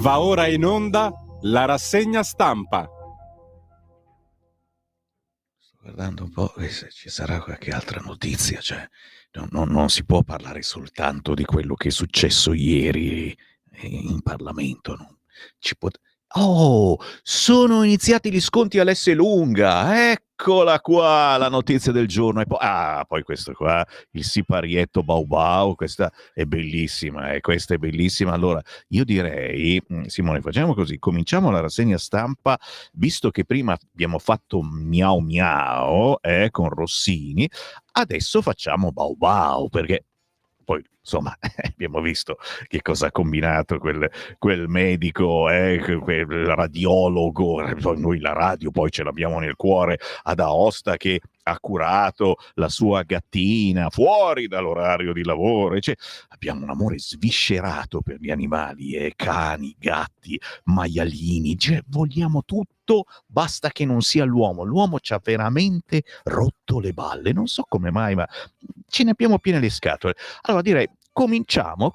Va ora in onda la rassegna stampa. Sto guardando un po' se ci sarà qualche altra notizia, cioè non si può parlare soltanto di quello che è successo ieri in Parlamento, no? Oh, sono iniziati gli sconti all'Esselunga, eccola qua la notizia del giorno. Poi questo qua, il siparietto Bau Bau, questa è bellissima, questa è bellissima. Allora, io direi, Simone, facciamo così, cominciamo la rassegna stampa, visto che prima abbiamo fatto miau miau con Rossini, adesso facciamo Bau Bau, perché poi insomma abbiamo visto che cosa ha combinato quel medico, quel radiologo, noi la radio poi ce l'abbiamo nel cuore, ad Aosta, che ha curato la sua gattina fuori dall'orario di lavoro, cioè, abbiamo un amore sviscerato per gli animali, cani, gatti, maialini, cioè, vogliamo tutto, basta che non sia l'uomo ci ha veramente rotto le balle, non so come mai, ma ce ne abbiamo piene le scatole. Allora direi cominciamo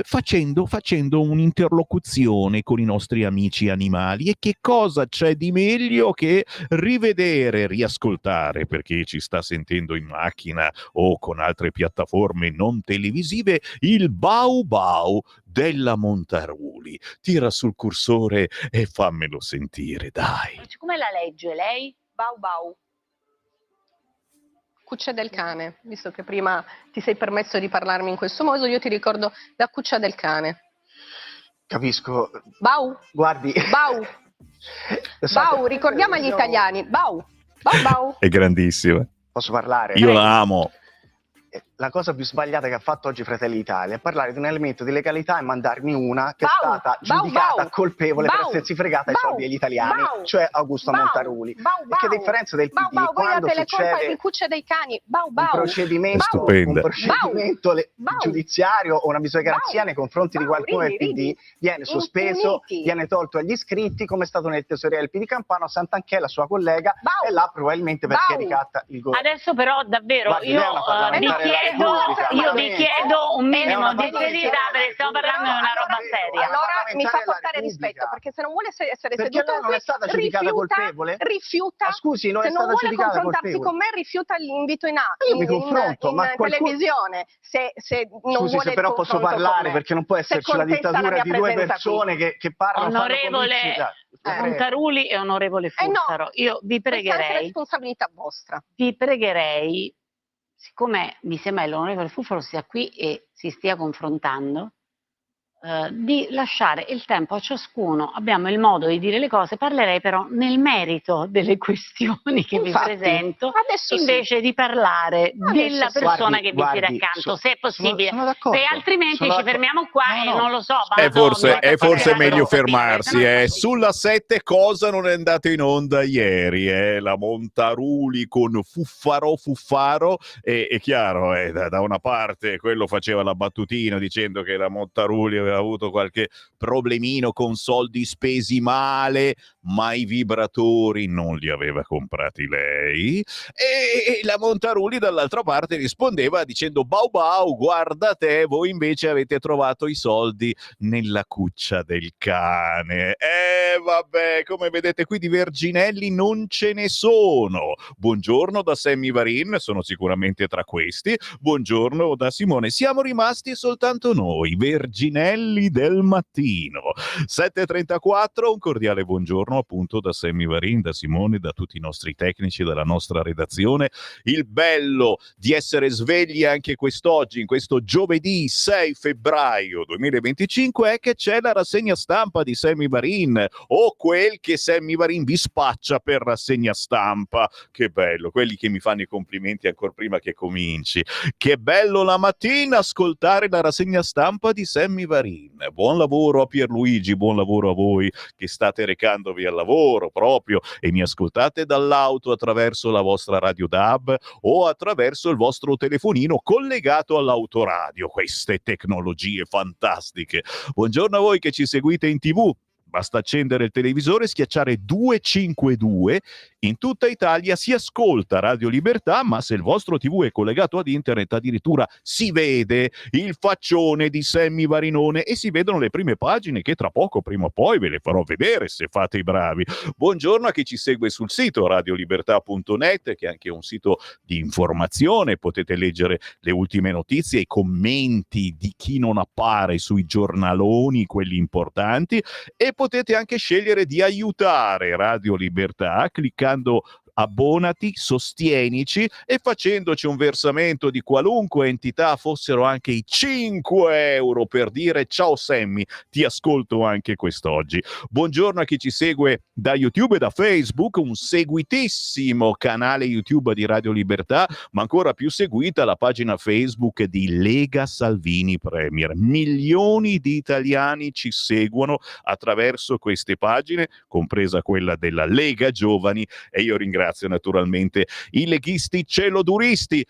facendo un'interlocuzione con i nostri amici animali. E che cosa c'è di meglio che rivedere, riascoltare, per chi ci sta sentendo in macchina o con altre piattaforme non televisive, il Bau Bau della Montaruli. Tira sul cursore e fammelo sentire, dai. Come la legge lei? Bau Bau. Cuccia del cane, visto che prima ti sei permesso di parlarmi in questo modo, io ti ricordo la cuccia del cane. Capisco. Bau. Guardi. Bau. Bau, ricordiamo agli italiani. Bau. Bau Bau. È grandissima. Posso parlare? Io la amo. La cosa più sbagliata che ha fatto oggi Fratelli d'Italia è parlare di un elemento di legalità e mandarmi una che è Bau, stata Bau, giudicata Bau, colpevole Bau, per essersi fregata ai Bau, soldi degli italiani, Bau, cioè Augusto Bau, Montaruli. Bau, E che a differenza del Bau, PD, Bau, quando voi colpa di succede cuccia dei cani. Bau, Bau. un procedimento, Stupenda. Bau. giudiziario o una misura di garanzia nei confronti di qualcuno del PD, viene sospeso, Impuniti. viene tolto agli iscritti, come è stato nel tesoriere del PD Campano, Santanchè, la sua collega, Bau. e là probabilmente perché Bau. ricatta il governo. Adesso però davvero Guardi, lei è una parlamentare della Repubblica, io vi veramente. chiedo un È minimo una di parlamentare serietà, perché stiamo parlando di una roba seria. Allora mi fa parlamentare della portare Repubblica. rispetto, perché se non vuole essere Perché seduto lei non è stata giudicata colpevole? rifiuta. Ma scusi, non è se non stata vuole giudicata confrontarsi colpevole. con me, rifiuta l'invito in Io mi confronto, ma televisione. Se non Scusi, vuole se però posso confronto con parlare, me. perché non può Se esserci la contesta la dittatura mia di due presenza persone che parlano. fanno Onorevole comizi, Montaruli e onorevole no. Fuffaro, io vi Questa è anche pregherei, responsabilità vostra. siccome mi sembra che l'onorevole Fuffaro sia qui e si stia confrontando, di lasciare il tempo a ciascuno. Abbiamo il modo di dire le cose, parlerei però nel merito delle questioni che Infatti, vi presento, adesso invece di parlare della sì. persona Guardi, che vi siede accanto, se è possibile. sono d'accordo. Perché altrimenti Sono ci d'accordo. fermiamo qua No, e no. non lo so. È vado, forse mi metto a meglio fare fermarsi. la Sulla 7 cosa non è andata in onda ieri? La Montaruli con Fuffaro. È chiaro, da una parte quello faceva la battutina dicendo che la Montaruli aveva avuto qualche problemino con soldi spesi male, ma i vibratori non li aveva comprati lei, e la Montaruli dall'altra parte rispondeva dicendo: Bau Bau, guarda te, voi invece avete trovato i soldi nella cuccia del cane. Vabbè, come vedete qui di verginelli non ce ne sono. Buongiorno da Sammy Varin, sono sicuramente tra questi. Buongiorno da Simone. Siamo rimasti soltanto noi, verginelli del mattino. 7:34, un cordiale buongiorno appunto da Sammy Varin, da Simone, da tutti i nostri tecnici della nostra redazione. Il bello di essere svegli anche quest'oggi, in questo giovedì 6 febbraio 2025, è che c'è la rassegna stampa di Sammy Varin, o quel che Sammy Varin vi spaccia per rassegna stampa. Che bello, quelli che mi fanno i complimenti ancora prima che cominci. Che bello la mattina ascoltare la rassegna stampa di Sammy Varin. Buon lavoro a Pierluigi, buon lavoro a voi che state recandovi al lavoro proprio e mi ascoltate dall'auto attraverso la vostra radio DAB o attraverso il vostro telefonino collegato all'autoradio. Queste tecnologie fantastiche. Buongiorno a voi che ci seguite in TV. Basta accendere il televisore, schiacciare 252, In tutta Italia si ascolta Radio Libertà, ma se il vostro TV è collegato ad internet addirittura si vede il faccione di Sammy Varinone e si vedono le prime pagine che tra poco, prima o poi, ve le farò vedere se fate i bravi. Buongiorno a chi ci segue sul sito radiolibertà.net, che è anche un sito di informazione, potete leggere le ultime notizie, i commenti di chi non appare sui giornaloni, quelli importanti, e potete anche scegliere di aiutare Radio Libertà cliccando abbonati, sostienici e facendoci un versamento di qualunque entità, fossero anche i 5 euro, per dire ciao Sammy, ti ascolto anche quest'oggi. Buongiorno a chi ci segue da YouTube e da Facebook, un seguitissimo canale YouTube di Radio Libertà, ma ancora più seguita la pagina Facebook di Lega Salvini Premier. Milioni di italiani ci seguono attraverso queste pagine, compresa quella della Lega Giovani, e io ringrazio naturalmente i leghisti celoduristi.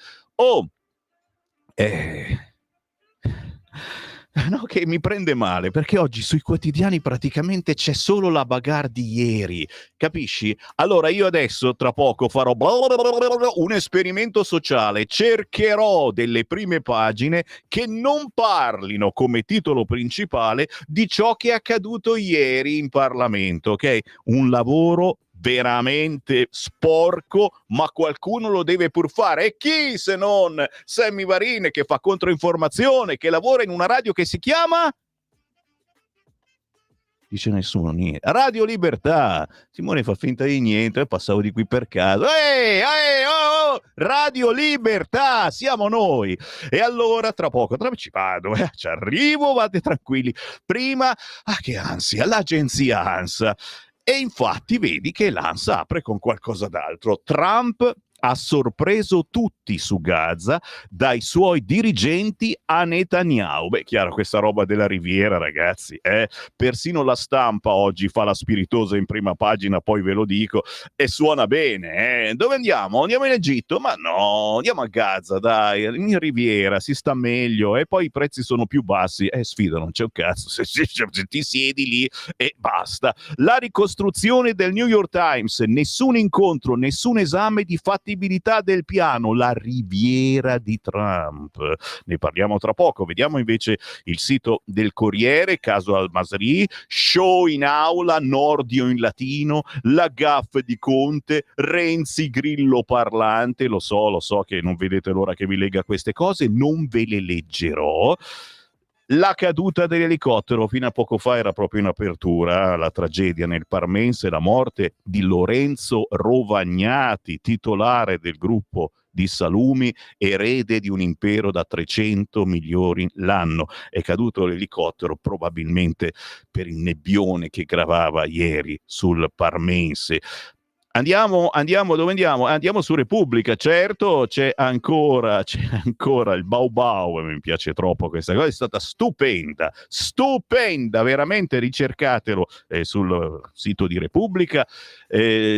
No, che mi prende male, perché oggi sui quotidiani praticamente c'è solo la bagarre di ieri, capisci? Allora io adesso tra poco farò un esperimento sociale, cercherò delle prime pagine che non parlino come titolo principale di ciò che è accaduto ieri in Parlamento, ok? Un lavoro veramente sporco, ma qualcuno lo deve pur fare. E chi se non Sammy Varin, che fa controinformazione, che lavora in una radio che si chiama... Dice nessuno niente. Radio Libertà. Simone fa finta di niente, passavo di qui per caso. Radio Libertà, siamo noi. E allora tra poco ci vado, ci arrivo, vate tranquilli. Prima, che ansia, l'agenzia ANSA. E infatti vedi che l'ANSA apre con qualcosa d'altro. Trump ha sorpreso tutti su Gaza, dai suoi dirigenti a Netanyahu. Beh, chiaro, questa roba della Riviera, ragazzi, persino La Stampa oggi fa la spiritosa in prima pagina, poi ve lo dico, e suona bene, Dove andiamo? Andiamo in Egitto? Ma no, andiamo a Gaza, dai, in Riviera, si sta meglio, e poi i prezzi sono più bassi, sfida, non c'è un cazzo, se ti siedi lì e basta. La ricostruzione del New York Times, nessun incontro, nessun esame di fattibilità del piano, la Riviera di Trump. Ne parliamo tra poco. Vediamo invece il sito del Corriere, caso Al-Masri, show in aula, Nordio in latino, la gaffe di Conte, Renzi grillo parlante, lo so che non vedete l'ora che vi legga queste cose, non ve le leggerò. La caduta dell'elicottero, fino a poco fa era proprio in apertura, la tragedia nel Parmense, la morte di Lorenzo Rovagnati, titolare del gruppo di salumi, erede di un impero da 300 milioni l'anno. È caduto l'elicottero probabilmente per il nebbione che gravava ieri sul Parmense. Andiamo, dove andiamo? Andiamo su Repubblica, certo, c'è ancora il Bau Bau, mi piace troppo questa cosa, è stata stupenda, veramente ricercatelo sul sito di Repubblica.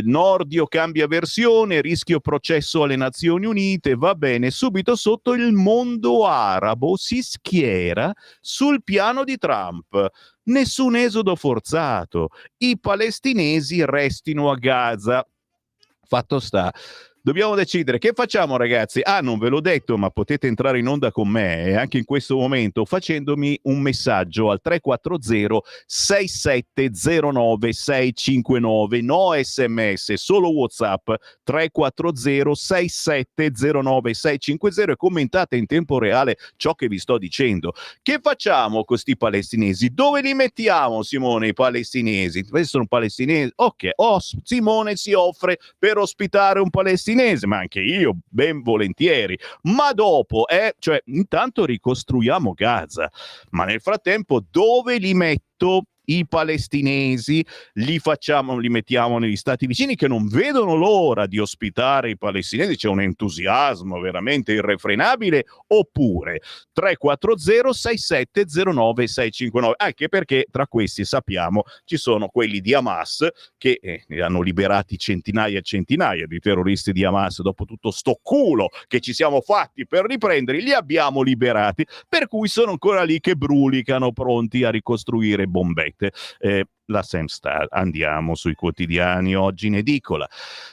Nordio cambia versione, rischio processo alle Nazioni Unite, va bene, subito sotto il mondo arabo si schiera sul piano di Trump. Nessun esodo forzato, i palestinesi restino a Gaza. Fatto sta. Dobbiamo decidere che facciamo, ragazzi. Non ve l'ho detto, ma potete entrare in onda con me anche in questo momento facendomi un messaggio al 340 6709 659, no SMS, solo WhatsApp 340 6709 650, e commentate in tempo reale ciò che vi sto dicendo. Che facciamo con sti palestinesi? Dove li mettiamo, Simone, i palestinesi? Questi sono palestinesi? Ok, Simone si offre per ospitare un palestinese, ma anche io ben volentieri, ma dopo, cioè intanto ricostruiamo Gaza, ma nel frattempo dove li metto i palestinesi? Li mettiamo negli stati vicini che non vedono l'ora di ospitare i palestinesi, c'è un entusiasmo veramente irrefrenabile, oppure 340 6709 659, anche perché tra questi sappiamo ci sono quelli di Hamas che hanno liberati centinaia e centinaia di terroristi di Hamas. Dopo tutto sto culo che ci siamo fatti per riprenderli, li abbiamo liberati, per cui sono ancora lì che brulicano, pronti a ricostruire Bombay. volete. La Semstar. Andiamo sui quotidiani oggi in edicola.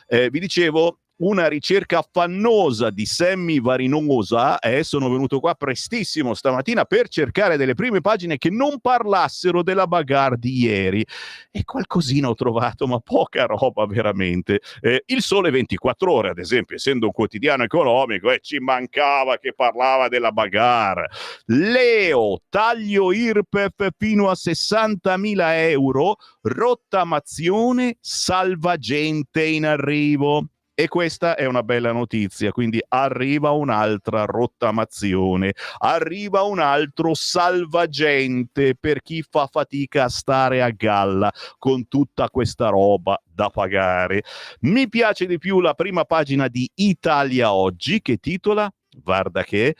Vi dicevo, una ricerca affannosa di Semivarinosa, sono venuto qua prestissimo stamattina per cercare delle prime pagine che non parlassero della bagarre di ieri, e qualcosina ho trovato, ma poca roba veramente. Il Sole 24 Ore, ad esempio, essendo un quotidiano economico, ci mancava che parlava della bagarre. Leo, taglio IRPEF fino a 60.000 euro, rottamazione salvagente in arrivo. E questa è una bella notizia, quindi arriva un'altra rottamazione, arriva un altro salvagente per chi fa fatica a stare a galla con tutta questa roba da pagare. Mi piace di più la prima pagina di Italia Oggi, che titola, guarda che,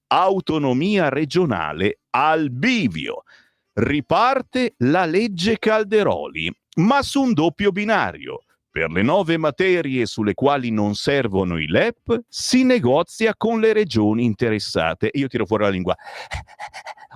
autonomia regionale al bivio. Riparte la legge Calderoli, ma su un doppio binario. Per le 9 materie sulle quali non servono i LEP si negozia con le regioni interessate. Io tiro fuori la lingua,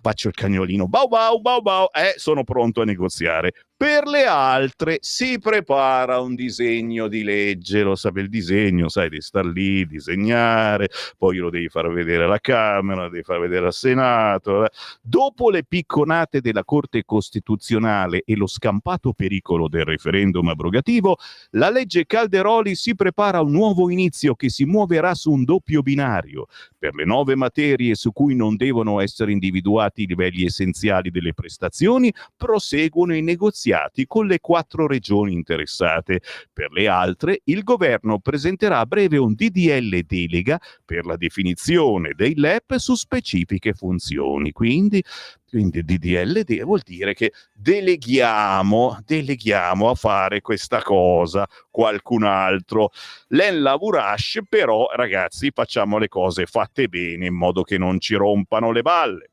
faccio il cagnolino, bau bau bau bau, sono pronto a negoziare. Per le altre si prepara un disegno di legge, lo sa il disegno, sai, di star lì, disegnare, poi lo devi far vedere alla Camera, lo devi far vedere al Senato. Dopo le picconate della Corte Costituzionale e lo scampato pericolo del referendum abrogativo, la legge Calderoli si prepara un nuovo inizio che si muoverà su un doppio binario. Per le 9 materie su cui non devono essere individuati i livelli essenziali delle prestazioni, proseguono i negoziati con le 4 regioni interessate. Per le altre, il governo presenterà a breve un DDL delega per la definizione dei LEP su specifiche funzioni. Quindi DDL vuol dire che deleghiamo a fare questa cosa qualcun altro. L'en lavurash, però, ragazzi, facciamo le cose fatte bene in modo che non ci rompano le balle.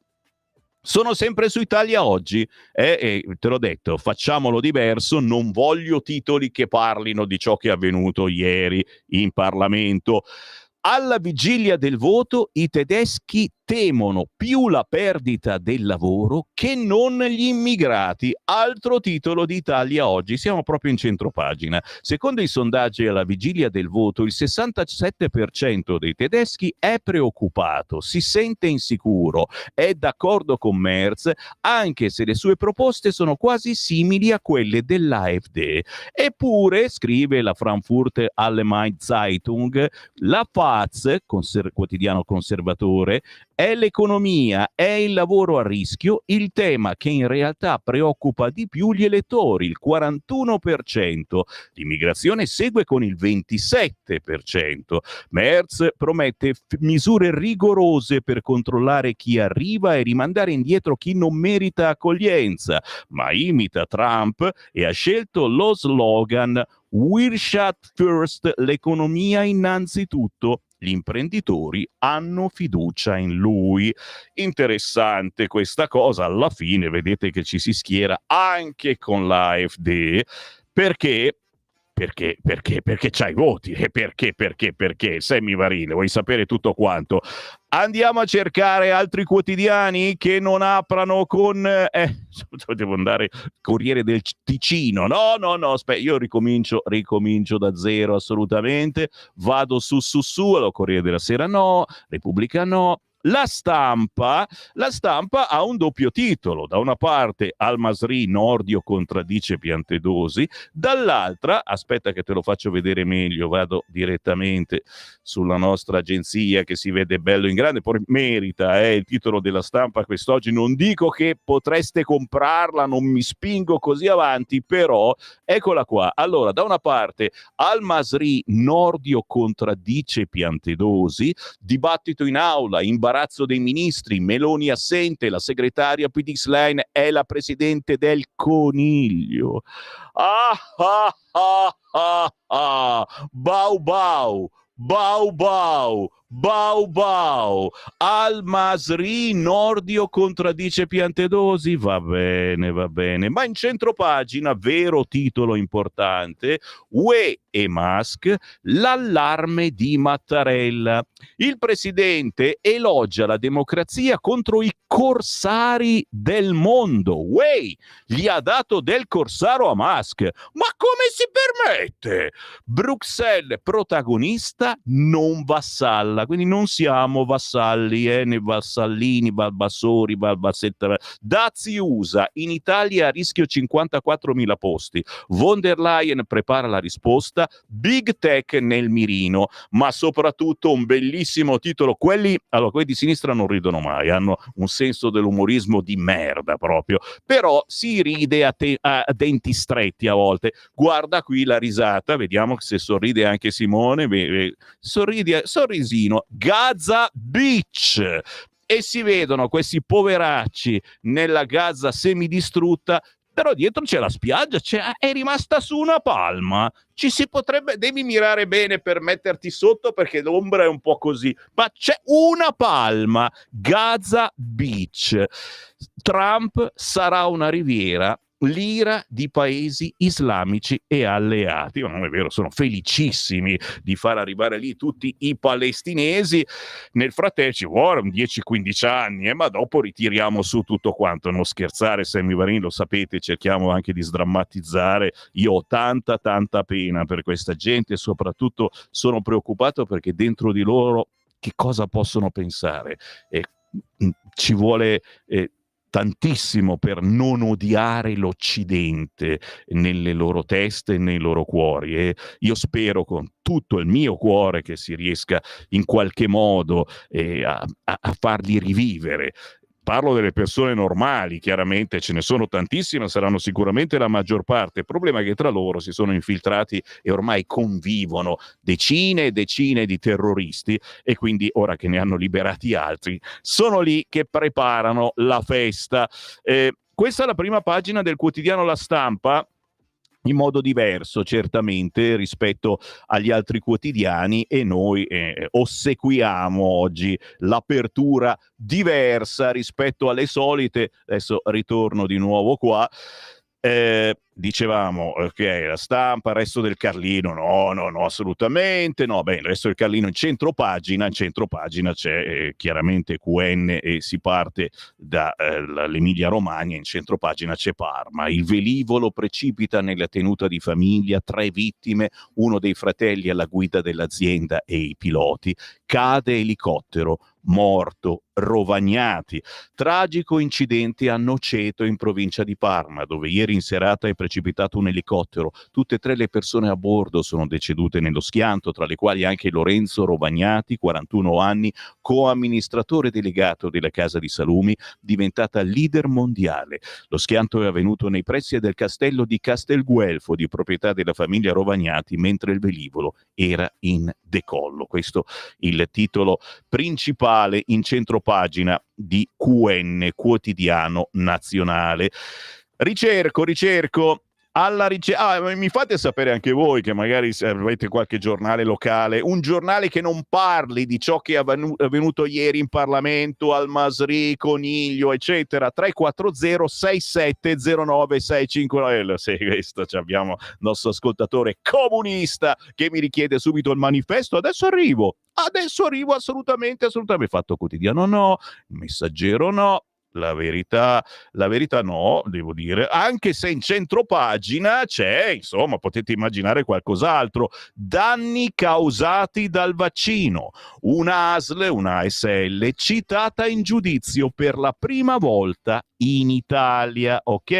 Sono sempre su Italia Oggi, e te l'ho detto, facciamolo diverso, non voglio titoli che parlino di ciò che è avvenuto ieri in Parlamento. Alla vigilia del voto i tedeschi temono più la perdita del lavoro che non gli immigrati. Altro titolo di Italia Oggi, siamo proprio in centropagina. Secondo i sondaggi alla vigilia del voto, il 67% dei tedeschi è preoccupato, si sente insicuro, è d'accordo con Merz, anche se le sue proposte sono quasi simili a quelle dell'AfD. Eppure, scrive la Frankfurter Allgemeine Zeitung, la Paz, quotidiano conservatore, è l'economia, è il lavoro a rischio il tema che in realtà preoccupa di più gli elettori, il 41%. L'immigrazione segue con il 27%. Merz promette misure rigorose per controllare chi arriva e rimandare indietro chi non merita accoglienza, ma imita Trump e ha scelto lo slogan Wirtschaft first, l'economia innanzitutto. Gli imprenditori hanno fiducia in lui. Interessante questa cosa, alla fine vedete che ci si schiera anche con l'AfD, perché c'ha i voti, e perché Semivarino, vuoi sapere tutto quanto? Andiamo a cercare altri quotidiani che non aprano con devo andare Corriere del Ticino, no, aspetta, io ricomincio da zero assolutamente, vado su allo Corriere della Sera no, Repubblica no. La stampa ha un doppio titolo: da una parte Al-Masri, Nordio contraddice Piantedosi, dall'altra, aspetta che te lo faccio vedere meglio, vado direttamente sulla nostra agenzia che si vede bello in grande, poi merita il titolo della stampa quest'oggi, non dico che potreste comprarla, non mi spingo così avanti, però eccola qua. Allora, da una parte Al-Masri, Nordio contraddice Piantedosi, dibattito in aula, imbarazzo dei ministri, Meloni assente, la segretaria PD Schlein è la presidente del Coniglio. Bau bau, bau bau, Bau Bau, Al-Masri, Nordio contraddice Piantedosi, va bene, ma in centropagina, vero titolo importante, UE e Musk, l'allarme di Mattarella. Il presidente elogia la democrazia contro i corsari del mondo. Uè, gli ha dato del corsaro a Musk. Ma come si permette? Bruxelles protagonista, non vassalla, quindi non siamo vassalli, né vassallini, balbassori, balbassetta. Dazi USA, in Italia a rischio 54.000 posti. Von der Leyen prepara la risposta, Big Tech nel mirino, ma soprattutto un bellissimo titolo. Quelli di sinistra non ridono mai, hanno un senso dell'umorismo di merda proprio, però si ride a denti stretti a volte. Guarda qui la risata, vediamo se sorride anche Simone, sorrisino. Gaza Beach, e si vedono questi poveracci nella Gaza semidistrutta, però dietro c'è la spiaggia, è rimasta su una palma. Ci si potrebbe, devi mirare bene per metterti sotto perché l'ombra è un po' così, ma c'è una palma. Gaza Beach. Trump sarà una riviera, l'ira di paesi islamici e alleati. Ma non è vero, sono felicissimi di far arrivare lì tutti i palestinesi. Nel frattempo ci vuole 10-15 anni, ma dopo ritiriamo su tutto quanto. Non scherzare, Sammy Varin, lo sapete, cerchiamo anche di sdrammatizzare. Io ho tanta pena per questa gente, e soprattutto sono preoccupato perché dentro di loro che cosa possono pensare? Ci vuole tantissimo per non odiare l'Occidente nelle loro teste e nei loro cuori, e io spero con tutto il mio cuore che si riesca in qualche modo a farli rivivere. Parlo delle persone normali, chiaramente ce ne sono tantissime, saranno sicuramente la maggior parte. Il problema è che tra loro si sono infiltrati e ormai convivono decine e decine di terroristi, e quindi ora che ne hanno liberati altri, sono lì che preparano la festa. Questa è la prima pagina del quotidiano La Stampa, in modo diverso certamente rispetto agli altri quotidiani, e noi ossequiamo oggi l'apertura diversa rispetto alle solite. Adesso ritorno di nuovo qua. Dicevamo, ok, La Stampa, il resto del Carlino, no, assolutamente no. Beh, il resto del Carlino in centropagina c'è chiaramente QN, e si parte dall'Emilia Romagna. In centropagina c'è Parma, il velivolo precipita nella tenuta di famiglia, 3 vittime, uno dei fratelli alla guida dell'azienda e i piloti, cade elicottero, morto Rovagnati. Tragico incidente a Noceto in provincia di Parma, dove ieri in serata è precipitato un elicottero. Tutte e 3 le persone a bordo sono decedute nello schianto, tra le quali anche Lorenzo Rovagnati, 41 anni, coamministratore delegato della Casa di Salumi, diventata leader mondiale. Lo schianto è avvenuto nei pressi del castello di Castelguelfo, di proprietà della famiglia Rovagnati, mentre il velivolo era in decollo. Questo il titolo principale in centropagina di QN, quotidiano nazionale. Ricerco mi fate sapere anche voi che magari avete qualche giornale locale, un giornale che non parli di ciò che è avvenuto ieri in Parlamento, Al-Masri, Coniglio, eccetera. 340 6709 659. Sì, questo abbiamo il nostro ascoltatore comunista che mi richiede subito il manifesto. Adesso arrivo assolutamente. Fatto Quotidiano no, il Messaggero no. La verità no, devo dire, anche se in centropagina c'è, insomma, potete immaginare qualcos'altro. Danni causati dal vaccino. Una ASL citata in giudizio per la prima volta in Italia, ok?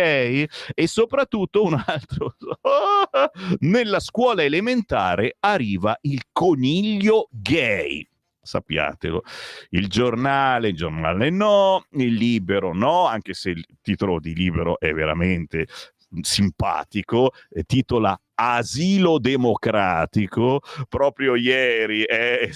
E soprattutto un altro. Nella scuola elementare arriva il coniglio gay. Sappiatelo. Il giornale no, il Libero no, anche se il titolo di Libero è veramente simpatico, titola asilo democratico. Proprio ieri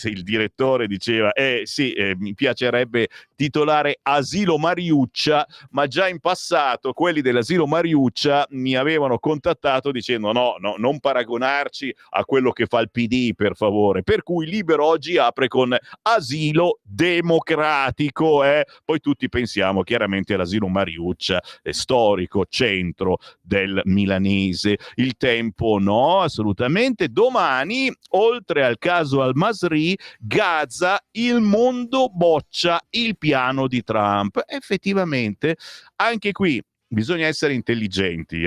il direttore diceva sì, mi piacerebbe titolare asilo Mariuccia, ma già in passato quelli dell'asilo Mariuccia mi avevano contattato dicendo no, non paragonarci a quello che fa il PD, per favore, per cui Libero oggi apre con asilo democratico. Poi tutti pensiamo chiaramente all'asilo Mariuccia, storico centro del milanese. Il Tempo no, assolutamente. Domani, oltre al caso Al-Masri, Gaza, il mondo boccia il piano di Trump. Effettivamente, anche qui bisogna essere intelligenti,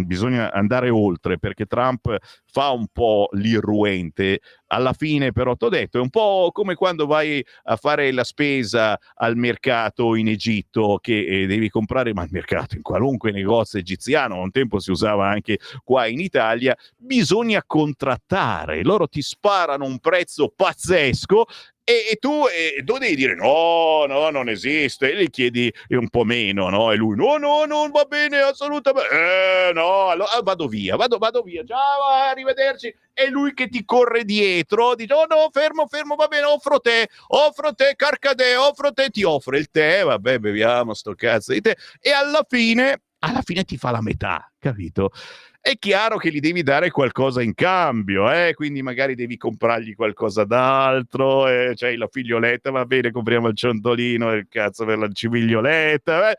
bisogna andare oltre, perché Trump fa un po' l'irruente. Alla fine però t'ho detto, è un po' come quando vai a fare la spesa al mercato in Egitto, che devi comprare, ma al mercato, in qualunque negozio egiziano, un tempo si usava anche qua in Italia, bisogna contrattare, loro ti sparano un prezzo pazzesco e tu devi dire no, non esiste, e gli chiedi un po' meno, no? E lui no, non va bene, assolutamente, no, allora vado via, ciao, arrivederci. E lui che ti corre dietro, dice oh no, fermo, va bene, offro te, carcadè, ti offre il tè, vabbè, beviamo sto cazzo di tè, e alla fine ti fa la metà, capito? È chiaro che gli devi dare qualcosa in cambio, quindi magari devi comprargli qualcosa d'altro, c'hai la figlioletta, va bene, compriamo il ciondolino, il cazzo per la civiglioletta,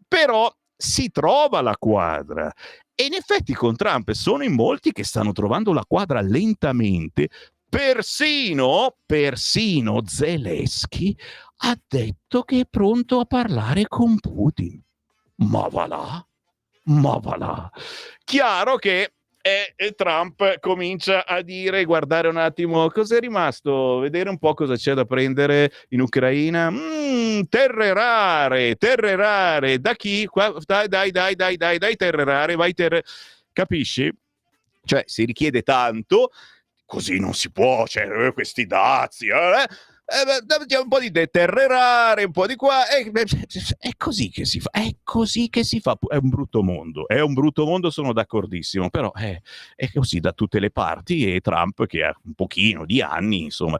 però si trova la quadra. E in effetti con Trump sono in molti che stanno trovando la quadra lentamente. Persino Zelensky ha detto che è pronto a parlare con Putin. Ma va là. Chiaro che Trump comincia a dire, guardare un attimo cosa è rimasto, vedere un po' cosa c'è da prendere in Ucraina. Terre rare, da chi? Dai, terre rare, capisci? Cioè, si richiede tanto, così non si può, cioè, questi dazi, un po' di terre rare, un po' di qua, è così che si fa, è un brutto mondo, sono d'accordissimo, però è così da tutte le parti, e Trump, che ha un pochino di anni, insomma,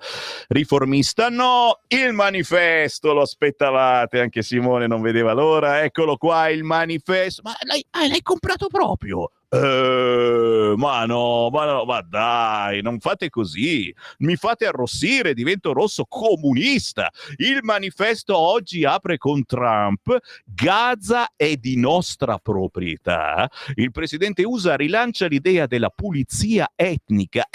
riformista no. Il manifesto, lo aspettavate, anche Simone non vedeva l'ora, eccolo qua il manifesto, ma l'hai comprato proprio? Ma dai, non fate così, mi fate arrossire, divento rosso comunista. Il manifesto oggi apre con Trump: Gaza è di nostra proprietà. Il presidente USA rilancia l'idea della pulizia etnica.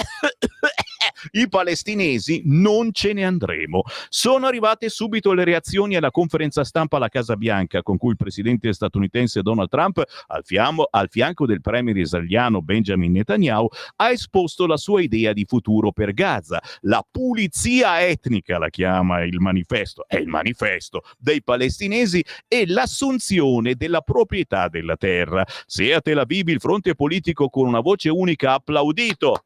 I palestinesi non ce ne andremo. Sono arrivate subito le reazioni alla conferenza stampa alla Casa Bianca, con cui il presidente statunitense Donald Trump, al fianco del premier israeliano Benjamin Netanyahu, ha esposto la sua idea di futuro per Gaza. La pulizia etnica, la chiama il manifesto, è il manifesto dei palestinesi, e l'assunzione della proprietà della terra. Se a Tel Aviv il fronte politico con una voce unica ha applaudito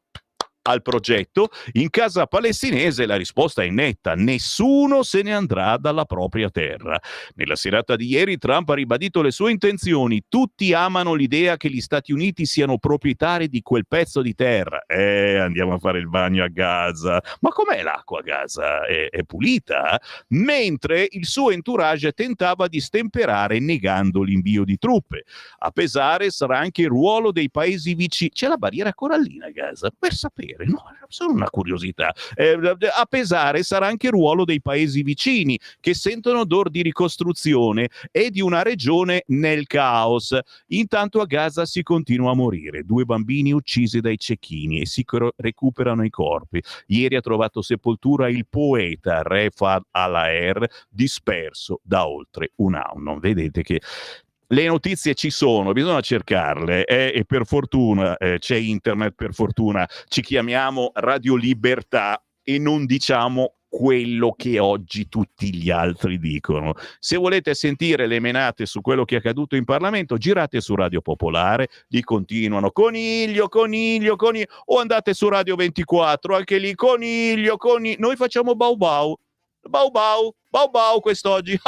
al progetto, in casa palestinese la risposta è netta: nessuno se ne andrà dalla propria terra. Nella serata di ieri Trump ha ribadito le sue intenzioni: tutti amano l'idea che gli Stati Uniti siano proprietari di quel pezzo di terra. Andiamo a fare il bagno a Gaza. Ma com'è l'acqua a Gaza? È pulita? Mentre il suo entourage tentava di stemperare negando l'invio di truppe. A pesare sarà anche il ruolo dei paesi vicini. C'è la barriera corallina a Gaza, per sapere. No, solo una curiosità. A pesare sarà anche il ruolo dei paesi vicini, che sentono odor di ricostruzione e di una regione nel caos. Intanto a Gaza si continua a morire. 2 bambini uccisi dai cecchini e si recuperano i corpi. Ieri ha trovato sepoltura il poeta Refat al-Aer, disperso da oltre un anno. Vedete che le notizie ci sono, bisogna cercarle, e per fortuna c'è internet, per fortuna ci chiamiamo Radio Libertà e non diciamo quello che oggi tutti gli altri dicono. Se volete sentire le menate su quello che è accaduto in Parlamento, girate su Radio Popolare, lì continuano coniglio, o andate su Radio 24, anche lì coniglio, noi facciamo bau bau. Bau bau, bau bau quest'oggi.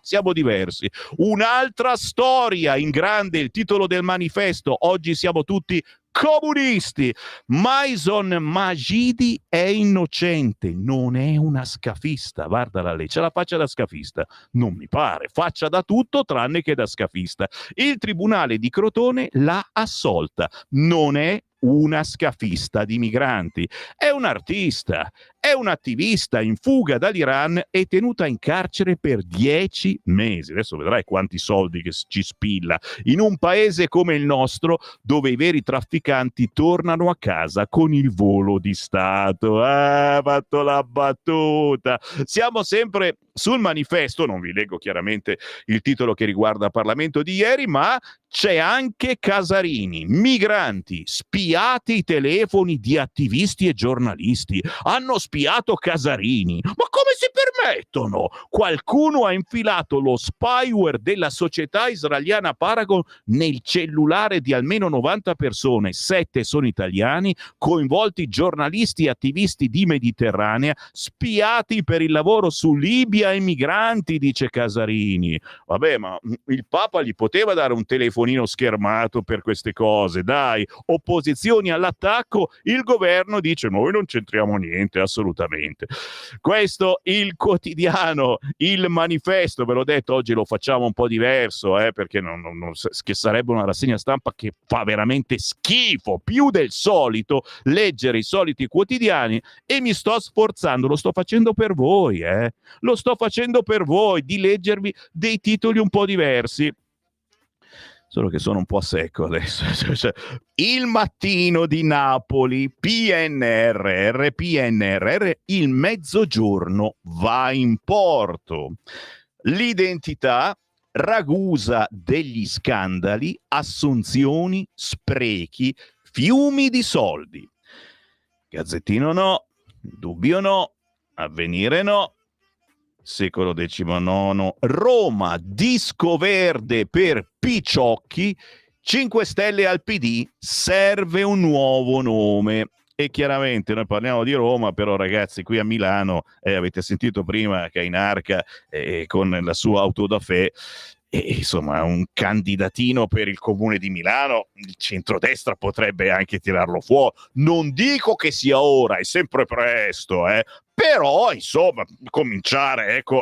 Siamo diversi. Un'altra storia in grande, il titolo del manifesto. Oggi siamo tutti comunisti. Maison Magidi è innocente, non è una scafista. Guardala lei, c'è la faccia da scafista. Non mi pare, faccia da tutto tranne che da scafista. Il tribunale di Crotone l'ha assolta. Non è una scafista di migranti, è un artista, è un'attivista in fuga dall'Iran e tenuta in carcere per 10 mesi. Adesso vedrai quanti soldi che ci spilla in un paese come il nostro, dove i veri trafficanti tornano a casa con il volo di Stato. Ah, fatto la battuta. Siamo sempre sul manifesto, non vi leggo chiaramente il titolo che riguarda il Parlamento di ieri, ma c'è anche Casarini, migranti, spiati i telefoni di attivisti e giornalisti. Hanno spiato Casarini. Ma come si permettono? Qualcuno ha infilato lo spyware della società israeliana Paragon nel cellulare di almeno 90 persone, 7 sono italiani, coinvolti giornalisti e attivisti di Mediterranea, spiati per il lavoro su Libia e migranti, dice Casarini. Vabbè, ma il Papa gli poteva dare un telefonino schermato per queste cose, dai. Opposizioni all'attacco, il governo dice noi non c'entriamo niente, assolutamente. Questo il quotidiano, il manifesto, ve l'ho detto, oggi lo facciamo un po' diverso, perché che sarebbe una rassegna stampa che fa veramente schifo, più del solito, leggere i soliti quotidiani, e mi sto sforzando, lo sto facendo per voi, lo sto facendo per voi, di leggervi dei titoli un po' diversi. Solo che sono un po' a secco adesso. Il Mattino di Napoli, PNRR, il mezzogiorno va in porto. L'identità, Ragusa degli scandali, assunzioni, sprechi, fiumi di soldi. Gazzettino no, Dubbio no, Avvenire no, Secolo XIX, Roma, disco verde per Picciocchi, 5 Stelle al PD, serve un nuovo nome. E chiaramente noi parliamo di Roma, però ragazzi qui a Milano, avete sentito prima che Cainarca con la sua auto da fè, insomma un candidatino per il comune di Milano, il centrodestra potrebbe anche tirarlo fuori. Non dico che sia ora, è sempre presto, però insomma cominciare, ecco.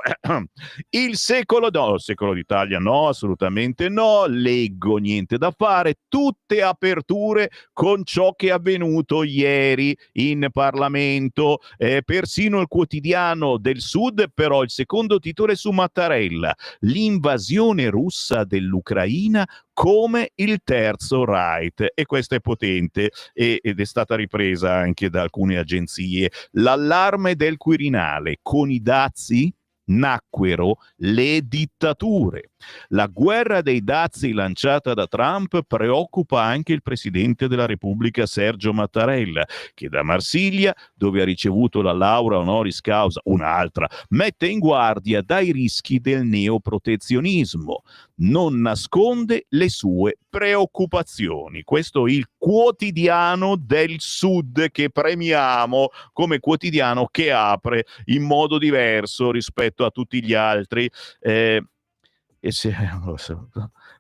Il secolo d'Italia no, assolutamente no, leggo niente da fare, tutte aperture con ciò che è avvenuto ieri in Parlamento, persino il Quotidiano del Sud, però il secondo titolo è su Mattarella: l'invasione russa dell'Ucraina come il terzo Reich, e questa è potente ed è stata ripresa anche da alcune agenzie. L'allarme del Quirinale: con i dazi nacquero le dittature. La guerra dei dazi lanciata da Trump preoccupa anche il presidente della Repubblica Sergio Mattarella, che da Marsiglia, dove ha ricevuto la laurea honoris causa, un'altra, mette in guardia dai rischi del neoprotezionismo. Non nasconde le sue preoccupazioni. Questo è il Quotidiano del Sud, che premiamo come quotidiano che apre in modo diverso rispetto a tutti gli altri.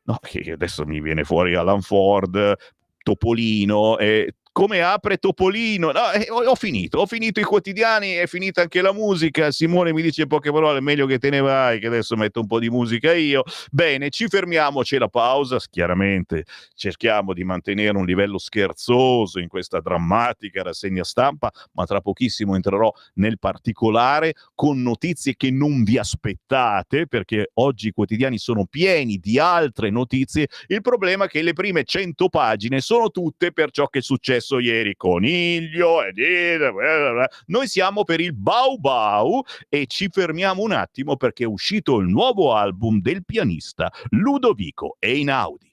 No, che adesso mi viene fuori Alan Ford, Topolino, come apre Topolino. No, ho finito i quotidiani, è finita anche la musica. Simone mi dice poche parole, meglio che te ne vai, che adesso metto un po' di musica io. Bene, ci fermiamo, c'è la pausa, chiaramente cerchiamo di mantenere un livello scherzoso in questa drammatica rassegna stampa, ma tra pochissimo entrerò nel particolare con notizie che non vi aspettate, perché oggi i quotidiani sono pieni di altre notizie. Il problema è che le prime 100 pagine sono tutte per ciò che è successo ieri. Coniglio, noi siamo per il Bau Bau e ci fermiamo un attimo perché è uscito il nuovo album del pianista Ludovico Einaudi.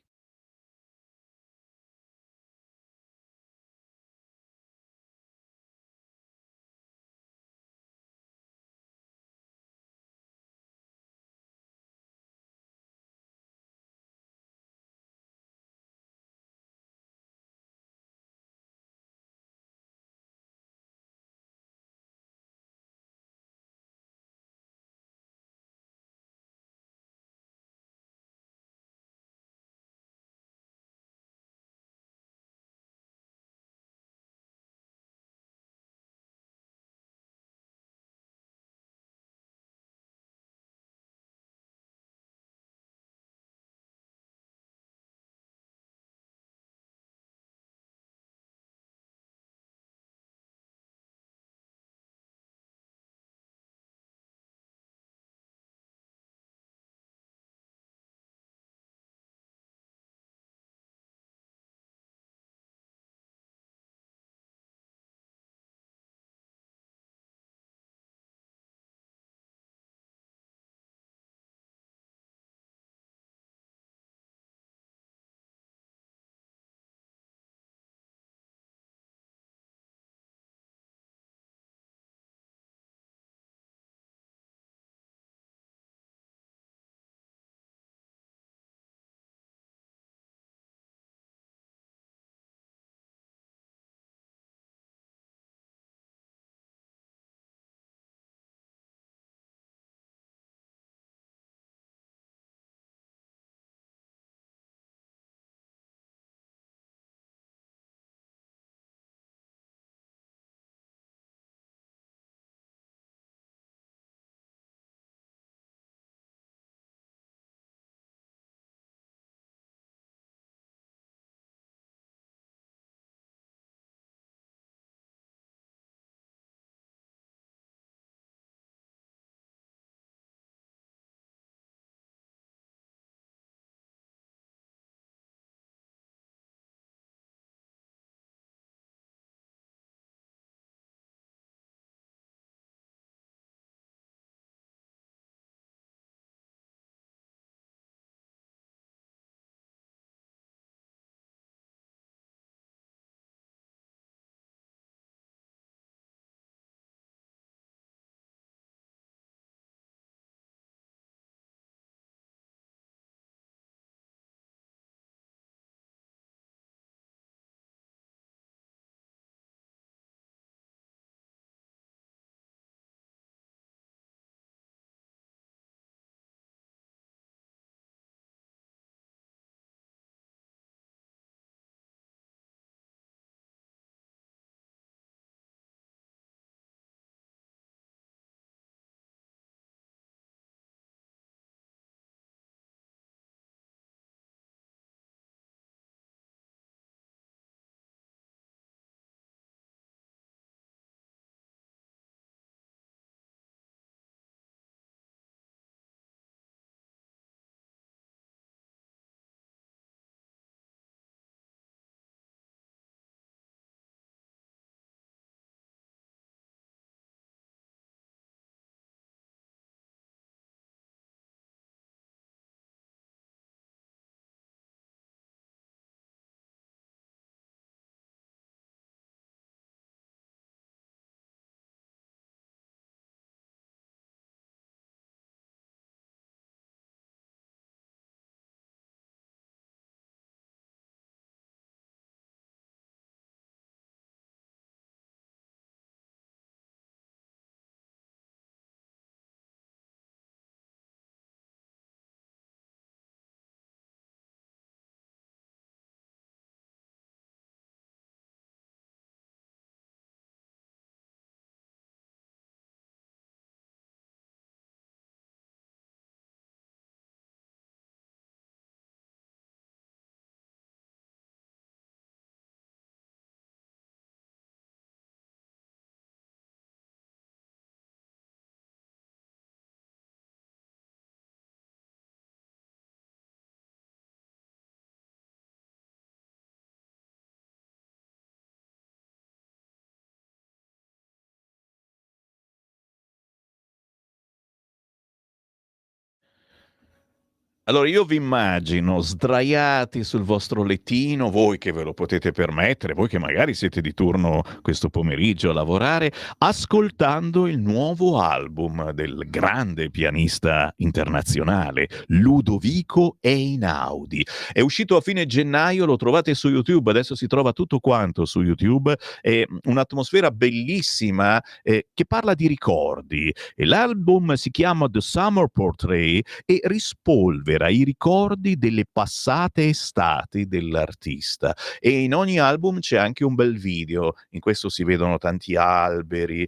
Allora io vi immagino sdraiati sul vostro lettino, voi che ve lo potete permettere, voi che magari siete di turno questo pomeriggio a lavorare, ascoltando il nuovo album del grande pianista internazionale Ludovico Einaudi. È uscito a fine gennaio, lo trovate su YouTube, adesso si trova tutto quanto su YouTube, è un'atmosfera bellissima che parla di ricordi. E l'album si chiama The Summer Portrait e rispolvera i ricordi delle passate estati dell'artista. E in ogni album c'è anche un bel video, in questo si vedono tanti alberi,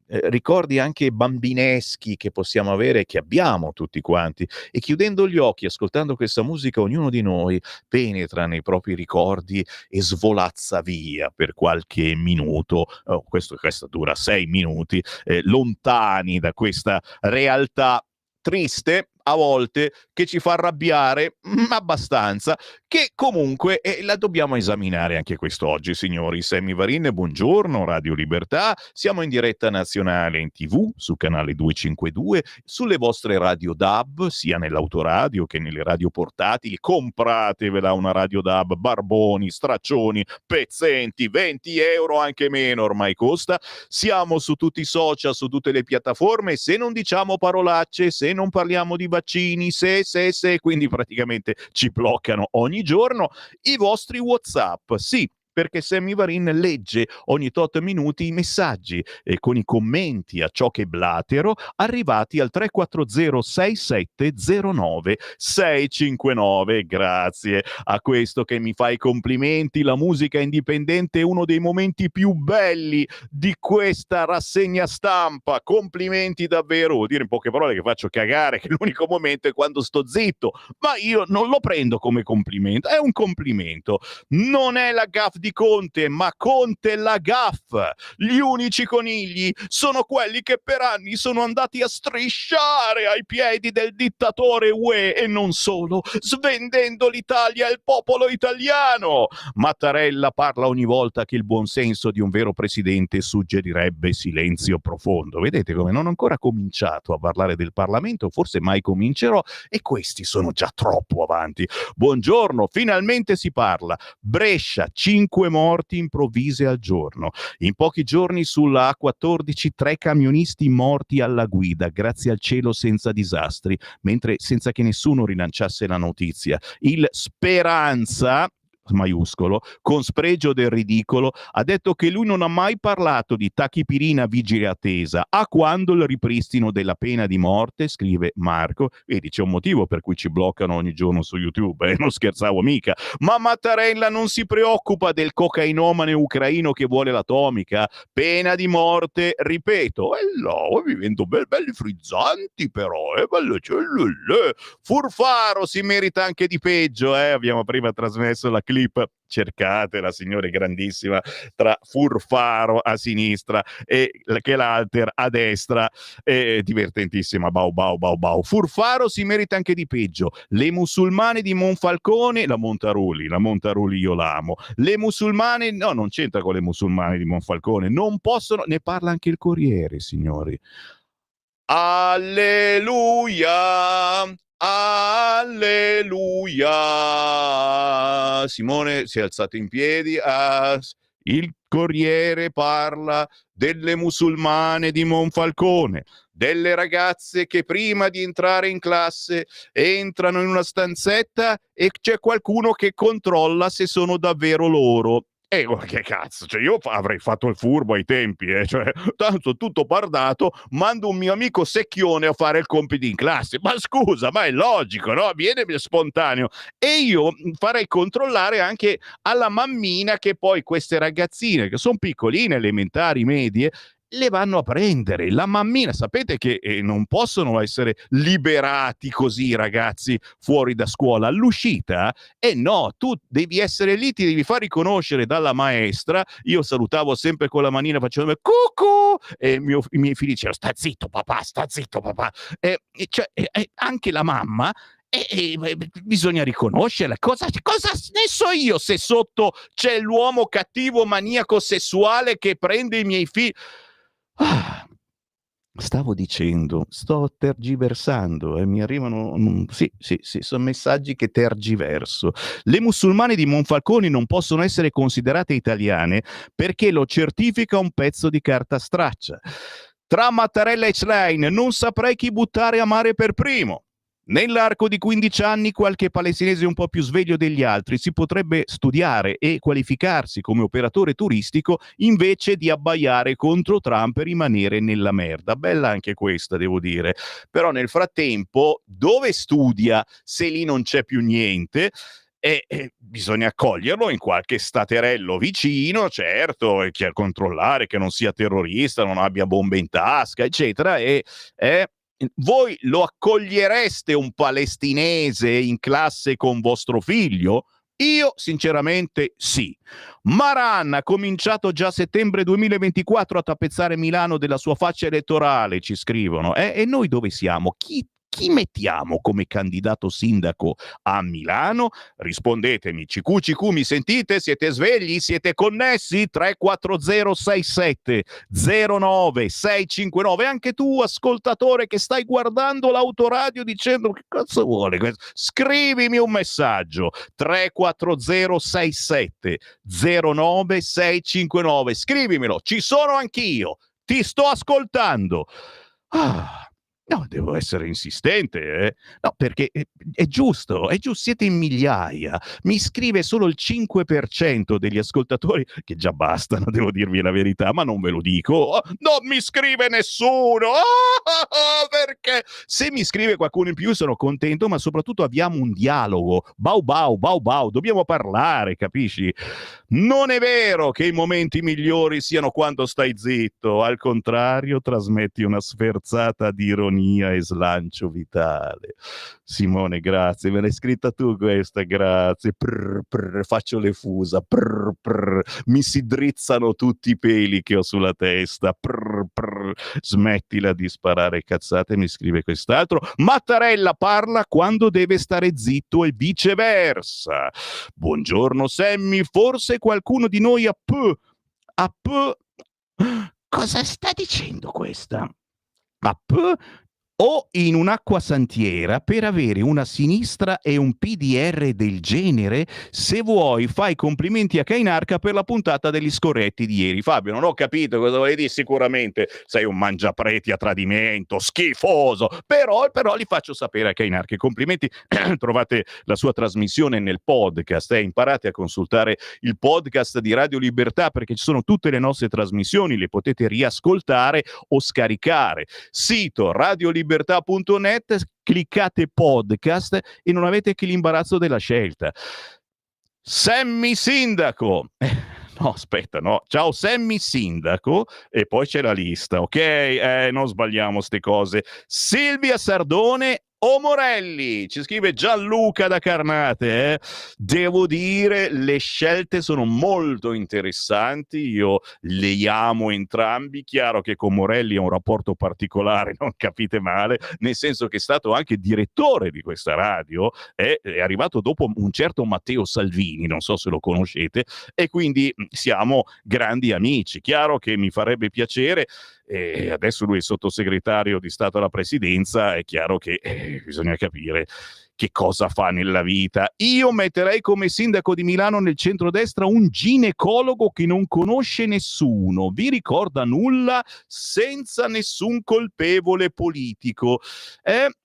ricordi anche bambineschi che possiamo avere, che abbiamo tutti quanti, e chiudendo gli occhi, ascoltando questa musica, ognuno di noi penetra nei propri ricordi e svolazza via per qualche minuto, questa dura 6 minuti, lontani da questa realtà triste a volte, che ci fa arrabbiare abbastanza, che comunque la dobbiamo esaminare anche quest'oggi, signori. Sammy Varin, buongiorno, Radio Libertà, siamo in diretta nazionale in TV su canale 252, sulle vostre radio DAB, sia nell'autoradio che nelle radio portatili. Compratevela una radio DAB, barboni, straccioni, pezzenti, 20 euro, anche meno ormai costa. Siamo su tutti i social, su tutte le piattaforme, se non diciamo parolacce, se non parliamo di vaccini, se, quindi praticamente ci bloccano ogni giorno. I vostri WhatsApp, sì, perché Sammy Varin legge ogni tot minuti i messaggi con i commenti a ciò che blatero arrivati al 340 6709 659. Grazie a questo che mi fa i complimenti. La musica indipendente è uno dei momenti più belli di questa rassegna stampa. Complimenti davvero. Vuol dire in poche parole che faccio cagare, che l'unico momento è quando sto zitto, ma io non lo prendo come complimento, è un complimento. Non è la gaffe di Conte, ma Conte la gaffa. Gli unici conigli sono quelli che per anni sono andati a strisciare ai piedi del dittatore UE, e non solo, svendendo l'Italia e il popolo italiano. Mattarella parla ogni volta che il buonsenso di un vero presidente suggerirebbe silenzio profondo. Vedete come non ho ancora cominciato a parlare del Parlamento, forse mai comincerò, e questi sono già troppo avanti. Buongiorno, finalmente si parla. Brescia, 5 morti improvvise al giorno. In pochi giorni sulla A14 3 camionisti morti alla guida, grazie al cielo senza disastri, mentre senza che nessuno rilanciasse la notizia. Il Speranza, maiuscolo, con spregio del ridicolo, ha detto che lui non ha mai parlato di tachipirina vigile attesa, a quando il ripristino della pena di morte, scrive Marco. Vedi, c'è un motivo per cui ci bloccano ogni giorno su YouTube, non scherzavo mica. Ma Mattarella non si preoccupa del cocainomane ucraino che vuole l'atomica. Pena di morte, ripeto, no, vivendo belli frizzanti però, belle cellule. Furfaro si merita anche di peggio, abbiamo prima trasmesso la clip, cercatela signore, grandissima, tra Furfaro a sinistra e che l'alter a destra, divertentissima, bau bau bau bau. Furfaro si merita anche di peggio. Le musulmane di Monfalcone, la Montaruli io l'amo, le musulmane, no, non c'entra con le musulmane di Monfalcone, non possono, ne parla anche il Corriere, signori. Alleluia, alleluia. Simone si è alzato in piedi. Il Corriere parla delle musulmane di Monfalcone, delle ragazze che prima di entrare in classe entrano in una stanzetta e c'è qualcuno che controlla se sono davvero loro. Che cazzo, cioè io avrei fatto il furbo ai tempi, cioè, tanto tutto bardato, mando un mio amico secchione a fare il compito in classe, ma scusa, ma è logico, no? Viene spontaneo, e io farei controllare anche alla mammina che poi queste ragazzine, che sono piccoline, elementari, medie, le vanno a prendere. La mammina, sapete che non possono essere liberati così i ragazzi fuori da scuola. All'uscita, no, tu devi essere lì, ti devi far riconoscere dalla maestra. Io salutavo sempre con la manina facendo cucù, e i miei figli dicevano sta zitto papà, cioè, anche la mamma. Bisogna riconoscerla. Cosa ne so io se sotto c'è l'uomo cattivo maniaco sessuale che prende i miei figli? Stavo dicendo, sto tergiversando e mi arrivano, sì, sono messaggi che tergiverso. Le musulmane di Monfalcone non possono essere considerate italiane perché lo certifica un pezzo di carta straccia. Tra Mattarella e Schlein non saprei chi buttare a mare per primo. Nell'arco di 15 anni qualche palestinese un po' più sveglio degli altri si potrebbe studiare e qualificarsi come operatore turistico invece di abbaiare contro Trump e rimanere nella merda. Bella anche questa, devo dire. Però nel frattempo, dove studia se lì non c'è più niente? E bisogna accoglierlo in qualche staterello vicino, certo, e controllare che non sia terrorista, non abbia bombe in tasca, eccetera, voi lo accogliereste un palestinese in classe con vostro figlio? Io sinceramente sì. Maran ha cominciato già a settembre 2024 a tappezzare Milano della sua faccia elettorale, ci scrivono. E noi dove siamo? Chi mettiamo come candidato sindaco a Milano? Rispondetemi, CQ, mi sentite? Siete svegli? Siete connessi? 34067 09659. Anche tu, ascoltatore che stai guardando l'autoradio dicendo che cazzo vuole questo? Scrivimi un messaggio 34067 09659. Scrivimelo, ci sono anch'io, ti sto ascoltando. No, devo essere insistente, eh? No, perché è giusto, siete in migliaia. Mi scrive solo il 5% degli ascoltatori, che già bastano, devo dirvi la verità, ma non ve lo dico. Oh, non mi scrive nessuno! Perché? Se mi scrive qualcuno in più sono contento, ma soprattutto abbiamo un dialogo. Bau bau, dobbiamo parlare, capisci? Non è vero che i momenti migliori siano quando stai zitto, al contrario, trasmetti una sferzata di ironia e slancio vitale. Simone, grazie, me l'hai scritta tu questa, grazie. Faccio le fusa, mi si drizzano tutti i peli che ho sulla testa. Smettila di sparare cazzate, mi scrive quest'altro. Mattarella parla quando deve stare zitto e viceversa. Buongiorno Sammy, forse qualcuno di noi ha cosa sta dicendo questa? O in un'acquasantiera per avere una sinistra e un PDR del genere? Se vuoi fai complimenti a Cainarca per la puntata degli scorretti di ieri. Fabio, non ho capito cosa vuoi dire, sicuramente sei un mangiapreti a tradimento, schifoso, però li faccio sapere a Cainarca. Complimenti, trovate la sua trasmissione nel podcast, imparate a consultare il podcast di Radio Libertà perché ci sono tutte le nostre trasmissioni, le potete riascoltare o scaricare. Sito radiolibertà.net, cliccate podcast e non avete che l'imbarazzo della scelta. Sammy Sindaco. No, aspetta, no. Ciao Sammy Sindaco e poi c'è la lista, ok? Non sbagliamo ste cose. Silvia Sardone o Morelli? Ci scrive Gianluca da Carnate, Devo dire, le scelte sono molto interessanti, io le amo entrambi. Chiaro che con Morelli ho un rapporto particolare, non capite male, nel senso che è stato anche direttore di questa radio, è arrivato dopo un certo Matteo Salvini, non so se lo conoscete, e quindi siamo grandi amici. Chiaro che mi farebbe piacere, adesso lui è sottosegretario di Stato alla Presidenza, è chiaro che bisogna capire che cosa fa nella vita. Io metterei come sindaco di Milano nel centrodestra un ginecologo che non conosce nessuno, vi ricorda nulla, senza nessun colpevole politico.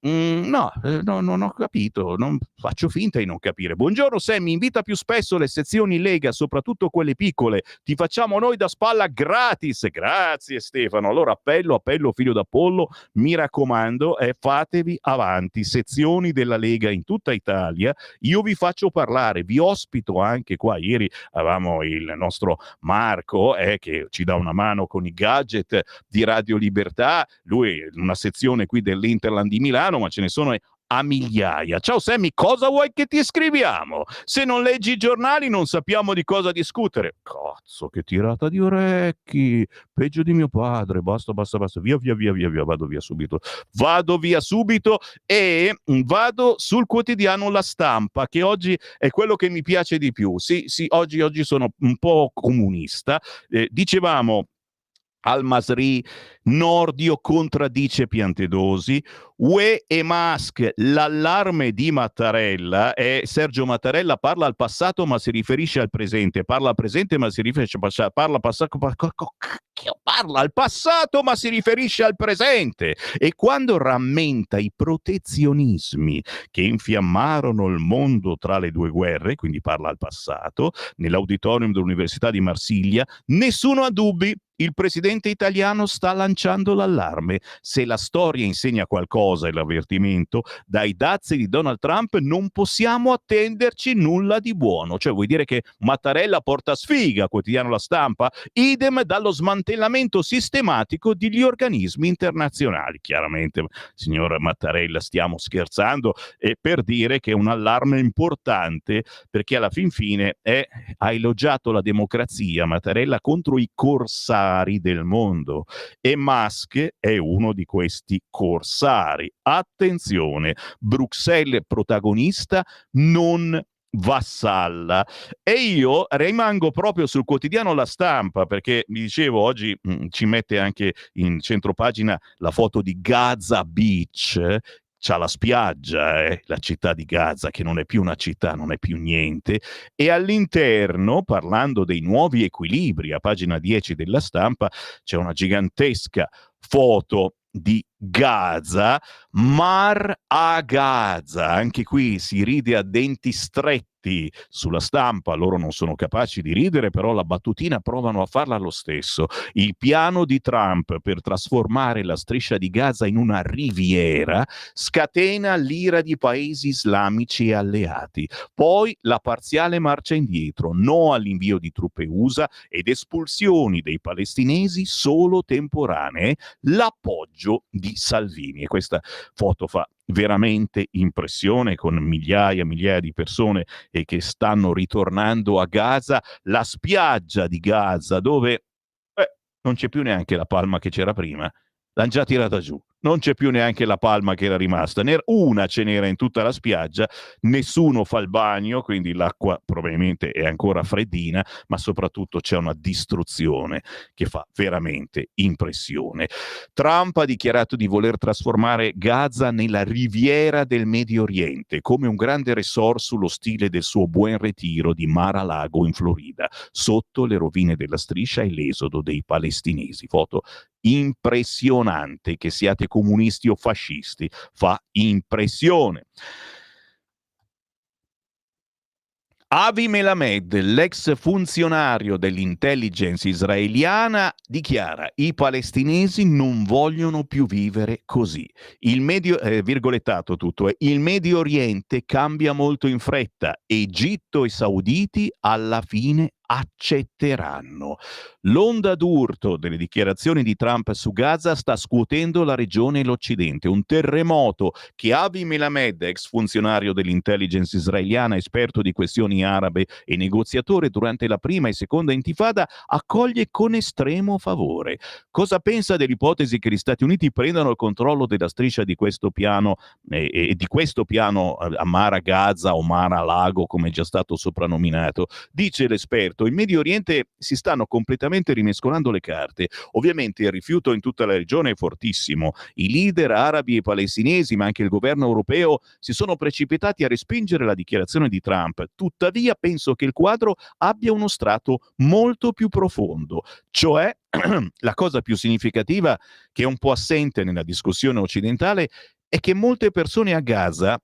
No, non ho capito, non faccio finta di non capire. Buongiorno Sammy, invita più spesso le sezioni Lega, soprattutto quelle piccole. Ti facciamo noi da spalla gratis. Grazie Stefano. Allora appello figlio d'Apollo, mi raccomando, fatevi avanti. Sezioni della Lega in tutta Italia, io vi faccio parlare, vi ospito anche qua. Ieri avevamo il nostro Marco che ci dà una mano con i gadget di Radio Libertà, lui è una sezione qui dell'Interland di Milano, ma ce ne sono a migliaia. Ciao Sammy, cosa vuoi che ti scriviamo? Se non leggi i giornali non sappiamo di cosa discutere. Cazzo, che tirata di orecchi, peggio di mio padre. Basta, via, vado via subito e vado sul quotidiano La Stampa, che oggi è quello che mi piace di più. Sì, oggi sono un po' comunista. Dicevamo Al-Masri, Nordio contraddice Piantedosi, UE e Musk, l'allarme di Mattarella è Sergio Mattarella parla al passato ma si riferisce al presente, parla al presente ma si riferisce al passato, parla al passato ma si riferisce al presente, e quando rammenta i protezionismi che infiammarono il mondo tra le due guerre, quindi parla al passato, nell'auditorium dell'Università di Marsiglia, nessuno ha dubbi. Il presidente italiano sta lanciando l'allarme. Se la storia insegna qualcosa e l'avvertimento, dai dazi di Donald Trump non possiamo attenderci nulla di buono. Cioè vuol dire che Mattarella porta sfiga, quotidiano La Stampa? Idem dallo smantellamento sistematico degli organismi internazionali. Chiaramente, signor Mattarella, stiamo scherzando, e per dire che è un allarme importante, perché alla fin fine ha elogiato la democrazia, Mattarella, contro i corsari del mondo, e Musk è uno di questi corsari. Attenzione, Bruxelles protagonista, non vassalla. E io rimango proprio sul quotidiano La Stampa, perché mi dicevo oggi ci mette anche in centropagina la foto di Gaza Beach. C'ha la spiaggia, la città di Gaza, che non è più una città, non è più niente, e all'interno, parlando dei nuovi equilibri, a pagina 10 della Stampa, c'è una gigantesca foto di Gaza, Mar a Gaza. Anche qui si ride a denti stretti sulla Stampa, loro non sono capaci di ridere, però la battutina provano a farla lo stesso. Il piano di Trump per trasformare la striscia di Gaza in una riviera scatena l'ira di paesi islamici e alleati. Poi la parziale marcia indietro, no all'invio di truppe USA ed espulsioni dei palestinesi solo temporanee, l'appoggio di Salvini. E questa foto fa veramente impressione, con migliaia e migliaia di persone che stanno ritornando a Gaza, la spiaggia di Gaza dove non c'è più neanche la palma che c'era prima, l'hanno già tirata giù, non c'è più neanche la palma che era rimasta, una ce n'era in tutta la spiaggia, nessuno fa il bagno, quindi l'acqua probabilmente è ancora freddina, ma soprattutto c'è una distruzione che fa veramente impressione. Trump ha dichiarato di voler trasformare Gaza nella riviera del Medio Oriente, come un grande resort sullo stile del suo Buen Retiro di Mar-a-Lago in Florida, sotto le rovine della striscia e l'esodo dei palestinesi. Foto impressionante, che siate comunisti o fascisti, fa impressione. Avi Melamed, l'ex funzionario dell'intelligence israeliana, dichiara: i palestinesi non vogliono più vivere così. Il virgolettato tutto, il Medio Oriente cambia molto in fretta. Egitto e sauditi alla fine accetteranno. L'onda d'urto delle dichiarazioni di Trump su Gaza sta scuotendo la regione e l'Occidente. Un terremoto che Avi Melamed, ex funzionario dell'intelligence israeliana, esperto di questioni arabe e negoziatore durante la prima e seconda intifada, accoglie con estremo favore. Cosa pensa dell'ipotesi che gli Stati Uniti prendano il controllo della striscia di questo piano e di questo piano a Mara Gaza o Mara Lago, come è già stato soprannominato? Dice l'esperto: in Medio Oriente si stanno completamente rimescolando le carte. Ovviamente il rifiuto in tutta la regione è fortissimo. I leader arabi e palestinesi, ma anche il governo europeo, si sono precipitati a respingere la dichiarazione di Trump. Tuttavia penso che il quadro abbia uno strato molto più profondo, cioè la cosa più significativa, che è un po' assente nella discussione occidentale, è che molte persone a Gaza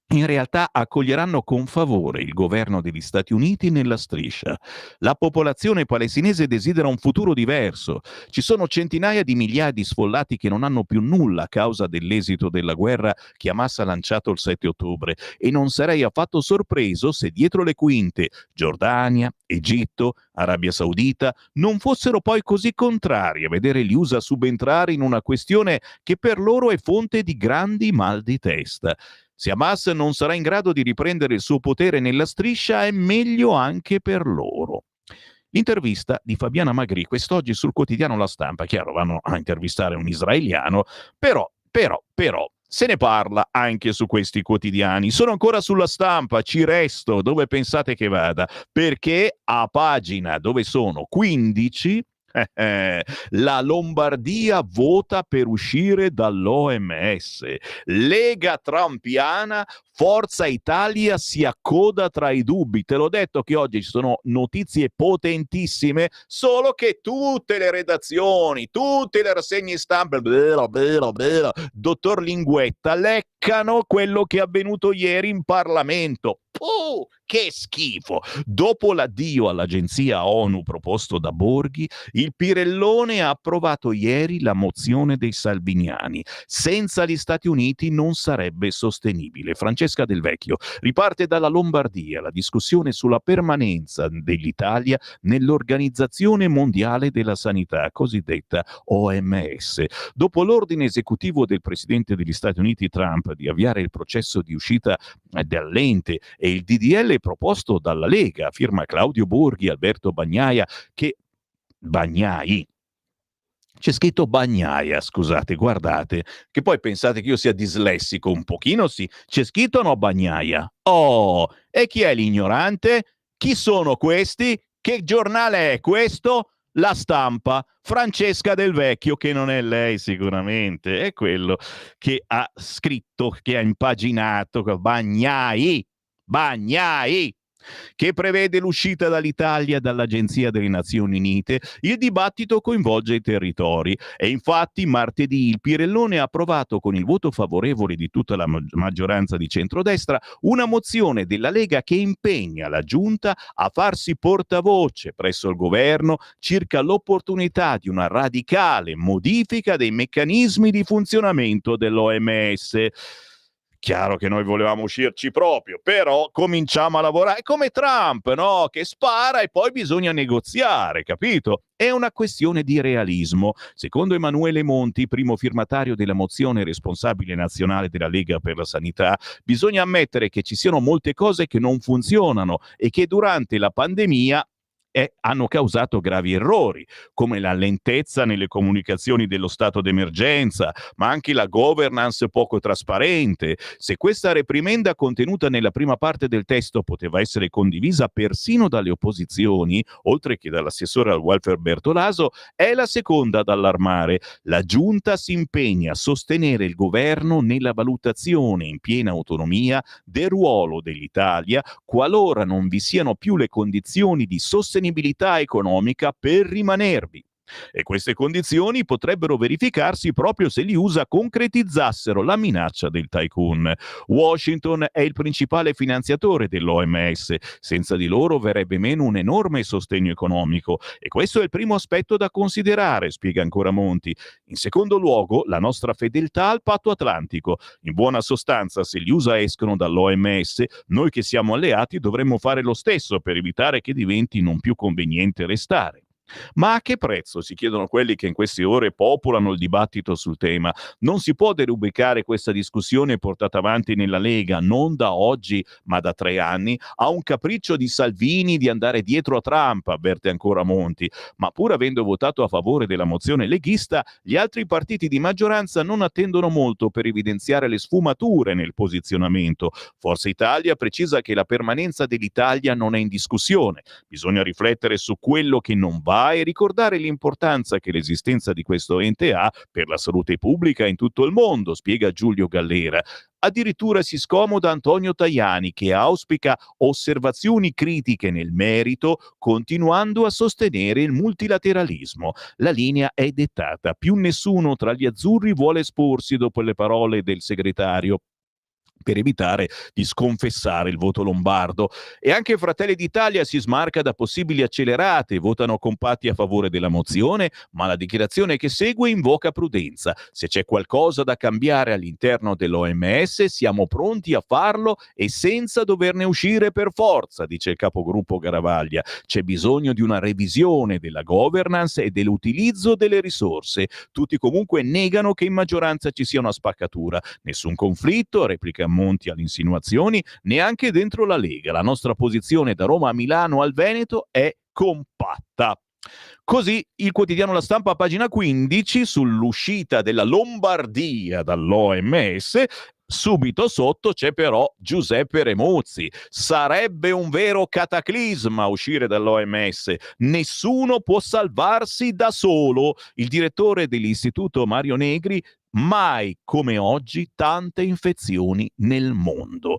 in realtà accoglieranno con favore il governo degli Stati Uniti nella striscia. La popolazione palestinese desidera un futuro diverso. Ci sono centinaia di migliaia di sfollati che non hanno più nulla a causa dell'esito della guerra che Hamas ha lanciato il 7 ottobre, e non sarei affatto sorpreso se dietro le quinte Giordania, Egitto, Arabia Saudita non fossero poi così contrari a vedere gli USA subentrare in una questione che per loro è fonte di grandi mal di testa. Se Hamas non sarà in grado di riprendere il suo potere nella striscia, è meglio anche per loro. L'intervista di Fabiana Magri quest'oggi sul quotidiano La Stampa. Chiaro, vanno a intervistare un israeliano, però se ne parla anche su questi quotidiani. Sono ancora sulla Stampa, ci resto. Dove pensate che vada? Perché a pagina dove sono 15 La Lombardia vota per uscire dall'OMS. Lega Trumpiana, Forza Italia si accoda tra i dubbi. Te l'ho detto che oggi ci sono notizie potentissime, solo che tutte le redazioni, tutte le rassegne stampa, dottor Linguetta, leccano quello che è avvenuto ieri in Parlamento. Puh, che schifo! Dopo l'addio all'agenzia ONU proposto da Borghi, il Pirellone ha approvato ieri la mozione dei salviniani. Senza gli Stati Uniti non sarebbe sostenibile. Francesca Del Vecchio riparte dalla Lombardia la discussione sulla permanenza dell'Italia nell'Organizzazione Mondiale della Sanità, cosiddetta OMS. Dopo l'ordine esecutivo del presidente degli Stati Uniti Trump di avviare il processo di uscita dall'ente e il DDL proposto dalla Lega, firma Claudio Borghi, Alberto Bagnaia, che Bagnai. C'è scritto Bagnaia, scusate, guardate, che poi pensate che io sia dislessico un pochino, sì. C'è scritto no Bagnaia? Oh, e chi è l'ignorante? Chi sono questi? Che giornale è questo? La Stampa. Francesca Del Vecchio, che non è lei sicuramente, è quello che ha scritto, che ha impaginato Bagnai, che prevede l'uscita dall'Italia dall'Agenzia delle Nazioni Unite. Il dibattito coinvolge i territori e infatti martedì il Pirellone ha approvato con il voto favorevole di tutta la maggioranza di centrodestra una mozione della Lega che impegna la Giunta a farsi portavoce presso il governo circa l'opportunità di una radicale modifica dei meccanismi di funzionamento dell'OMS. Chiaro che noi volevamo uscirci proprio, però cominciamo a lavorare come Trump, no? Che spara e poi bisogna negoziare, capito? È una questione di realismo. Secondo Emanuele Monti, primo firmatario della mozione responsabile nazionale della Lega per la Sanità, bisogna ammettere che ci siano molte cose che non funzionano e che durante la pandemia hanno causato gravi errori, come la lentezza nelle comunicazioni dello stato d'emergenza, ma anche la governance poco trasparente. Se questa reprimenda contenuta nella prima parte del testo poteva essere condivisa persino dalle opposizioni, oltre che dall'assessore al welfare Bertolaso, è la seconda ad allarmare. La Giunta si impegna a sostenere il governo nella valutazione in piena autonomia del ruolo dell'Italia qualora non vi siano più le condizioni di sostenibilità economica per rimanervi. E queste condizioni potrebbero verificarsi proprio se gli USA concretizzassero la minaccia del tycoon. Washington è il principale finanziatore dell'OMS, senza di loro verrebbe meno un enorme sostegno economico e questo è il primo aspetto da considerare, spiega ancora Monti. In secondo luogo, la nostra fedeltà al patto atlantico. In buona sostanza, se gli USA escono dall'OMS, noi che siamo alleati dovremmo fare lo stesso per evitare che diventi non più conveniente restare. Ma a che prezzo, si chiedono quelli che in queste ore popolano il dibattito sul tema. Non si può derubricare questa discussione portata avanti nella Lega, non da oggi ma da 3 anni, a un capriccio di Salvini di andare dietro a Trump, avverte ancora Monti. Ma pur avendo votato a favore della mozione leghista, gli altri partiti di maggioranza non attendono molto per evidenziare le sfumature nel posizionamento. Forza Italia precisa che la permanenza dell'Italia non è in discussione. Bisogna riflettere su quello che non va e ricordare l'importanza che l'esistenza di questo ente ha per la salute pubblica in tutto il mondo, spiega Giulio Gallera. Addirittura si scomoda Antonio Tajani, che auspica osservazioni critiche nel merito, continuando a sostenere il multilateralismo. La linea è dettata. Più nessuno tra gli azzurri vuole esporsi dopo le parole del segretario, per evitare di sconfessare il voto lombardo. E anche Fratelli d'Italia si smarca da possibili accelerate, votano compatti a favore della mozione, ma la dichiarazione che segue invoca prudenza. Se c'è qualcosa da cambiare all'interno dell'OMS, siamo pronti a farlo e senza doverne uscire per forza, dice il capogruppo Garavaglia. C'è bisogno di una revisione della governance e dell'utilizzo delle risorse. Tutti comunque negano che in maggioranza ci sia una spaccatura. Nessun conflitto, replica Monti alle insinuazioni, neanche dentro la Lega. La nostra posizione da Roma a Milano al Veneto è compatta. Così il quotidiano La Stampa, pagina 15, sull'uscita della Lombardia dall'OMS, Subito sotto c'è però Giuseppe Remuzzi. Sarebbe un vero cataclisma uscire dall'OMS. Nessuno può salvarsi da solo. Il direttore dell'istituto Mario Negri: mai come oggi tante infezioni nel mondo.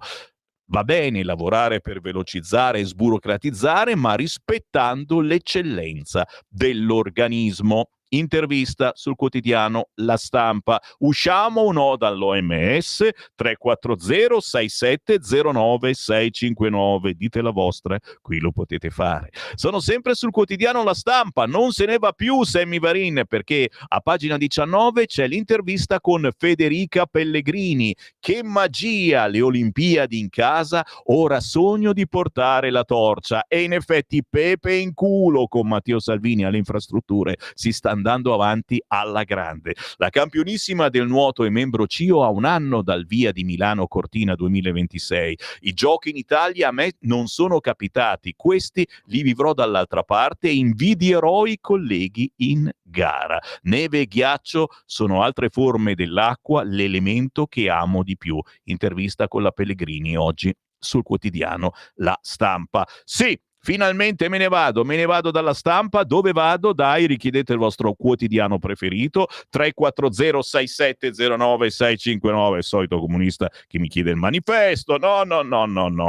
Va bene lavorare per velocizzare e sburocratizzare, ma rispettando l'eccellenza dell'organismo. Intervista sul quotidiano La Stampa. Usciamo o no dall'OMS? 340 6709 659. Dite la vostra, qui lo potete fare. Sono sempre sul quotidiano La Stampa. Non se ne va più Sammy Varin, perché a pagina 19 c'è l'intervista con Federica Pellegrini. Che magia, le Olimpiadi in casa, ora sogno di portare la torcia. E in effetti pepe in culo con Matteo Salvini alle infrastrutture. Si sta andando avanti alla grande. La campionissima del nuoto e membro CIO ha un anno dal via di Milano Cortina 2026. I giochi in Italia a me non sono capitati, questi li vivrò dall'altra parte e invidierò i colleghi in gara. Neve e ghiaccio sono altre forme dell'acqua, l'elemento che amo di più. Intervista con la Pellegrini oggi sul quotidiano La Stampa. Sì, finalmente me ne vado dalla Stampa. Dove vado? Dai, richiedete il vostro quotidiano preferito. 340 6709 659. Il solito comunista che mi chiede il manifesto. No,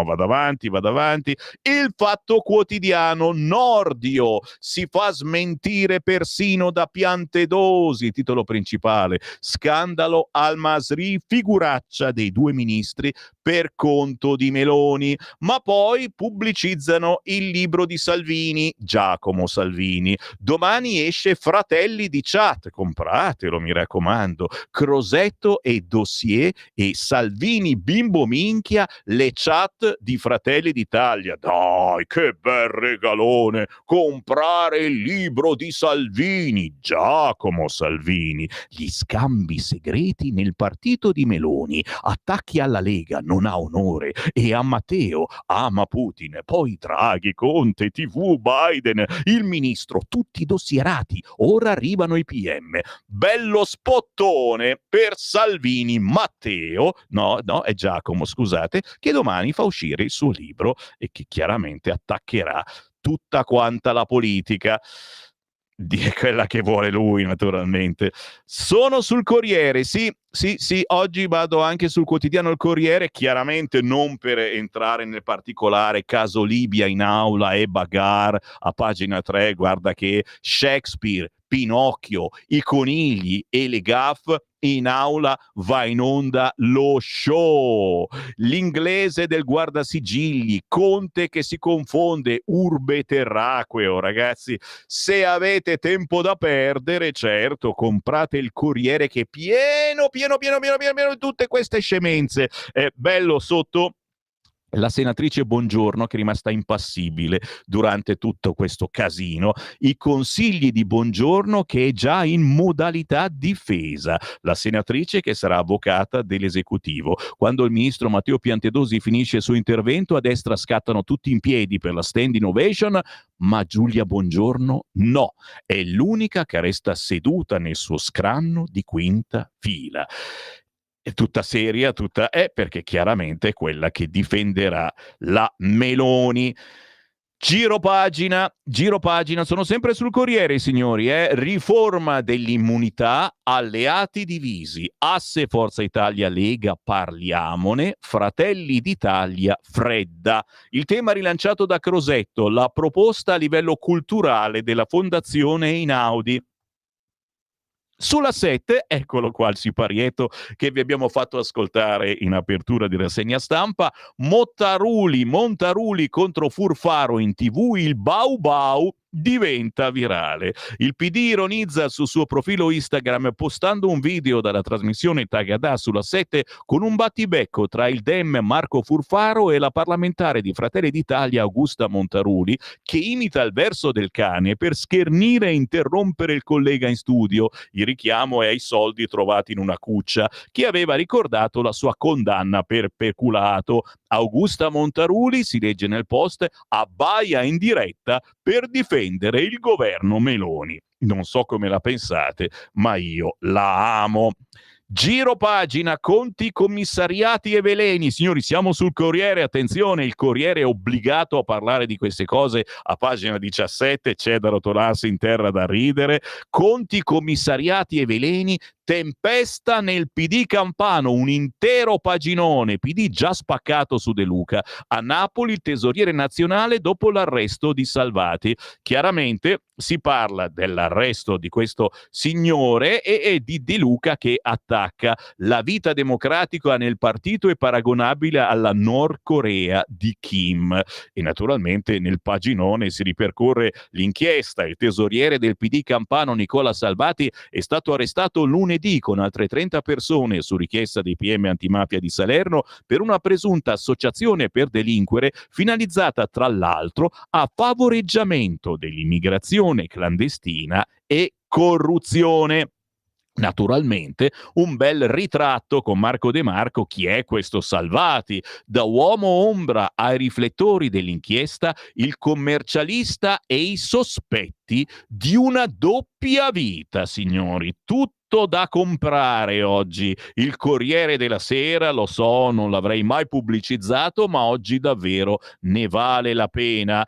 vado avanti. Il Fatto Quotidiano: Nordio si fa smentire persino da Piantedosi. Titolo principale: scandalo Al Masri, figuraccia dei due ministri per conto di Meloni. Ma poi pubblicizzano il libro di Salvini, Giacomo Salvini. Domani esce Fratelli di Chat, compratelo mi raccomando. Crosetto e dossier e Salvini bimbo minchia, le chat di Fratelli d'Italia. Dai, che bel regalone, comprare il libro di Salvini, Giacomo Salvini. Gli scambi segreti nel partito di Meloni, attacchi alla Lega, non ha onore, e a Matteo ama Putin, poi Draghi, Conte, TV, Biden, il ministro, tutti dossierati. Ora arrivano i PM. Bello spottone per Salvini. Matteo, no, è Giacomo, scusate, che domani fa uscire il suo libro e che chiaramente attaccherà tutta quanta la politica. Di quella che vuole lui, naturalmente. Sono sul Corriere, sì, oggi vado anche sul quotidiano Il Corriere, chiaramente non per entrare nel particolare caso Libia in aula e bagarre. A pagina 3, guarda che Shakespeare, Pinocchio, i conigli e le gaffe, in aula va in onda lo show. L'inglese del guardasigilli, Conte che si confonde, urbe terraqueo. Ragazzi, se avete tempo da perdere, certo, comprate il Corriere che è pieno di tutte queste scemenze. È bello sotto la senatrice Bongiorno, che è rimasta impassibile durante tutto questo casino, i consigli di Bongiorno che è già in modalità difesa, la senatrice che sarà avvocata dell'esecutivo. Quando il ministro Matteo Piantedosi finisce il suo intervento, a destra scattano tutti in piedi per la standing ovation, ma Giulia Bongiorno no, è l'unica che resta seduta nel suo scranno di quinta fila. È tutta seria, perché chiaramente è quella che difenderà la Meloni. Giro pagina, sono sempre sul Corriere, signori, riforma dell'immunità, alleati divisi, asse Forza Italia Lega, parliamone, Fratelli d'Italia fredda. Il tema rilanciato da Crosetto, la proposta a livello culturale della Fondazione Einaudi. Sulla 7, eccolo qua il siparietto che vi abbiamo fatto ascoltare in apertura di rassegna stampa. Montaruli contro Furfaro in TV, il Bau Bau diventa virale. Il PD ironizza sul suo profilo Instagram postando un video dalla trasmissione Tagadà sulla 7 con un battibecco tra il Dem Marco Furfaro e la parlamentare di Fratelli d'Italia Augusta Montaruli, che imita il verso del cane per schernire e interrompere il collega in studio. Il richiamo è ai soldi trovati in una cuccia, che aveva ricordato la sua condanna per peculato. Augusta Montaruli, si legge nel post, abbaia in diretta per difendere il governo Meloni. Non so come la pensate, ma io la amo. Giro pagina, conti commissariati e veleni. Signori, siamo sul Corriere, attenzione, il Corriere è obbligato a parlare di queste cose a pagina 17, c'è da rotolarsi in terra da ridere. Conti commissariati e veleni, tempesta nel PD campano, un intero paginone, PD già spaccato su De Luca. A Napoli il tesoriere nazionale dopo l'arresto di Salvati. Chiaramente si parla dell'arresto di questo signore e di De Luca che attacca. La vita democratica nel partito è paragonabile alla Nord Corea di Kim. E naturalmente nel paginone si ripercorre l'inchiesta. Il tesoriere del PD campano Nicola Salvati è stato arrestato lunedì con altre 30 persone su richiesta dei PM antimafia di Salerno per una presunta associazione per delinquere finalizzata tra l'altro a favoreggiamento dell'immigrazione clandestina e corruzione. Naturalmente un bel ritratto con Marco De Marco. Chi è questo Salvati? Da uomo ombra ai riflettori dell'inchiesta, il commercialista e i sospetti di una doppia vita, signori. Tutto da comprare oggi. Il Corriere della Sera, lo so, non l'avrei mai pubblicizzato, ma oggi davvero ne vale la pena.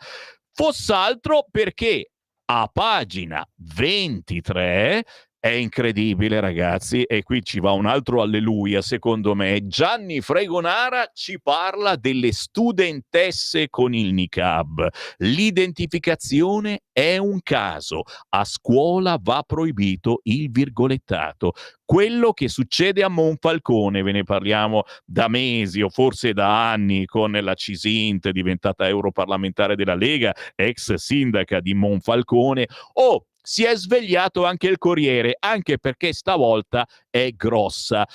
Foss'altro perché a pagina 23 è incredibile, ragazzi, e qui ci va un altro alleluia, secondo me. Gianni Fregonara ci parla delle studentesse con il niqab. L'identificazione è un caso. A scuola va proibito il virgolettato. Quello che succede a Monfalcone, ve ne parliamo da mesi o forse da anni con la Cisint, diventata europarlamentare della Lega, ex sindaca di Monfalcone. Si è svegliato anche il Corriere, anche perché stavolta è grossa.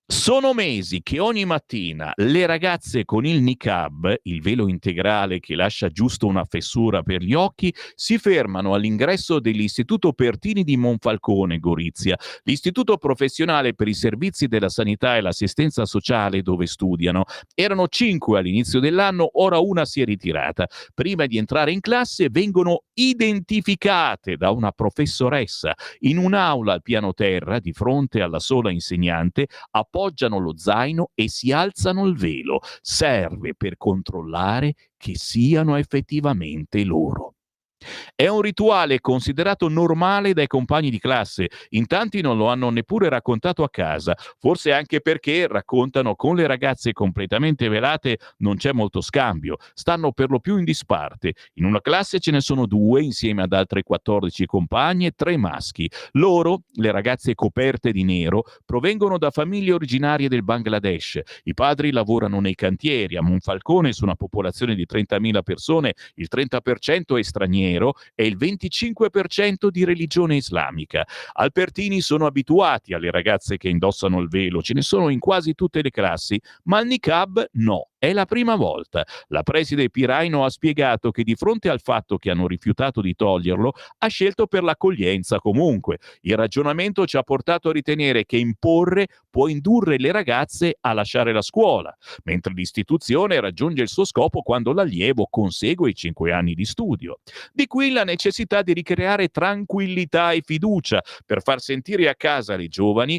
Sono mesi che ogni mattina le ragazze con il niqab, il velo integrale che lascia giusto una fessura per gli occhi, si fermano all'ingresso dell'Istituto Pertini di Monfalcone, Gorizia, l'istituto professionale per i servizi della sanità e l'assistenza sociale dove studiano. Erano 5 all'inizio dell'anno, ora una si è ritirata. Prima di entrare in classe vengono identificate da una professoressa in un'aula al piano terra di fronte alla sola insegnante. Appoggiano lo zaino e si alzano il velo. Serve per controllare che siano effettivamente loro. È un rituale considerato normale dai compagni di classe. In tanti non lo hanno neppure raccontato a casa, forse anche perché raccontano con le ragazze completamente velate non c'è molto scambio, stanno per lo più in disparte. In una classe ce ne sono 2 insieme ad altre 14 compagne e 3 maschi. Loro, le ragazze coperte di nero, provengono da famiglie originarie del Bangladesh. I padri lavorano nei cantieri. A Monfalcone, su una popolazione di 30.000 persone, il 30% è straniero e il 25% di religione islamica. Al Pertini sono abituati alle ragazze che indossano il velo, ce ne sono in quasi tutte le classi, ma il niqab no. È la prima volta. La preside Piraino ha spiegato che di fronte al fatto che hanno rifiutato di toglierlo, ha scelto per l'accoglienza comunque. Il ragionamento ci ha portato a ritenere che imporre può indurre le ragazze a lasciare la scuola, mentre l'istituzione raggiunge il suo scopo quando l'allievo consegue i 5 anni di studio. Di qui la necessità di ricreare tranquillità e fiducia per far sentire a casa le giovani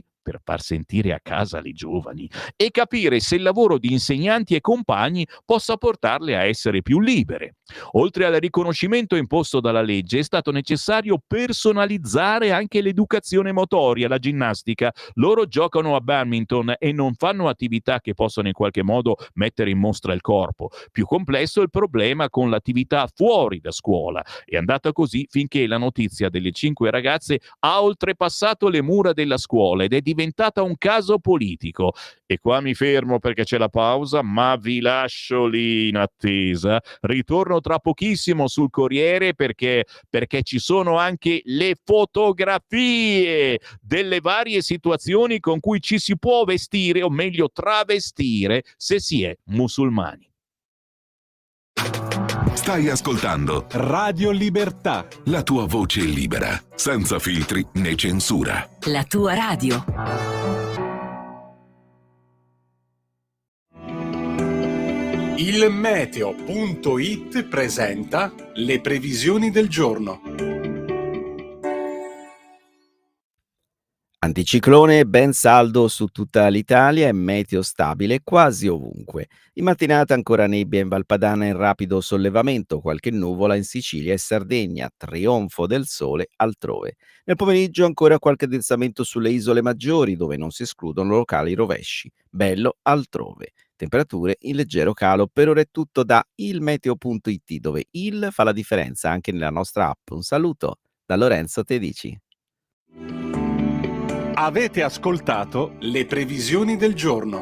e capire se il lavoro di insegnanti e compagni possa portarle a essere più libere. Oltre al riconoscimento imposto dalla legge, è stato necessario personalizzare anche l'educazione motoria, la ginnastica. Loro giocano a badminton e non fanno attività che possano in qualche modo mettere in mostra il corpo. Più complesso il problema con l'attività fuori da scuola. È andata così finché la notizia delle 5 ragazze ha oltrepassato le mura della scuola ed è diventata un caso politico. E qua mi fermo perché c'è la pausa, ma vi lascio lì in attesa. Ritorno tra pochissimo sul Corriere perché ci sono anche le fotografie delle varie situazioni con cui ci si può vestire, o meglio travestire, se si è musulmani. Stai ascoltando Radio Libertà. la tua voce libera, senza filtri né censura. La tua radio. Il meteo.it presenta le previsioni del giorno. Anticiclone ben saldo su tutta l'Italia e meteo stabile quasi ovunque. In mattinata ancora nebbia in Valpadana in rapido sollevamento, qualche nuvola in Sicilia e Sardegna, trionfo del sole altrove. Nel pomeriggio ancora qualche addensamento sulle isole maggiori dove non si escludono locali rovesci. Bello altrove. Temperature in leggero calo. Per ora è tutto da ilmeteo.it dove il fa la differenza anche nella nostra app. Un saluto da Lorenzo Tedici. Avete ascoltato Le previsioni del giorno.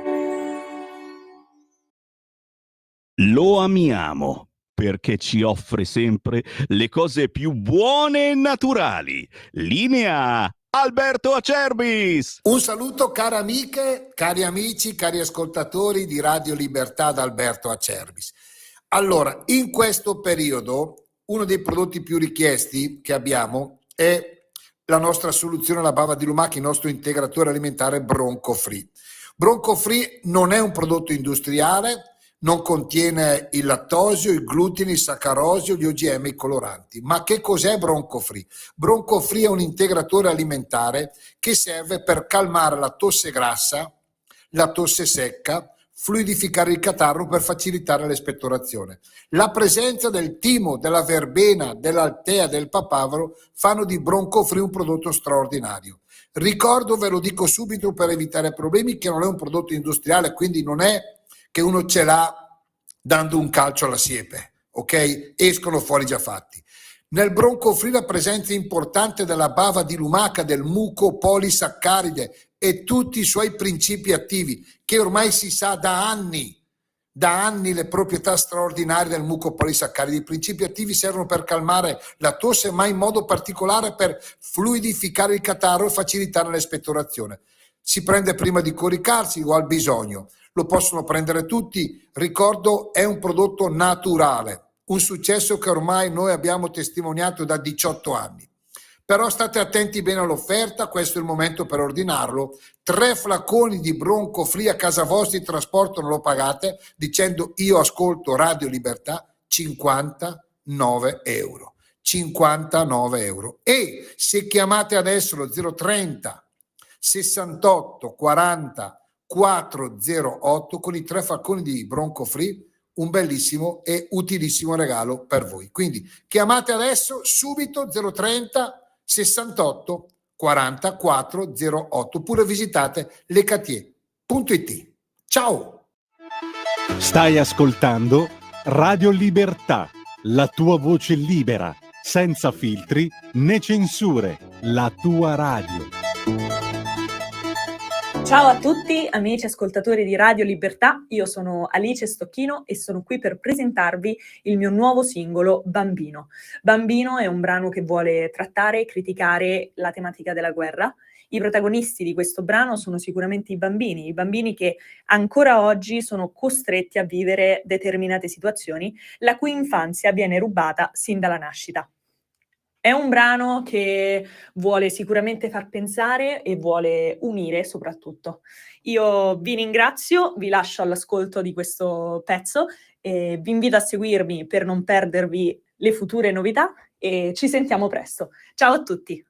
Lo amiamo perché ci offre sempre le cose più buone e naturali. Linea Alberto Acerbis. Un saluto cari amiche, cari amici, cari ascoltatori di Radio Libertà da Alberto Acerbis. Allora, in questo periodo uno dei prodotti più richiesti che abbiamo è la nostra soluzione alla bava di lumaca, il nostro integratore alimentare Bronco Free. Bronco Free non è un prodotto industriale, non contiene il lattosio, il glutine, il saccarosio, gli OGM e i coloranti. Ma che cos'è Bronco Free? Bronco Free è un integratore alimentare che serve per calmare la tosse grassa, la tosse secca, fluidificare il catarro per facilitare l'espettorazione. La presenza del timo, della verbena, dell'altea, del papavero fanno di Bronco Free un prodotto straordinario. Ricordo, ve lo dico subito per evitare problemi, che non è un prodotto industriale, quindi non è che uno ce l'ha dando un calcio alla siepe, ok? Escono fuori già fatti. Nel Bronco Free la presenza importante della bava di lumaca, del muco polisaccaride e tutti i suoi principi attivi, che ormai si sa da anni le proprietà straordinarie del muco polisaccaride. I principi attivi servono per calmare la tosse, ma in modo particolare per fluidificare il catarro e facilitare l'espettorazione. Si prende prima di coricarsi o al bisogno. Lo possono prendere tutti, ricordo è un prodotto naturale, un successo che ormai noi abbiamo testimoniato da 18 anni. Però state attenti bene all'offerta, questo è il momento per ordinarlo. 3 flaconi di Bronco Free a casa vostra, il trasporto non lo pagate, dicendo io ascolto Radio Libertà, 59 euro. 59 euro. E se chiamate adesso lo 030 68 40 408 con i 3 falconi di Bronco Free, un bellissimo e utilissimo regalo per voi. Quindi chiamate adesso subito 030 68 40 408 oppure visitate lecatier.it. Ciao! Stai ascoltando Radio Libertà, la tua voce libera, senza filtri né censure, la tua radio. Ciao a tutti amici ascoltatori di Radio Libertà, io sono Alice Stocchino e sono qui per presentarvi il mio nuovo singolo Bambino. Bambino è un brano che vuole trattare e criticare la tematica della guerra. I protagonisti di questo brano sono sicuramente i bambini che ancora oggi sono costretti a vivere determinate situazioni, la cui infanzia viene rubata sin dalla nascita. È un brano che vuole sicuramente far pensare e vuole unire soprattutto. Io vi ringrazio, vi lascio all'ascolto di questo pezzo e vi invito a seguirmi per non perdervi le future novità e ci sentiamo presto. Ciao a tutti!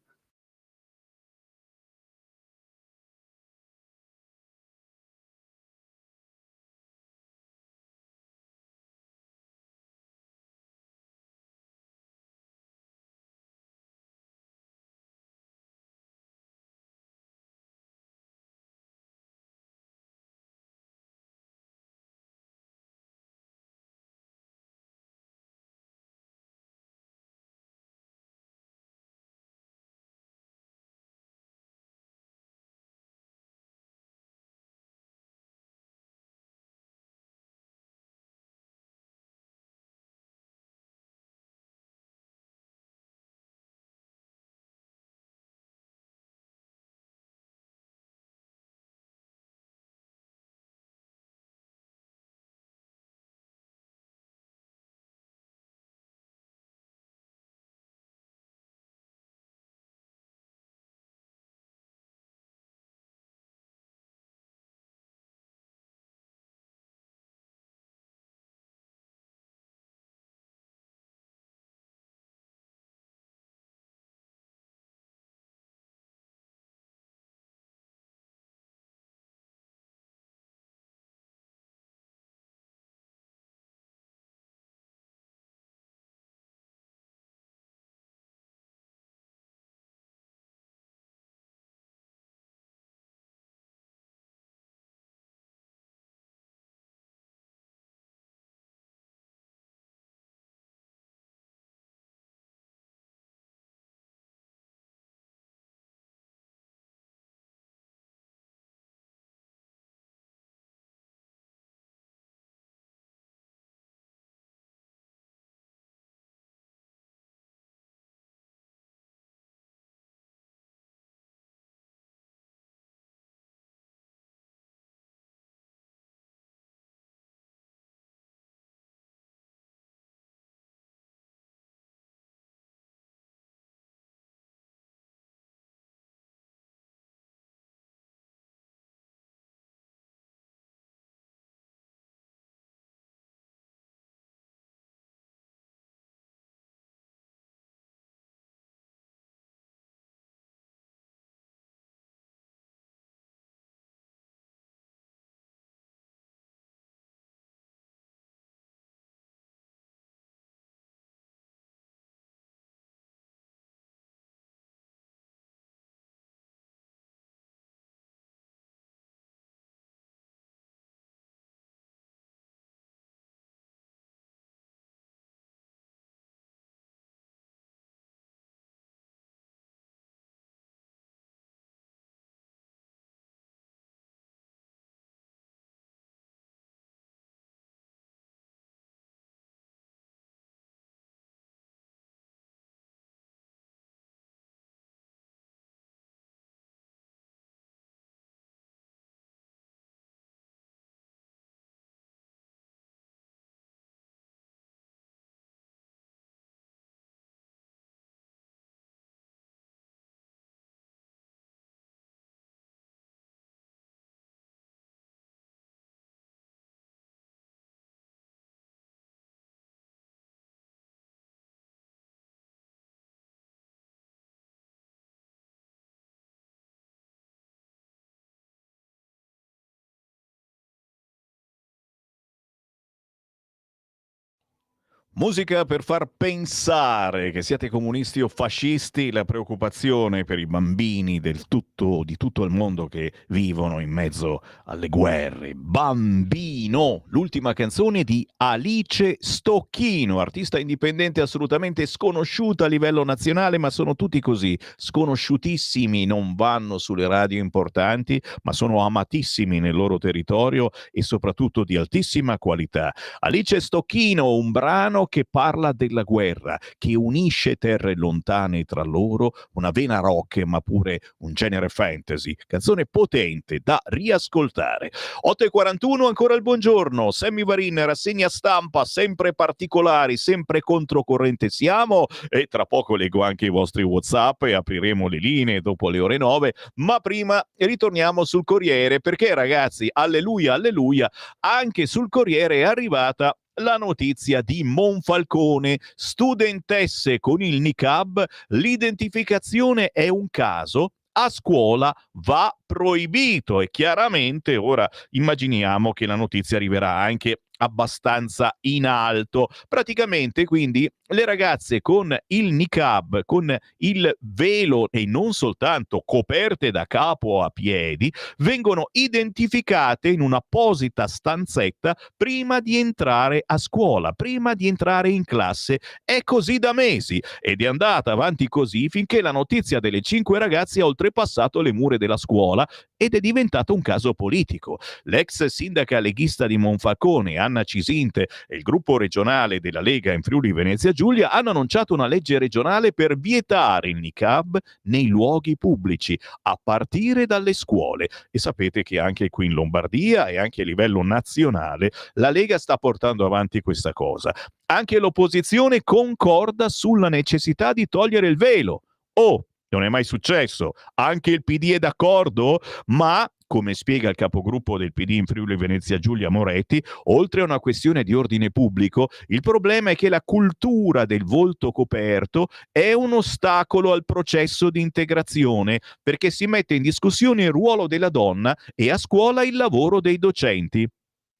Musica per far pensare che siate comunisti o fascisti, la preoccupazione per i bambini di tutto il mondo che vivono in mezzo alle guerre. Bambino, l'ultima canzone di Alice Stocchino, artista indipendente assolutamente sconosciuta a livello nazionale, ma sono tutti così, sconosciutissimi, non vanno sulle radio importanti, ma sono amatissimi nel loro territorio e soprattutto di altissima qualità. Alice Stocchino, un brano che parla della guerra, che unisce terre lontane tra loro, una vena rock ma pure un genere fantasy, canzone potente da riascoltare. 8:41, ancora il buongiorno, Sammy Varin, rassegna stampa, sempre particolari, sempre controcorrente siamo, e tra poco leggo anche i vostri WhatsApp e apriremo le linee dopo le ore 9, ma prima ritorniamo sul Corriere, perché ragazzi, alleluia, alleluia, anche sul Corriere è arrivata la notizia di Monfalcone, studentesse con il niqab, l'identificazione è un caso, a scuola va proibito, e chiaramente ora immaginiamo che la notizia arriverà anche abbastanza in alto. Praticamente quindi le ragazze con il niqab, con il velo e non soltanto coperte da capo a piedi, vengono identificate in un'apposita stanzetta prima di entrare a scuola, prima di entrare in classe. È così da mesi ed è andata avanti così finché la notizia delle 5 ragazze ha oltrepassato le mura della scuola ed è diventato un caso politico. L'ex sindaca leghista di Monfalcone, Anna Cisinte, e il gruppo regionale della Lega in Friuli Venezia Giulia hanno annunciato una legge regionale per vietare il niqab nei luoghi pubblici, a partire dalle scuole. E sapete che anche qui in Lombardia e anche a livello nazionale la Lega sta portando avanti questa cosa. Anche l'opposizione concorda sulla necessità di togliere il velo. Oh, non è mai successo. Anche il PD è d'accordo, ma come spiega il capogruppo del PD in Friuli Venezia Giulia Moretti, oltre a una questione di ordine pubblico, il problema è che la cultura del volto coperto è un ostacolo al processo di integrazione, perché si mette in discussione il ruolo della donna e a scuola il lavoro dei docenti.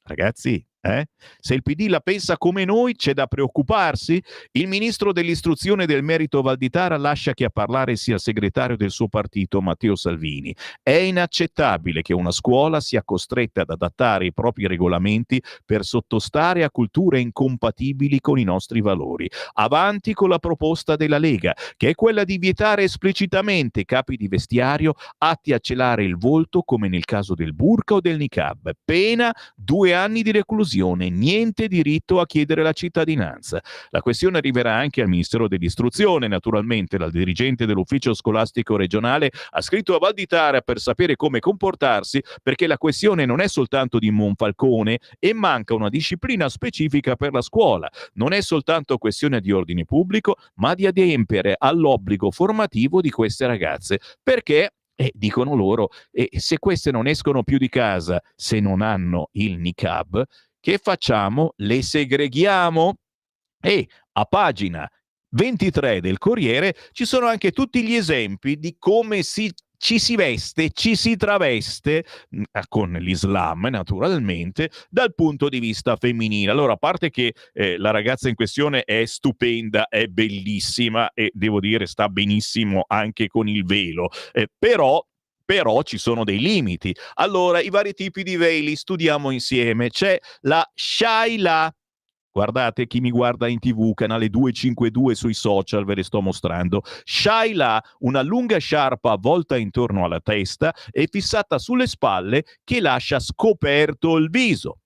Ragazzi, se il PD la pensa come noi, c'è da preoccuparsi? Il ministro dell'istruzione e del merito Valditara lascia che a parlare sia il segretario del suo partito, Matteo Salvini. È inaccettabile che una scuola sia costretta ad adattare i propri regolamenti per sottostare a culture incompatibili con i nostri valori. Avanti con la proposta della Lega, che è quella di vietare esplicitamente i capi di vestiario atti a celare il volto, come nel caso del burqa o del niqab. Pena 2 anni di reclusione. Niente diritto a chiedere la cittadinanza. La questione arriverà anche al Ministero dell'Istruzione. Naturalmente la dirigente dell'ufficio scolastico regionale ha scritto a Valditara per sapere come comportarsi, perché la questione non è soltanto di Monfalcone e manca una disciplina specifica per la scuola. Non è soltanto questione di ordine pubblico, ma di adempiere all'obbligo formativo di queste ragazze, perché dicono loro, se queste non escono più di casa se non hanno il niqab, che facciamo? Le segreghiamo? E a pagina 23 del Corriere ci sono anche tutti gli esempi di come ci si veste, ci si traveste, con l'Islam naturalmente, dal punto di vista femminile. Allora, a parte che la ragazza in questione è stupenda, è bellissima e devo dire sta benissimo anche con il velo, però ci sono dei limiti. Allora, i vari tipi di veli studiamo insieme. C'è la Shaila. Guardate, chi mi guarda in TV, canale 252 sui social, ve le sto mostrando. Shaila, una lunga sciarpa avvolta intorno alla testa e fissata sulle spalle che lascia scoperto il viso.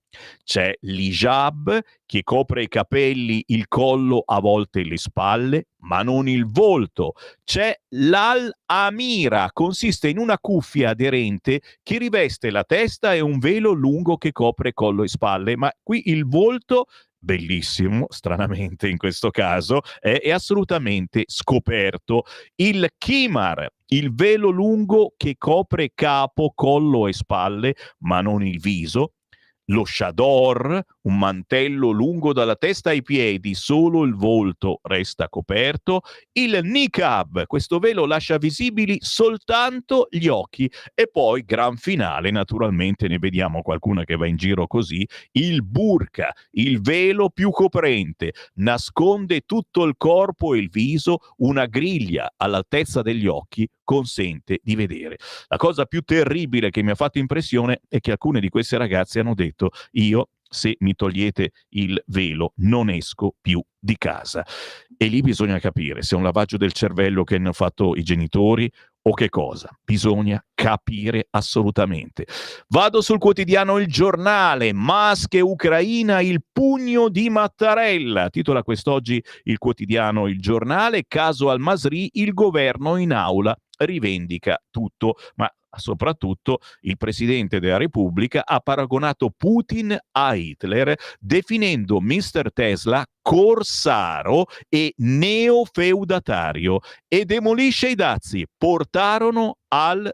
C'è l'hijab, che copre i capelli, il collo, a volte le spalle, ma non il volto. C'è l'al-amira, consiste in una cuffia aderente che riveste la testa e un velo lungo che copre collo e spalle, ma qui il volto, bellissimo, stranamente in questo caso, è assolutamente scoperto. Il khimar, il velo lungo che copre capo, collo e spalle, ma non il viso. Lo chador, un mantello lungo dalla testa ai piedi, solo il volto resta coperto, il niqab, questo velo lascia visibili soltanto gli occhi, e poi, gran finale, naturalmente ne vediamo qualcuna che va in giro così, il burqa, il velo più coprente, nasconde tutto il corpo e il viso, una griglia all'altezza degli occhi consente di vedere. La cosa più terribile che mi ha fatto impressione è che alcune di queste ragazze hanno detto: io, se mi togliete il velo, non esco più di casa. E lì bisogna capire se è un lavaggio del cervello che hanno fatto i genitori o che cosa. Bisogna capire assolutamente. Vado sul quotidiano Il Giornale. Musk e Ucraina, il pugno di Mattarella. Titola quest'oggi il quotidiano Il Giornale. Caso Al-Masri, il governo in aula rivendica tutto, ma soprattutto il Presidente della Repubblica ha paragonato Putin a Hitler, definendo Mr. Tesla corsaro e neofeudatario, e demolisce i dazi. Portarono al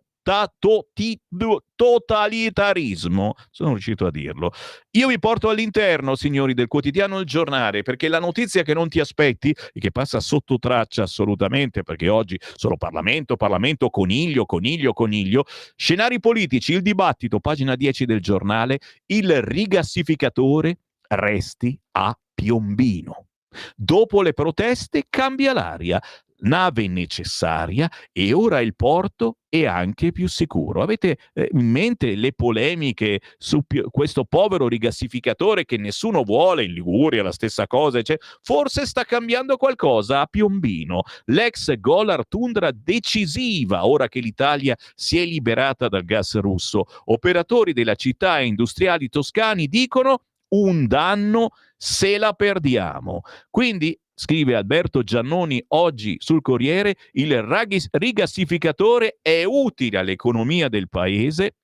totalitarismo. Sono riuscito a dirlo. Io vi porto all'interno, signori, del quotidiano Il Giornale, perché la notizia che non ti aspetti e che passa sotto traccia assolutamente, perché oggi solo Parlamento, coniglio, scenari politici, il dibattito, pagina 10 del Giornale, il rigassificatore resti a Piombino. Dopo le proteste cambia l'aria. Nave necessaria e ora il porto è anche più sicuro. Avete in mente le polemiche su questo povero rigassificatore che nessuno vuole? In Liguria la stessa cosa, forse sta cambiando qualcosa a Piombino. L'ex Golar Tundra decisiva ora che l'Italia si è liberata dal gas russo. Operatori della città e industriali toscani dicono: un danno se la perdiamo. Quindi, scrive Alberto Giannoni oggi sul Corriere, il rigassificatore è utile all'economia del paese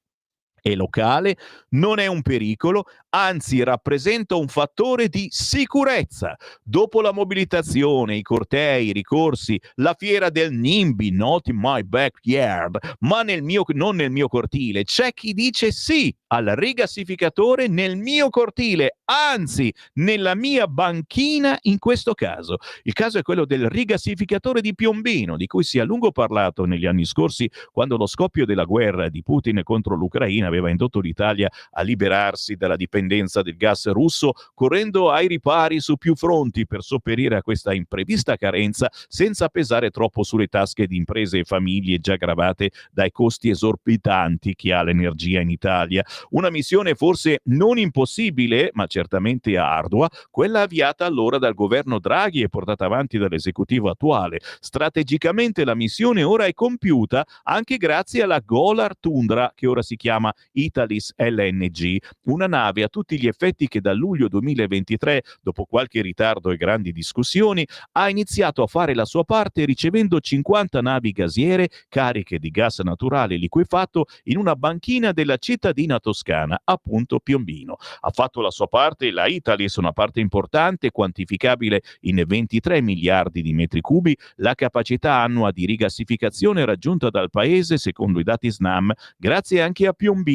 e locale, non è un pericolo, anzi rappresenta un fattore di sicurezza. Dopo la mobilitazione, i cortei, i ricorsi, la fiera del NIMBY, not in my backyard, ma non nel mio cortile, c'è chi dice sì al rigassificatore nel mio cortile, anzi nella mia banchina in questo caso. Il caso è quello del rigassificatore di Piombino, di cui si è a lungo parlato negli anni scorsi, quando lo scoppio della guerra di Putin contro l'Ucraina aveva indotto l'Italia a liberarsi dalla dipendenza del gas russo, correndo ai ripari su più fronti per sopperire a questa imprevista carenza senza pesare troppo sulle tasche di imprese e famiglie già gravate dai costi esorbitanti che ha l'energia in Italia. Una missione forse non impossibile, ma certamente ardua, quella avviata allora dal governo Draghi e portata avanti dall'esecutivo attuale. Strategicamente la missione ora è compiuta anche grazie alla Golar Tundra, che ora si chiama Italis LNG, una nave a tutti gli effetti che da luglio 2023, dopo qualche ritardo e grandi discussioni, ha iniziato a fare la sua parte ricevendo 50 navi gasiere cariche di gas naturale liquefatto in una banchina della cittadina toscana, appunto Piombino. Ha fatto la sua parte la Italis, una parte importante, quantificabile in 23 miliardi di metri cubi, la capacità annua di rigassificazione raggiunta dal paese, secondo i dati SNAM, grazie anche a Piombino,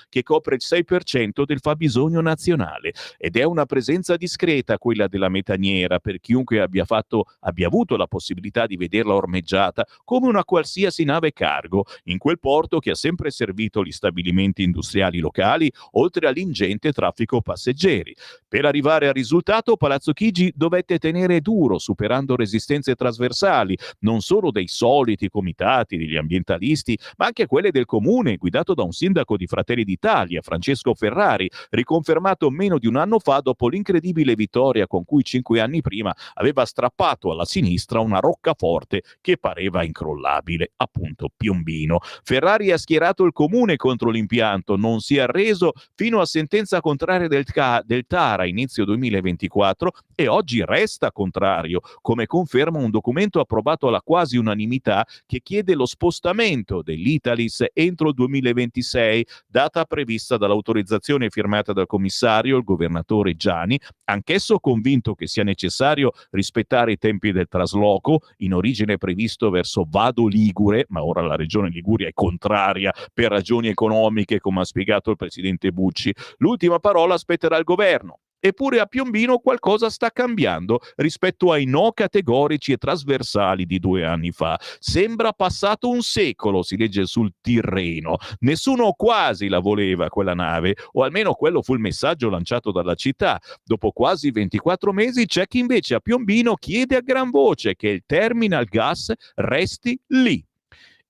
che copre il 6% del fabbisogno nazionale. Ed è una presenza discreta quella della metaniera per chiunque abbia avuto la possibilità di vederla ormeggiata come una qualsiasi nave cargo in quel porto che ha sempre servito gli stabilimenti industriali locali, oltre all'ingente traffico passeggeri. Per arrivare al risultato, Palazzo Chigi dovette tenere duro, superando resistenze trasversali, non solo dei soliti comitati, degli ambientalisti, ma anche quelle del comune, guidato da un sindaco di Fratelli d'Italia, Francesco Ferrari, riconfermato meno di un anno fa dopo l'incredibile vittoria con cui 5 anni prima aveva strappato alla sinistra una roccaforte che pareva incrollabile, appunto Piombino. Ferrari ha schierato il comune contro l'impianto, non si è arreso fino a sentenza contraria del TAR a inizio 2024 e oggi resta contrario, come conferma un documento approvato alla quasi unanimità che chiede lo spostamento dell'Italis entro il 2026, data prevista dall'autorizzazione firmata dal commissario, il governatore Giani, anch'esso convinto che sia necessario rispettare i tempi del trasloco, in origine previsto verso Vado Ligure, ma ora la regione Liguria è contraria per ragioni economiche, come ha spiegato il presidente Bucci. L'ultima parola spetterà al governo. Eppure a Piombino qualcosa sta cambiando rispetto ai no categorici e trasversali di 2 anni fa. Sembra passato un secolo, si legge sul Tirreno. Nessuno quasi la voleva quella nave, o almeno quello fu il messaggio lanciato dalla città. Dopo quasi 24 mesi c'è chi invece a Piombino chiede a gran voce che il terminal gas resti lì.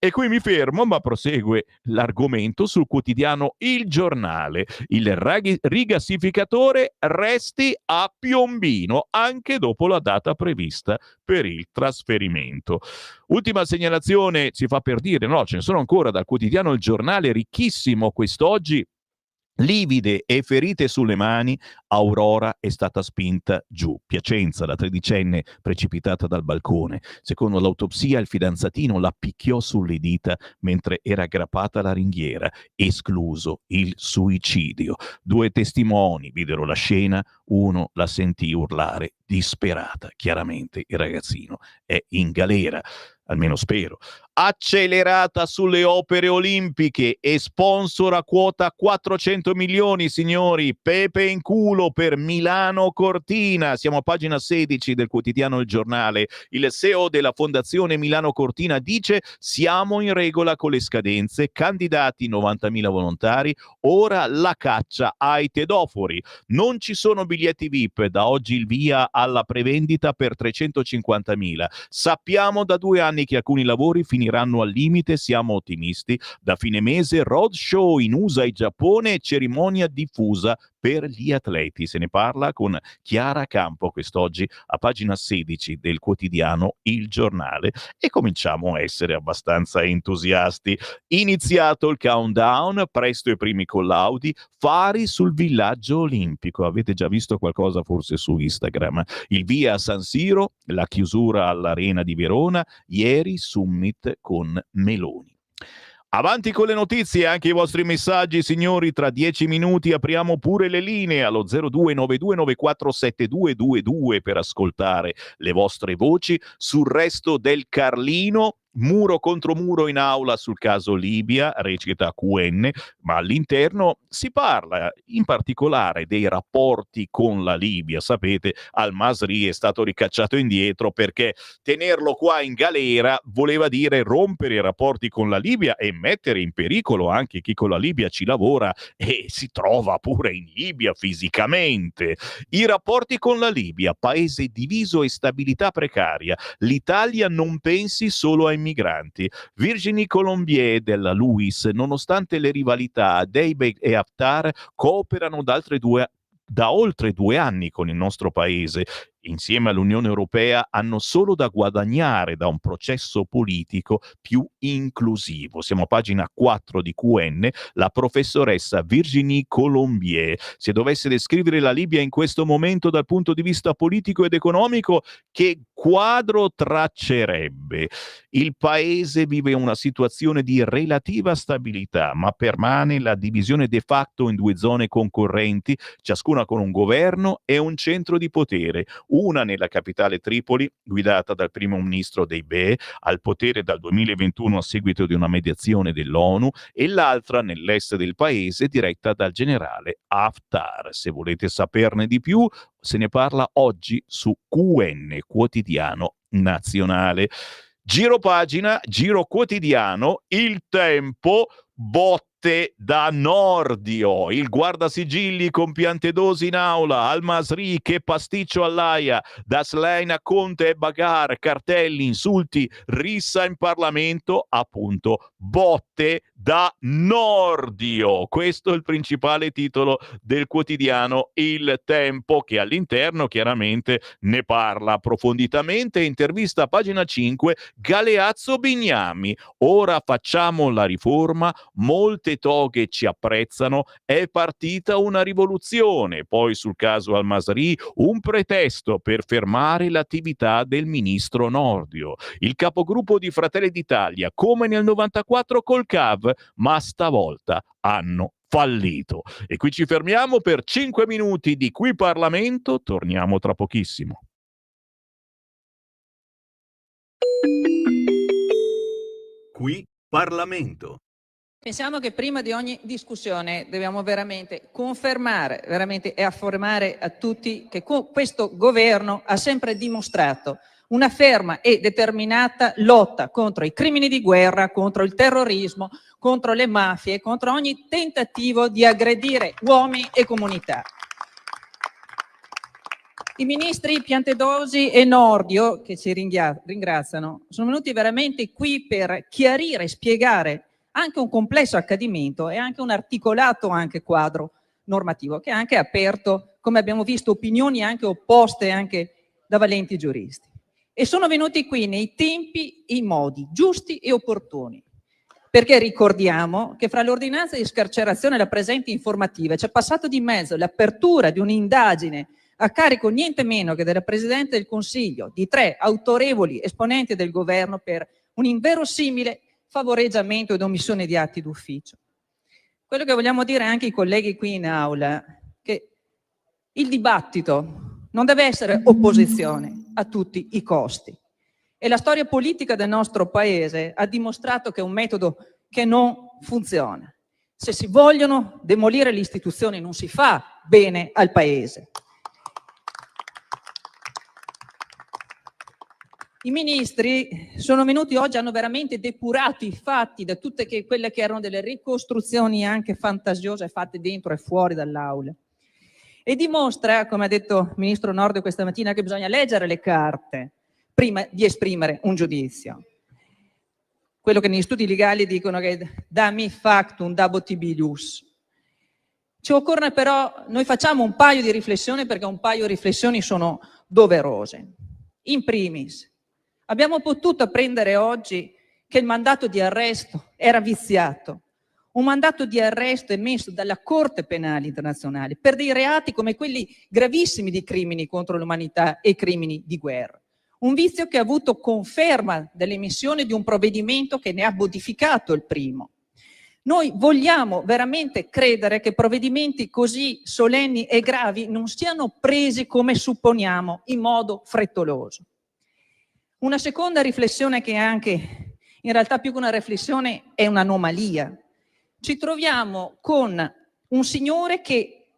E qui mi fermo, ma prosegue l'argomento sul quotidiano Il Giornale. Il rigassificatore resti a Piombino anche dopo la data prevista per il trasferimento. Ultima segnalazione, si fa per dire, no, ce ne sono ancora dal quotidiano Il Giornale, ricchissimo quest'oggi. Livide e ferite sulle mani, Aurora è stata spinta giù. Piacenza, la tredicenne precipitata dal balcone. Secondo l'autopsia, il fidanzatino la picchiò sulle dita mentre era aggrappata alla ringhiera. Escluso il suicidio. 2 testimoni videro la scena, uno la sentì urlare disperata. Chiaramente il ragazzino è in galera. Almeno spero. Accelerata sulle opere olimpiche e sponsor a quota 400 milioni, signori. Pepe in culo per Milano Cortina. Siamo a pagina 16 del quotidiano Il Giornale. Il CEO della Fondazione Milano Cortina dice: siamo in regola con le scadenze, candidati 90.000 volontari, ora la caccia ai tedofori. Non ci sono biglietti VIP, da oggi il via alla prevendita per 350.000. Sappiamo da 2 anni che alcuni lavori finiranno al limite, siamo ottimisti. Da fine mese roadshow in USA e Giappone e cerimonia diffusa per gli atleti. Se ne parla con Chiara Campo quest'oggi a pagina 16 del quotidiano Il Giornale e cominciamo a essere abbastanza entusiasti. Iniziato il countdown, presto i primi collaudi, fari sul villaggio olimpico. Avete già visto qualcosa forse su Instagram? Il via a San Siro, la chiusura all'Arena di Verona, ieri summit con Meloni. Avanti con le notizie, anche i vostri messaggi, signori. Tra 10 minuti apriamo pure le linee allo 0292947222 per ascoltare le vostre voci sul resto del Carlino. Muro contro muro in aula sul caso Libia, recita QN, ma all'interno si parla in particolare dei rapporti con la Libia. Sapete, al-Masri è stato ricacciato indietro perché tenerlo qua in galera voleva dire rompere i rapporti con la Libia e mettere in pericolo anche chi con la Libia ci lavora e si trova pure in Libia fisicamente. I rapporti con la Libia, paese diviso e stabilità precaria. L'Italia non pensi solo ai migranti. Virginie Colombier della Luis, nonostante le rivalità, Deibe e Haftar cooperano da oltre 2 anni con il nostro paese. Insieme all'Unione Europea hanno solo da guadagnare da un processo politico più inclusivo. Siamo a pagina 4 di QN, la professoressa Virginie Colombier. Se dovesse descrivere la Libia in questo momento dal punto di vista politico ed economico, che quadro traccerebbe? Il paese vive una situazione di relativa stabilità, ma permane la divisione de facto in 2 zone concorrenti, ciascuna con un governo e un centro di potere. Una nella capitale Tripoli, guidata dal primo ministro Deibe, al potere dal 2021 a seguito di una mediazione dell'ONU, e l'altra nell'est del paese, diretta dal generale Haftar. Se volete saperne di più, se ne parla oggi su QN, quotidiano nazionale. Giro pagina, giro quotidiano, Il Tempo, botte da Nordio, il guardasigilli con Piantedosi in aula, al-Masri che pasticcio all'AIA, da Slein a Conte e Bagar, cartelli, insulti, rissa in Parlamento, appunto, botte da Nordio. Questo è il principale titolo del quotidiano Il Tempo, che all'interno chiaramente ne parla approfonditamente. Intervista a pagina 5 Galeazzo Bignami. Ora facciamo la riforma, molte toghe ci apprezzano, è partita una rivoluzione. Poi sul caso al-Masri un pretesto per fermare l'attività del ministro Nordio. Il capogruppo di Fratelli d'Italia, come nel 94 col CAV, ma stavolta hanno fallito. E qui ci fermiamo per 5 minuti di Qui Parlamento, torniamo tra pochissimo. Qui Parlamento. Pensiamo che prima di ogni discussione dobbiamo veramente confermare e affermare a tutti che questo governo ha sempre dimostrato una ferma e determinata lotta contro i crimini di guerra, contro il terrorismo, contro le mafie, contro ogni tentativo di aggredire uomini e comunità. I ministri Piantedosi e Nordio, che ci ringraziano, sono venuti veramente qui per chiarire e spiegare anche un complesso accadimento e anche un articolato anche quadro normativo che ha anche aperto, come abbiamo visto, opinioni anche opposte anche da valenti giuristi. E sono venuti qui nei tempi e i modi giusti e opportuni, perché ricordiamo che fra l'ordinanza di scarcerazione e la presente informativa c'è passato di mezzo l'apertura di un'indagine a carico niente meno che della Presidente del Consiglio, di 3 autorevoli esponenti del governo per un inverosimile favoreggiamento ed omissione di atti d'ufficio. Quello che vogliamo dire anche ai colleghi qui in aula, che il dibattito non deve essere opposizione a tutti i costi. E la storia politica del nostro paese ha dimostrato che è un metodo che non funziona. Se si vogliono demolire le istituzioni non si fa bene al paese. I ministri sono venuti oggi, hanno veramente depurato i fatti da tutte quelle che erano delle ricostruzioni anche fantasiose fatte dentro e fuori dall'aula. E dimostra, come ha detto il ministro Nordio questa mattina, che bisogna leggere le carte prima di esprimere un giudizio. Quello che negli studi legali dicono che dami factum dabotibilius. Ci occorre però, noi facciamo un paio di riflessioni perché un paio di riflessioni sono doverose. In primis, abbiamo potuto apprendere oggi che il mandato di arresto era viziato. Un mandato di arresto emesso dalla Corte Penale Internazionale per dei reati come quelli gravissimi di crimini contro l'umanità e crimini di guerra. Un vizio che ha avuto conferma dell'emissione di un provvedimento che ne ha modificato il primo. Noi vogliamo veramente credere che provvedimenti così solenni e gravi non siano presi come supponiamo in modo frettoloso. Una seconda riflessione che anche, in realtà più che una riflessione, è un'anomalia. Ci troviamo con un signore che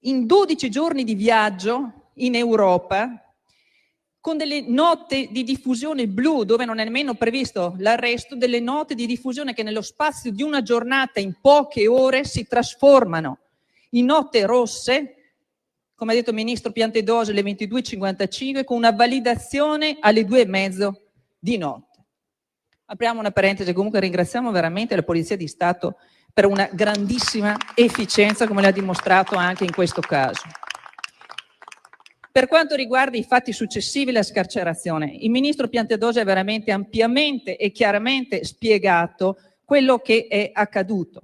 in 12 giorni di viaggio in Europa, con delle note di diffusione blu, dove non è nemmeno previsto l'arresto, delle note di diffusione che nello spazio di una giornata, in poche ore, si trasformano in note rosse, come ha detto il ministro Piantedosi, alle 22:55, con una validazione alle 2:30 di notte. Apriamo una parentesi, comunque ringraziamo veramente la Polizia di Stato per una grandissima efficienza, come l'ha dimostrato anche in questo caso. Per quanto riguarda i fatti successivi alla scarcerazione, il ministro Piantedosi ha veramente ampiamente e chiaramente spiegato quello che è accaduto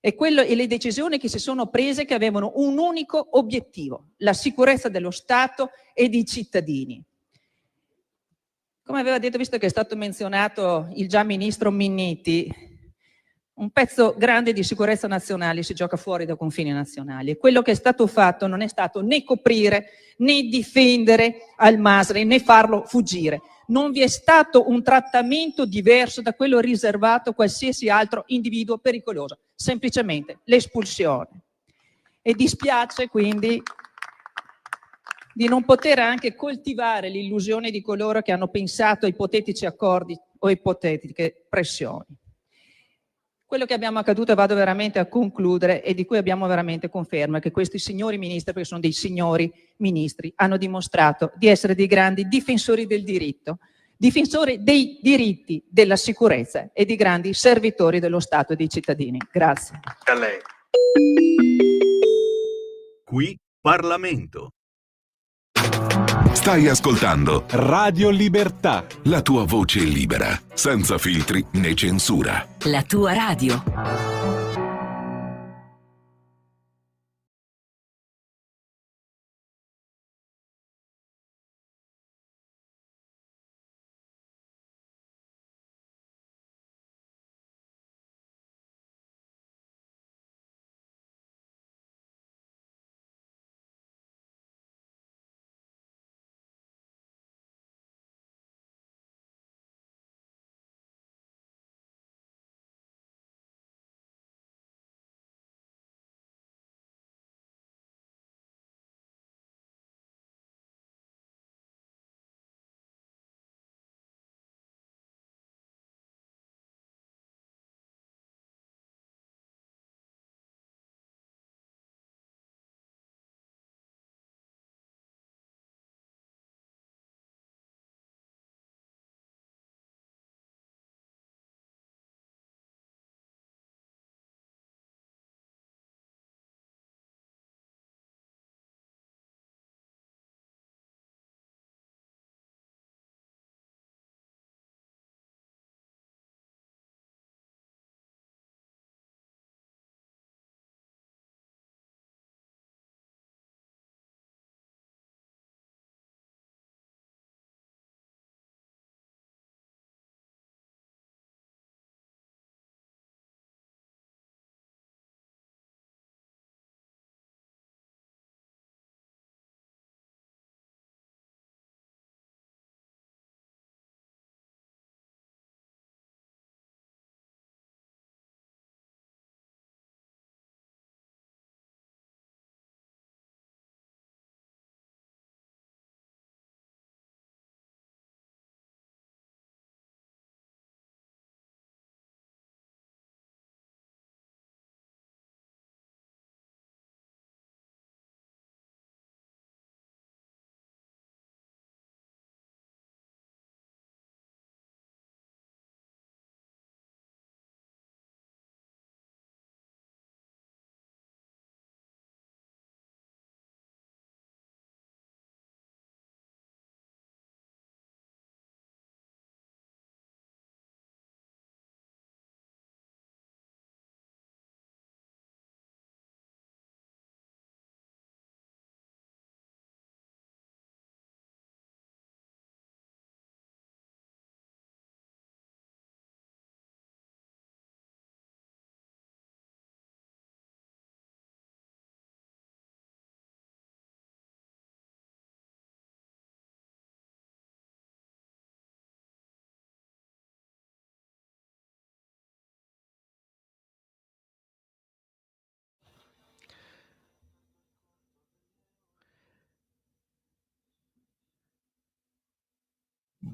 e le decisioni che si sono prese che avevano un unico obiettivo: la sicurezza dello Stato e dei cittadini. Come aveva detto, visto che è stato menzionato il già ministro Minniti, un pezzo grande di sicurezza nazionale si gioca fuori dai confini nazionali, e quello che è stato fatto non è stato né coprire né difendere al-Masri né farlo fuggire. Non vi è stato un trattamento diverso da quello riservato a qualsiasi altro individuo pericoloso, semplicemente l'espulsione. E dispiace quindi di non poter anche coltivare l'illusione di coloro che hanno pensato a ipotetici accordi o ipotetiche pressioni. Quello che abbiamo accaduto, e vado veramente a concludere, e di cui abbiamo veramente conferma, che questi signori ministri, perché sono dei signori ministri, hanno dimostrato di essere dei grandi difensori del diritto, difensori dei diritti, della sicurezza e di grandi servitori dello Stato e dei cittadini. Grazie. A lei. Qui Parlamento. Stai ascoltando Radio Libertà. la tua voce libera, senza filtri né censura. La tua radio.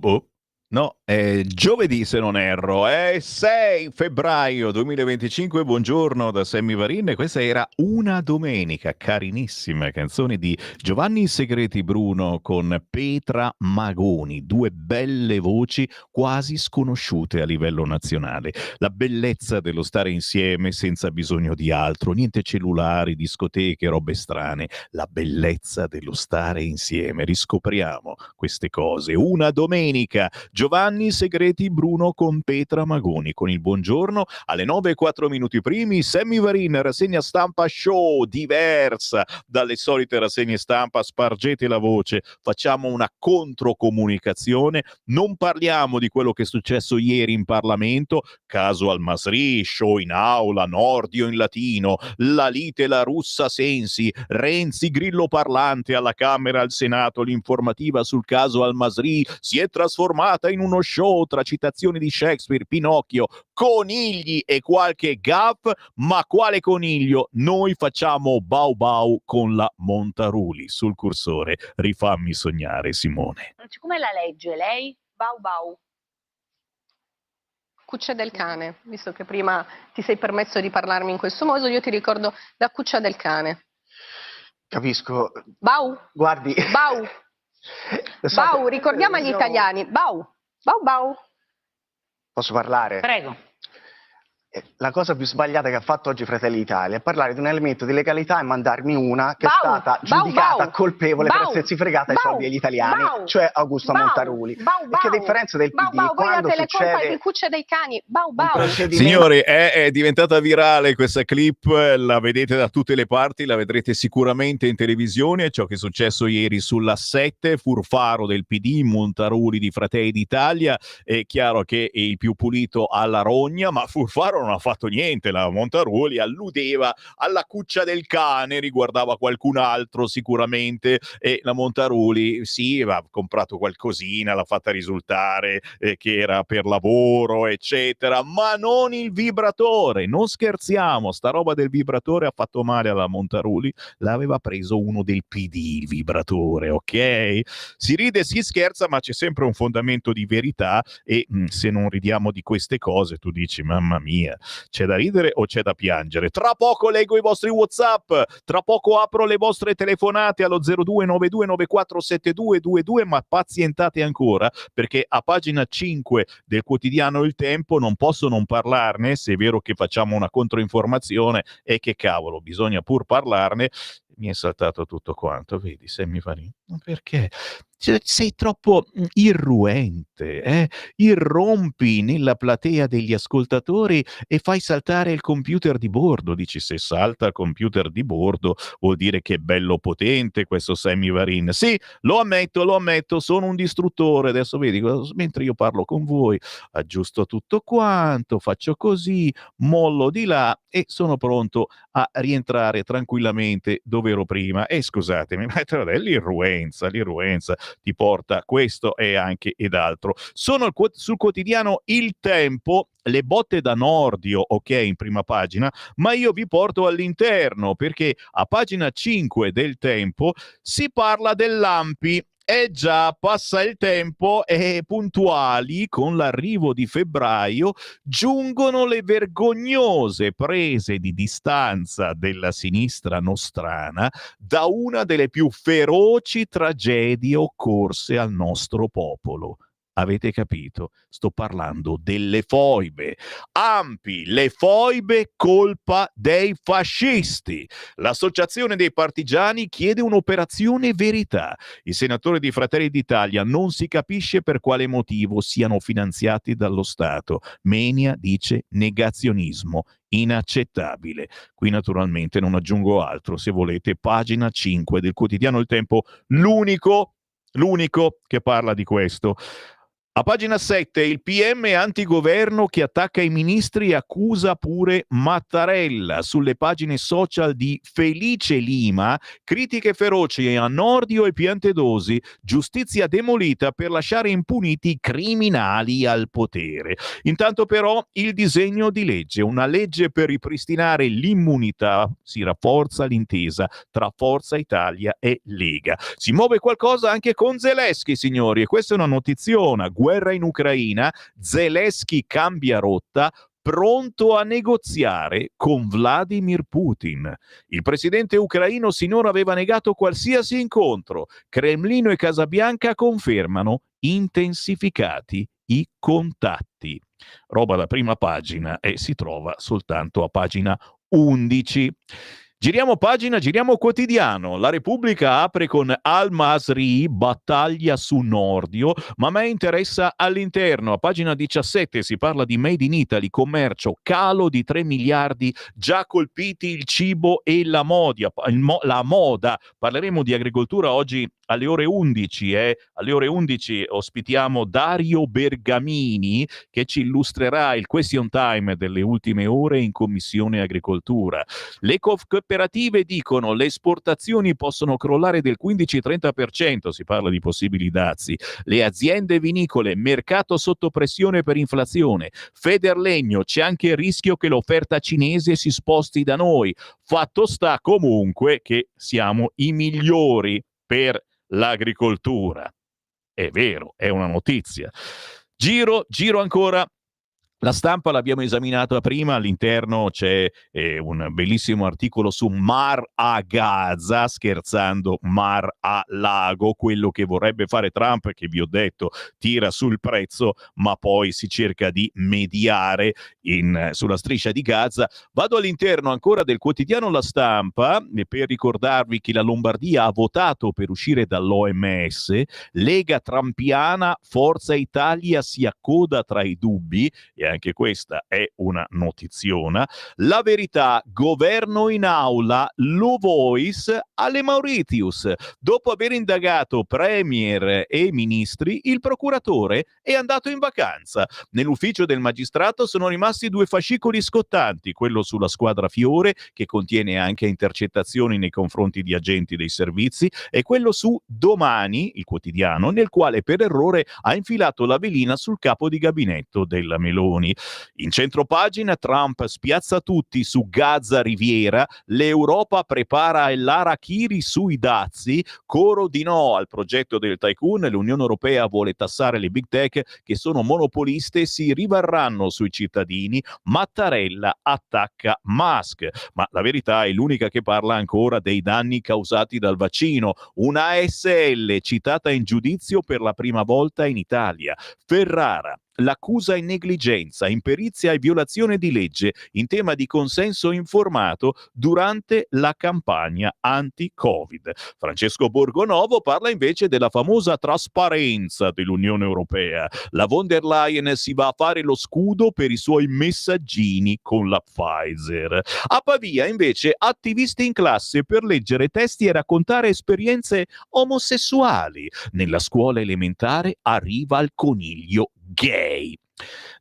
Boh. No, è giovedì se non erro, è 6 febbraio 2025, buongiorno da Sammy Varin, e questa era Una domenica, carinissima canzone di Giovanni Segreti Bruno con Petra Magoni, due belle voci quasi sconosciute a livello nazionale. La bellezza dello stare insieme senza bisogno di altro, niente cellulari, discoteche, robe strane, la bellezza dello stare insieme, riscopriamo queste cose. Una domenica, Giovanni Segreti Bruno con Petra Magoni, con il buongiorno alle 9:04 primi, Sammy Varin, rassegna stampa show, diversa dalle solite rassegne stampa, spargete la voce, facciamo una controcomunicazione, non parliamo di quello che è successo ieri in Parlamento, caso Al-Masri, show in aula, Nordio in latino, la lite la russa Sensi, Renzi grillo parlante alla Camera, al Senato, l'informativa sul caso Al-Masri si è trasformata in uno show tra citazioni di Shakespeare, Pinocchio, conigli e qualche gaff, ma quale coniglio? Noi facciamo bau bau con la Montaruli sul cursore. Rifammi sognare, Simone. Come la legge lei? Bau bau. Cuccia del cane, visto che prima ti sei permesso di parlarmi in questo modo, io ti ricordo la cuccia del cane. Capisco. Bau. Guardi. Bau. Lo so Bau, che- ricordiamo agli italiani. Bau. Bau bau. Posso parlare? Prego. La cosa più sbagliata che ha fatto oggi Fratelli d'Italia è parlare di un elemento di legalità e mandarmi una che Bau, è stata bau, giudicata bau, colpevole bau, per essersi fregata i bau, soldi agli italiani, bau, cioè Augusto bau, Montaruli. bau, Perché a bau, differenza del bau, PD, bau, voi quando date le colpe succede di cuccia dei cani. Bau un bau. procedimento... Signori, è diventata virale questa clip, la vedete da tutte le parti, la vedrete sicuramente in televisione, ciò che è successo ieri sulla 7, Furfaro del PD, Montaruli di Fratelli d'Italia, è chiaro che è il più pulito alla rogna, ma Furfaro non ha fatto niente, la Montaruli alludeva alla cuccia del cane, riguardava qualcun altro sicuramente, e la Montaruli sì, aveva comprato qualcosina, l'ha fatta risultare che era per lavoro, eccetera, ma non il vibratore, non scherziamo, sta roba del vibratore ha fatto male alla Montaruli, l'aveva preso uno del PD il vibratore, ok? Si ride, si scherza, ma c'è sempre un fondamento di verità e se non ridiamo di queste cose tu dici mamma mia, c'è da ridere o c'è da piangere? Tra poco leggo i vostri WhatsApp, tra poco apro le vostre telefonate allo 0292947222, ma pazientate ancora perché a pagina 5 del quotidiano Il Tempo non posso non parlarne, se è vero che facciamo una controinformazione e che cavolo, bisogna pur parlarne. Mi è saltato tutto quanto, vedi, Sammy Varin? Perché? Sei troppo irruente, irrompi nella platea degli ascoltatori e fai saltare il computer di bordo. Dici, se salta il computer di bordo vuol dire che è bello potente questo Sammy Varin. Sì, lo ammetto, sono un distruttore. Adesso vedi, mentre io parlo con voi, aggiusto tutto quanto, faccio così, mollo di là e sono pronto a rientrare tranquillamente dove ero prima. E scusatemi, ma l'irruenza ti porta questo e anche ed altro. Sono sul quotidiano Il Tempo, le botte da Nordio, ok, in prima pagina, ma io vi porto all'interno perché a pagina 5 del Tempo si parla dell'ANPI. Già, passa il tempo e puntuali con l'arrivo di febbraio giungono le vergognose prese di distanza della sinistra nostrana da una delle più feroci tragedie occorse al nostro popolo. Avete capito? Sto parlando delle foibe. ANPI, le foibe colpa dei fascisti. L'associazione dei partigiani chiede un'operazione verità. I senatori di Fratelli d'Italia non si capisce per quale motivo siano finanziati dallo Stato. Menia dice negazionismo. Inaccettabile. Qui naturalmente non aggiungo altro. Se volete, pagina 5 del quotidiano Il Tempo, l'unico che parla di questo. A pagina 7, il PM antigoverno che attacca i ministri e accusa pure Mattarella. Sulle pagine social di Felice Lima, critiche feroci a Nordio e Piantedosi, giustizia demolita per lasciare impuniti i criminali al potere. Intanto però il disegno di legge, una legge per ripristinare l'immunità, si rafforza l'intesa tra Forza Italia e Lega. Si muove qualcosa anche con Zelensky, signori, e questa è una notiziona. Guerra in Ucraina, Zelensky cambia rotta, pronto a negoziare con Vladimir Putin. Il presidente ucraino sinora aveva negato qualsiasi incontro. Cremlino e Casabianca confermano intensificati i contatti. Roba da prima pagina e si trova soltanto a pagina 11. Giriamo pagina, giriamo quotidiano. La Repubblica apre con Al-Masri, battaglia su Nordio, ma a me interessa all'interno. A pagina 17 si parla di Made in Italy, commercio, calo di 3 miliardi, già colpiti il cibo e la moda. Parleremo di agricoltura oggi alle ore 11. Alle ore 11 ospitiamo Dario Bergamini che ci illustrerà il question time delle ultime ore in Commissione Agricoltura. Le cooperative dicono le esportazioni possono crollare del 15-30%, si parla di possibili dazi. Le aziende vinicole, mercato sotto pressione per inflazione. Federlegno, c'è anche il rischio che l'offerta cinese si sposti da noi. Fatto sta comunque che siamo i migliori per l'agricoltura. È vero, è una notizia. Giro ancora. La Stampa l'abbiamo esaminata prima, all'interno c'è un bellissimo articolo su Mar a Gaza, scherzando Mar a Lago, quello che vorrebbe fare Trump, che vi ho detto tira sul prezzo, ma poi si cerca di mediare sulla striscia di Gaza. Vado all'interno ancora del quotidiano La Stampa per ricordarvi che la Lombardia ha votato per uscire dall'OMS, Lega Trampiana, Forza Italia si accoda tra i dubbi, e anche questa è una notiziona. La Verità, governo in aula, lo voice alle Mauritius. Dopo aver indagato premier e ministri, il procuratore è andato in vacanza. Nell'ufficio del magistrato sono rimasti 2 fascicoli scottanti, quello sulla squadra Fiore, che contiene anche intercettazioni nei confronti di agenti dei servizi, e quello su Domani, il quotidiano, nel quale per errore ha infilato la velina sul capo di gabinetto della Meloni. In centropagina Trump spiazza tutti su Gaza Riviera, l'Europa prepara l'Arachiri sui dazi, coro di no al progetto del tycoon, l'Unione Europea vuole tassare le big tech che sono monopoliste e si rivarranno sui cittadini, Mattarella attacca Musk. Ma la Verità è l'unica che parla ancora dei danni causati dal vaccino, una ASL citata in giudizio per la prima volta in Italia. Ferrara, l'accusa è negligenza, imperizia e violazione di legge in tema di consenso informato durante la campagna anti-Covid. Francesco Borgonovo parla invece della famosa trasparenza dell'Unione Europea. La von der Leyen si va a fare lo scudo per i suoi messaggini con la Pfizer. A Pavia invece attivisti in classe per leggere testi e raccontare esperienze omosessuali. Nella scuola elementare arriva il coniglio gay.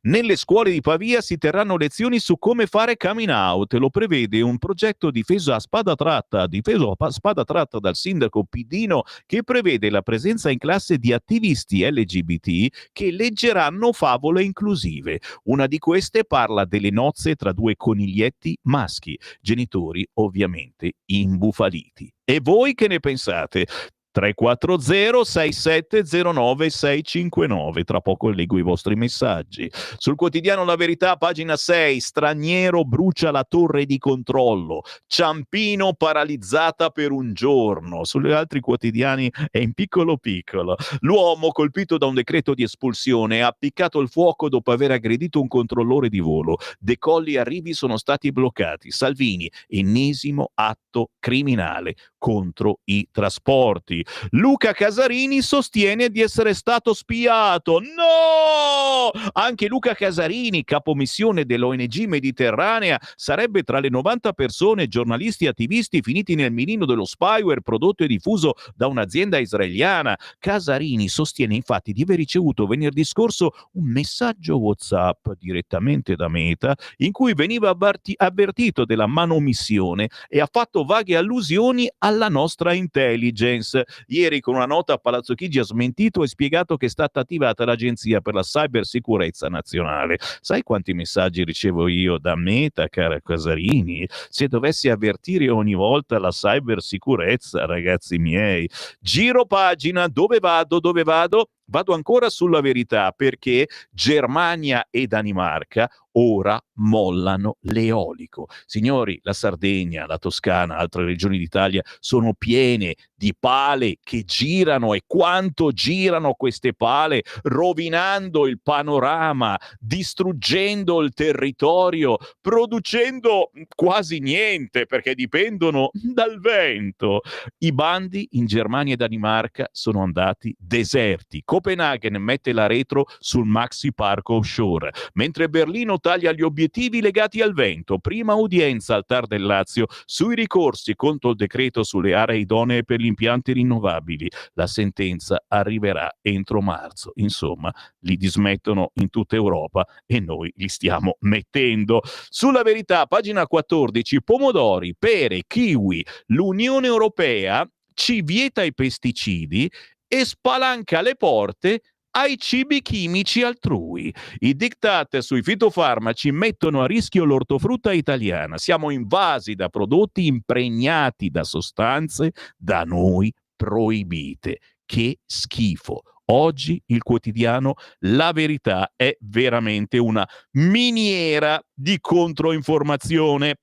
Nelle scuole di Pavia si terranno lezioni su come fare coming out, lo prevede un progetto difeso a spada tratta dal sindaco Pidino, che prevede la presenza in classe di attivisti LGBT che leggeranno favole inclusive. Una di queste parla delle nozze tra 2 coniglietti maschi, genitori ovviamente imbufaliti. E voi che ne pensate? 340-6709-659. Tra poco leggo i vostri messaggi. Sul quotidiano La Verità, pagina 6, straniero brucia la torre di controllo, Ciampino paralizzata per un giorno. Sugli altri quotidiani è in piccolo. L'uomo colpito da un decreto di espulsione ha appiccato il fuoco dopo aver aggredito un controllore di volo. Decolli e arrivi sono stati bloccati. Salvini, ennesimo atto criminale contro i trasporti. Luca Casarini sostiene di essere stato spiato. No! Anche Luca Casarini, capomissione dell'ONG Mediterranea, sarebbe tra le 90 persone, giornalisti e attivisti finiti nel mirino dello spyware prodotto e diffuso da un'azienda israeliana. Casarini sostiene infatti di aver ricevuto venerdì scorso un messaggio WhatsApp direttamente da Meta in cui veniva avvertito della manomissione e ha fatto vaghe allusioni alla nostra intelligence. Ieri con una nota Palazzo Chigi ha smentito e spiegato che è stata attivata l'Agenzia per la Cybersicurezza Nazionale. Sai quanti messaggi ricevo io da Meta, cara Casarini? Se dovessi avvertire ogni volta la cybersicurezza, ragazzi miei. Giro pagina, dove vado? Vado ancora sulla Verità, perché Germania e Danimarca ora mollano l'eolico. Signori, la Sardegna, la Toscana, altre regioni d'Italia sono piene di pale che girano, e quanto girano queste pale, rovinando il panorama, distruggendo il territorio, producendo quasi niente perché dipendono dal vento. I bandi in Germania e Danimarca sono andati deserti. Copenaghen mette la retro sul Maxi Parco offshore, mentre Berlino taglia gli obiettivi legati al vento. Prima udienza al TAR del Lazio sui ricorsi contro il decreto sulle aree idonee per gli impianti rinnovabili. La sentenza arriverà entro marzo. Insomma, li dismettono in tutta Europa e noi li stiamo mettendo. Sulla Verità, pagina 14, pomodori, pere, kiwi. L'Unione Europea ci vieta i pesticidi e spalanca le porte ai cibi chimici altrui. I diktat sui fitofarmaci mettono a rischio l'ortofrutta italiana. Siamo invasi da prodotti impregnati da sostanze da noi proibite. Che schifo. Oggi il quotidiano La Verità è veramente una miniera di controinformazione.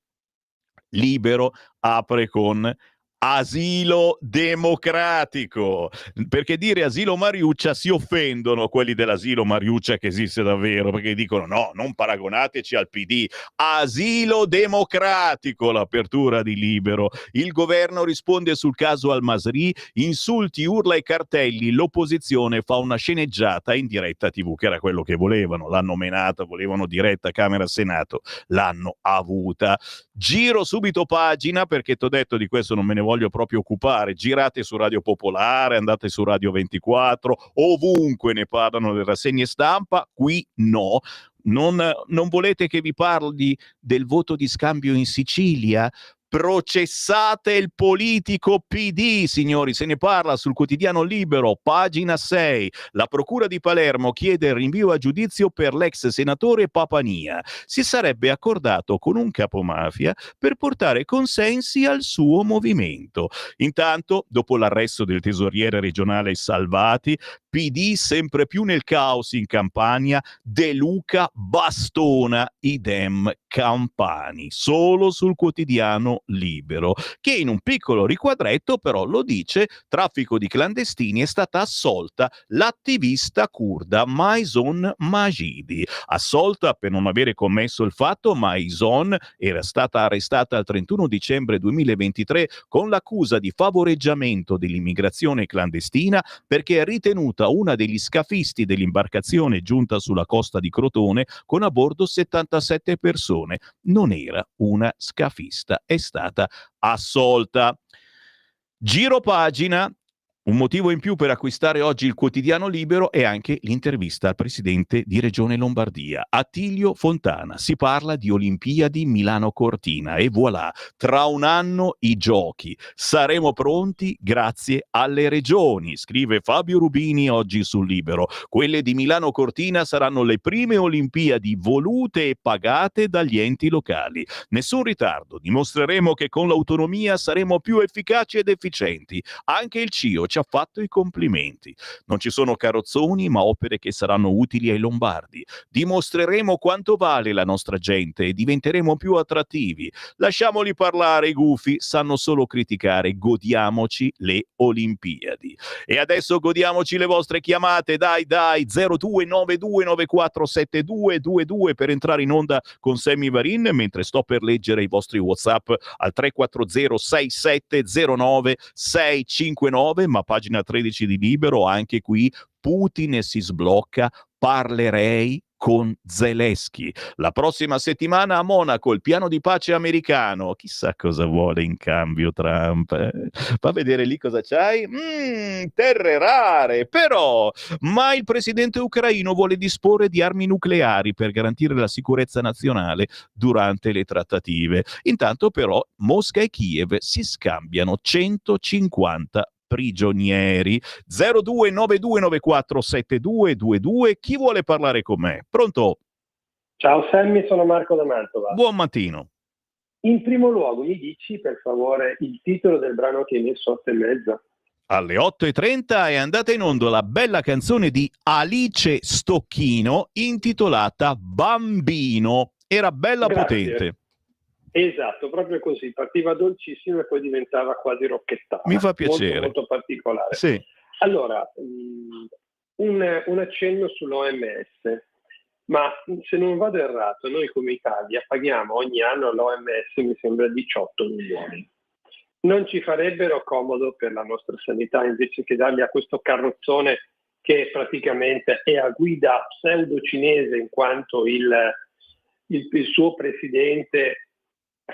Libero apre con asilo democratico, perché dire asilo Mariuccia si offendono quelli dell'asilo Mariuccia che esiste davvero, perché dicono no, non paragonateci al PD. Asilo democratico, l'apertura di Libero. Il governo risponde sul caso Al-Masri, insulti, urla e cartelli, l'opposizione fa una sceneggiata in diretta TV, che era quello che volevano, l'hanno menata, volevano diretta Camera-Senato, l'hanno avuta. Giro subito pagina, perché t'ho detto di questo non me ne voglio proprio occupare. Girate su Radio Popolare, andate su Radio 24, ovunque ne parlano le rassegne stampa, qui no. Non volete che vi parli del voto di scambio in Sicilia? Processate il politico PD, signori, se ne parla sul quotidiano Libero, pagina 6. La procura di Palermo chiede il rinvio a giudizio per l'ex senatore Papania. Si sarebbe accordato con un capomafia per portare consensi al suo movimento. Intanto, dopo l'arresto del tesoriere regionale Salvati, PD sempre più nel caos in Campania, De Luca bastona i Dem campani, solo sul quotidiano Libero, che in un piccolo riquadretto però lo dice: traffico di clandestini, è stata assolta l'attivista curda Maison Majidi. Assolta per non avere commesso il fatto, Maison era stata arrestata il 31 dicembre 2023 con l'accusa di favoreggiamento dell'immigrazione clandestina, perché è ritenuta una degli scafisti dell'imbarcazione giunta sulla costa di Crotone con a bordo 77 persone. Non era una scafista, è stata assolta. Giro pagina. Un motivo in più per acquistare oggi il quotidiano Libero è anche l'intervista al presidente di Regione Lombardia, Attilio Fontana. Si parla di Olimpiadi Milano-Cortina e voilà, tra un anno i giochi. Saremo pronti grazie alle regioni, scrive Fabio Rubini oggi sul Libero. Quelle di Milano-Cortina saranno le prime Olimpiadi volute e pagate dagli enti locali. Nessun ritardo, dimostreremo che con l'autonomia saremo più efficaci ed efficienti. Anche il CIO ci ha fatto i complimenti. Non ci sono carrozzoni, ma opere che saranno utili ai lombardi. Dimostreremo quanto vale la nostra gente e diventeremo più attrattivi. Lasciamoli parlare, i gufi sanno solo criticare. Godiamoci le Olimpiadi. E adesso godiamoci le vostre chiamate. Dai 0292947222 per entrare in onda con Sammy Varin, mentre sto per leggere i vostri WhatsApp al 340 6709 659. Ma pagina 13 di Libero, anche qui Putin si sblocca, parlerei con Zelensky. La prossima settimana a Monaco il piano di pace americano. Chissà cosa vuole in cambio Trump. Va a vedere lì cosa c'hai. Terre rare, però. Ma il presidente ucraino vuole disporre di armi nucleari per garantire la sicurezza nazionale durante le trattative. Intanto però Mosca e Kiev si scambiano 150 prigionieri. 0292947222. Chi vuole parlare con me? Pronto? Ciao Sammy, sono Marco da Mantova. Buon mattino. In primo luogo mi dici per favore il titolo del brano che hai messo 8:30? Alle 8:30 è andata in onda la bella canzone di Alice Stocchino intitolata Bambino. Era bella potente. Esatto, proprio così, partiva dolcissimo e poi diventava quasi rocchettata. Mi fa piacere. Molto, molto particolare. Sì. Allora, un accenno sull'OMS, ma se non vado errato, noi come Italia paghiamo ogni anno all'OMS, mi sembra 18 milioni. Non ci farebbero comodo per la nostra sanità invece che darli a questo carrozzone che praticamente è a guida pseudo-cinese in quanto il suo presidente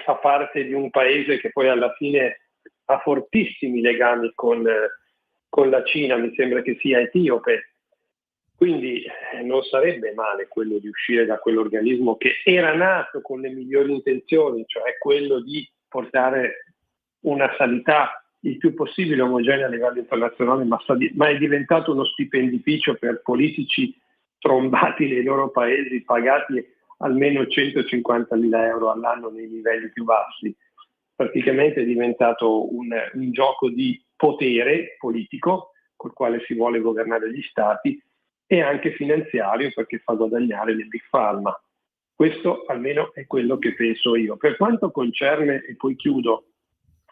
fa parte di un paese che poi alla fine ha fortissimi legami con la Cina, mi sembra che sia etiope. Quindi non sarebbe male quello di uscire da quell'organismo che era nato con le migliori intenzioni, cioè quello di portare una sanità il più possibile omogenea a livello internazionale, ma è diventato uno stipendificio per politici trombati nei loro paesi, pagati almeno 150.000 euro all'anno nei livelli più bassi. Praticamente è diventato un gioco di potere politico col quale si vuole governare gli stati e anche finanziario perché fa guadagnare le big pharma. Questo almeno è quello che penso io. Per quanto concerne, e poi chiudo,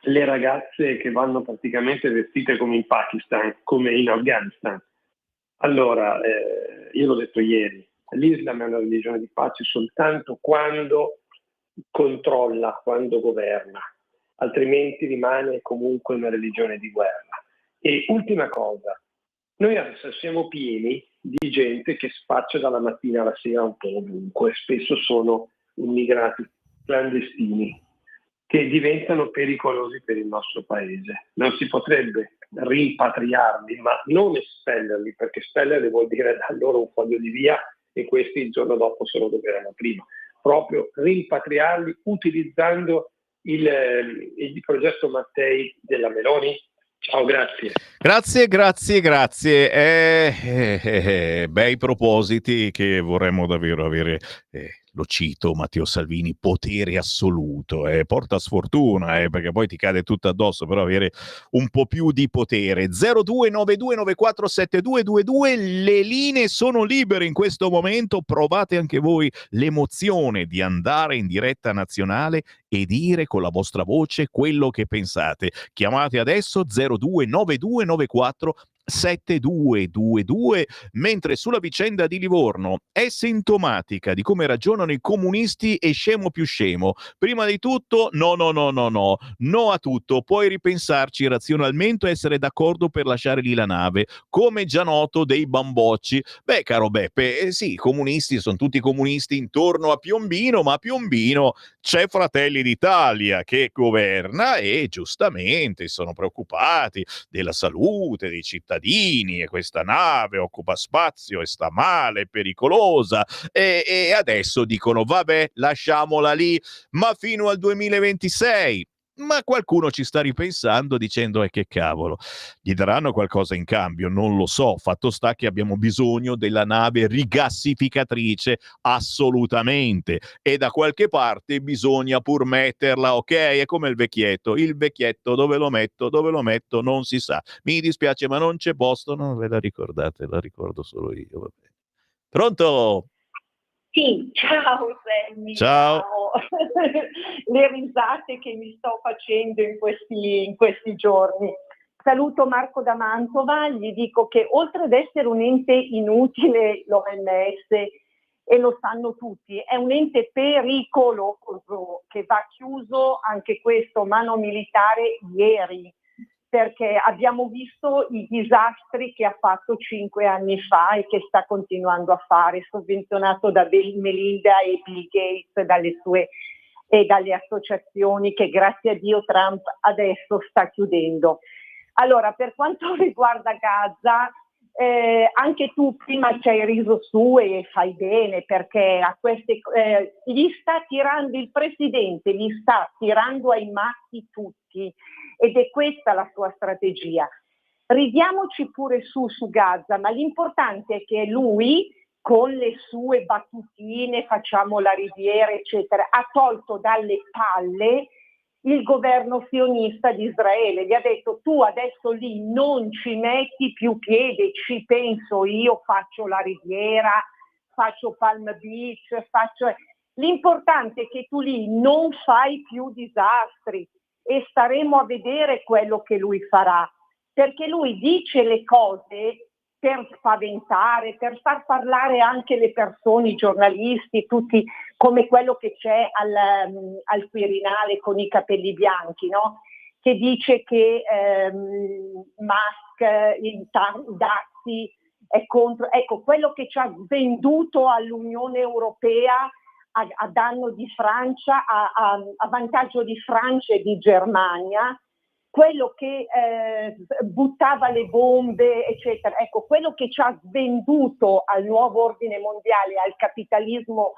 le ragazze che vanno praticamente vestite come in Pakistan, come in Afghanistan. Allora, io l'ho detto ieri, l'Islam è una religione di pace soltanto quando controlla, quando governa, altrimenti rimane comunque una religione di guerra. E ultima cosa, noi adesso siamo pieni di gente che spaccia dalla mattina alla sera un po' ovunque, spesso sono immigrati clandestini che diventano pericolosi per il nostro paese. Non si potrebbe rimpatriarli, ma non espellerli, perché espellerli vuol dire dar loro un foglio di via e questi il giorno dopo sono dove erano prima. Proprio rimpatriarli utilizzando il progetto Mattei della Meloni. Ciao, grazie. Grazie. Bei propositi che vorremmo davvero avere. Lo cito, Matteo Salvini, potere assoluto, porta sfortuna, perché poi ti cade tutto addosso, però avere un po' più di potere. 0292947222, le linee sono libere in questo momento, provate anche voi l'emozione di andare in diretta nazionale e dire con la vostra voce quello che pensate. Chiamate adesso 0292947222, mentre sulla vicenda di Livorno è sintomatica di come ragionano i comunisti e scemo più scemo. Prima di tutto, no a tutto, puoi ripensarci razionalmente e essere d'accordo per lasciare lì la nave, come già noto dei bambocci. Beh, caro Beppe, sì, i comunisti sono tutti comunisti intorno a Piombino, ma a Piombino c'è Fratelli d'Italia che governa e giustamente sono preoccupati della salute dei cittadini e questa nave occupa spazio e sta male, è pericolosa e adesso dicono vabbè, lasciamola lì, ma fino al 2026. Ma qualcuno ci sta ripensando dicendo che cavolo, gli daranno qualcosa in cambio, non lo so, fatto sta che abbiamo bisogno della nave rigassificatrice assolutamente e da qualche parte bisogna pur metterla, ok? È come il vecchietto dove lo metto non si sa, mi dispiace ma non c'è posto, non ve la ricordate, la ricordo solo io, vabbè. Pronto? Sì, ciao Sammy, Ciao. Le risate che mi sto facendo in questi giorni. Saluto Marco da Mantova, gli dico che oltre ad essere un ente inutile, l'OMS, e lo sanno tutti, è un ente pericoloso che va chiuso, anche questo, mano militare ieri, perché abbiamo visto i disastri che ha fatto 5 anni fa e che sta continuando a fare, sovvenzionato da Melinda e Bill Gates dalle associazioni che grazie a Dio Trump adesso sta chiudendo. Allora, per quanto riguarda Gaza, anche tu prima ci hai riso su e fai bene, perché gli sta tirando il presidente, li sta tirando ai matti tutti, ed è questa la sua strategia. Ridiamoci pure su Gaza, ma l'importante è che lui, con le sue battutine, facciamo la riviera, eccetera, ha tolto dalle palle il governo sionista di Israele. Gli ha detto: tu adesso lì non ci metti più piede, ci penso io, faccio la riviera, faccio Palm Beach, l'importante è che tu lì non fai più disastri, e staremo a vedere quello che lui farà, perché lui dice le cose per spaventare, per far parlare anche le persone, i giornalisti, tutti, come quello che c'è al Quirinale con i capelli bianchi, no? Che dice che Musk, i dazi è contro. Ecco, quello che ci ha venduto all'Unione Europea a danno di Francia, a vantaggio di Francia e di Germania, quello che buttava le bombe, eccetera. Ecco, quello che ci ha venduto al nuovo ordine mondiale, al capitalismo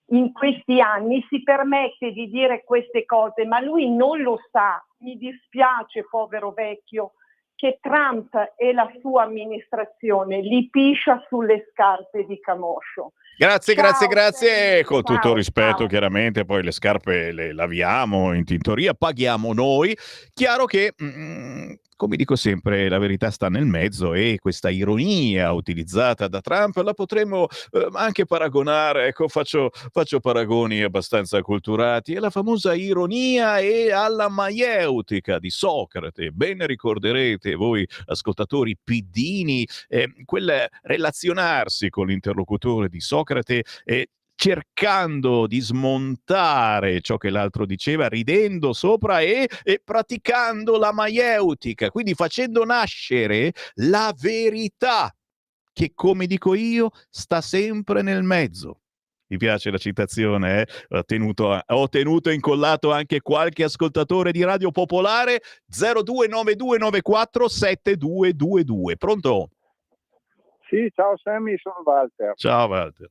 in questi anni, si permette di dire queste cose, ma lui non lo sa. Mi dispiace, povero vecchio, che Trump e la sua amministrazione li piscia sulle scarpe di Camoscio. Grazie, Ciao, grazie. Con tutto ciao, rispetto, ciao. chiaramente, poi le scarpe le laviamo in tintoria, paghiamo noi. Chiaro che, come dico sempre, la verità sta nel mezzo, e questa ironia utilizzata da Trump la potremmo anche paragonare, ecco, faccio paragoni abbastanza acculturati, è la famosa ironia e alla maieutica di Socrate. Ben ricorderete voi, ascoltatori piddini, quel relazionarsi con l'interlocutore di Socrate, cercando di smontare ciò che l'altro diceva, ridendo sopra e praticando la maieutica, quindi facendo nascere la verità, che, come dico io, sta sempre nel mezzo. Mi piace la citazione, eh? Ho tenuto incollato anche qualche ascoltatore di Radio Popolare. 0292947222. Pronto? Sì, ciao Sammy, sono Walter. Ciao Walter.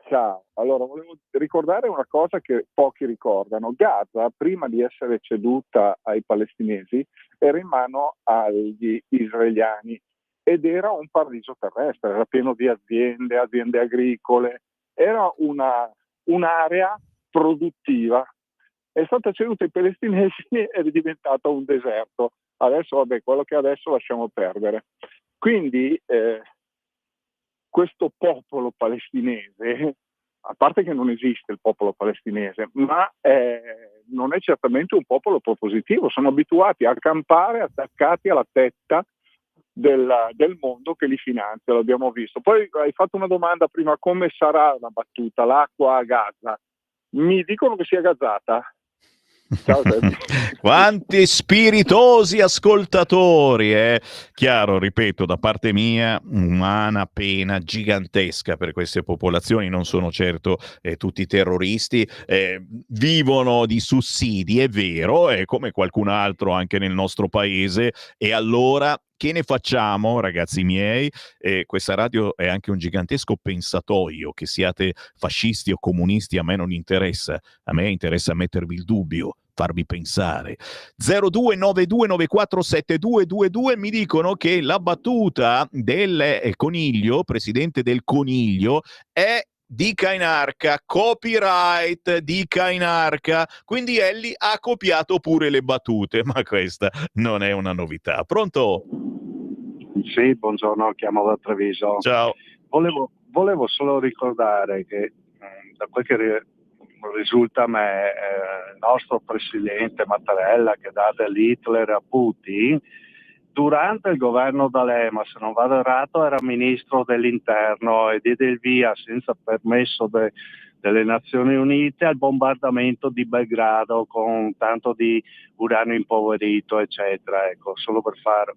Ciao, allora volevo ricordare una cosa che pochi ricordano. Gaza, prima di essere ceduta ai palestinesi, era in mano agli israeliani ed era un paradiso terrestre, era pieno di aziende agricole, era un'area produttiva. È stata ceduta ai palestinesi ed è diventata un deserto. Adesso, vabbè, quello che adesso lasciamo perdere. Quindi questo popolo palestinese, a parte che non esiste il popolo palestinese, ma non è certamente un popolo propositivo, sono abituati a campare attaccati alla testa del mondo che li finanzia, l'abbiamo visto. Poi hai fatto una domanda prima: come sarà la battuta, l'acqua a Gaza? Mi dicono che sia gazzata. Ciao, quanti spiritosi ascoltatori, chiaro, ripeto, da parte mia umana pena gigantesca per queste popolazioni. Non sono certo tutti terroristi, vivono di sussidi, è vero, come qualcun altro anche nel nostro paese, e allora che ne facciamo, ragazzi miei? Questa radio è anche un gigantesco pensatoio. Che siate fascisti o comunisti a me non interessa, a me interessa mettervi il dubbio, farvi pensare. 0292947222. Mi dicono che la battuta del Coniglio, presidente del Coniglio, è dica in arca, copyright dica in arca, quindi Elli ha copiato pure le battute, ma questa non è una novità. Pronto? Sì, buongiorno, chiamo da Treviso. Ciao. Volevo solo ricordare che da quel che risulta a me, il nostro presidente Mattarella, che dà dell'Hitler a Putin, durante il governo D'Alema, se non vado errato, era ministro dell'interno e diede il via senza permesso delle Nazioni Unite al bombardamento di Belgrado con tanto di uranio impoverito, eccetera. Ecco, solo per fare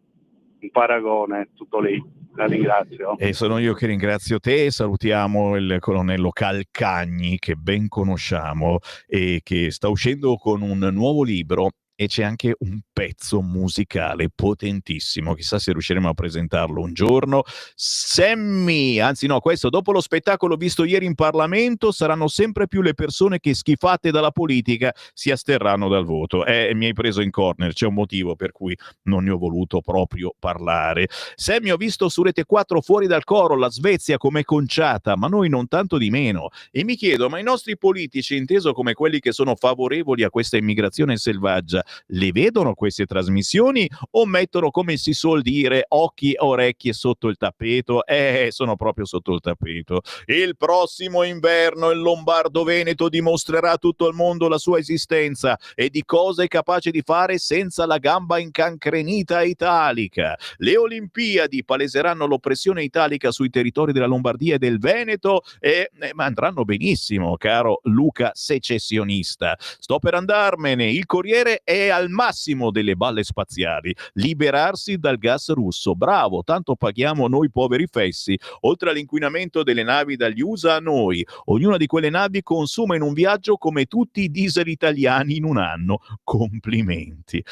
un paragone, tutto lì. La ringrazio. E sono io che ringrazio te. Salutiamo il colonnello Calcagni, che ben conosciamo e che sta uscendo con un nuovo libro. E c'è anche un pezzo musicale potentissimo, chissà se riusciremo a presentarlo un giorno. Sammy, anzi no, questo dopo lo spettacolo visto ieri in Parlamento, saranno sempre più le persone che, schifate dalla politica, si asterranno dal voto. Mi hai preso in corner, c'è un motivo per cui non ne ho voluto proprio parlare. Sammy, ho visto su Rete 4 fuori dal coro la Svezia come conciata, ma noi non tanto di meno. E mi chiedo, ma i nostri politici, inteso come quelli che sono favorevoli a questa immigrazione selvaggia, le vedono queste trasmissioni o mettono, come si suol dire, occhi e orecchie sotto il tappeto? Sono proprio sotto il tappeto. Il prossimo inverno il Lombardo-Veneto dimostrerà a tutto il mondo la sua esistenza e di cosa è capace di fare senza la gamba incancrenita italica. Le Olimpiadi paleseranno l'oppressione italica sui territori della Lombardia e del Veneto ma andranno benissimo, caro Luca secessionista. Sto per andarmene, il Corriere è al massimo delle balle spaziali, liberarsi dal gas russo, bravo, tanto paghiamo noi poveri fessi, oltre all'inquinamento delle navi dagli USA a noi, ognuna di quelle navi consuma in un viaggio come tutti i diesel italiani in un anno, complimenti.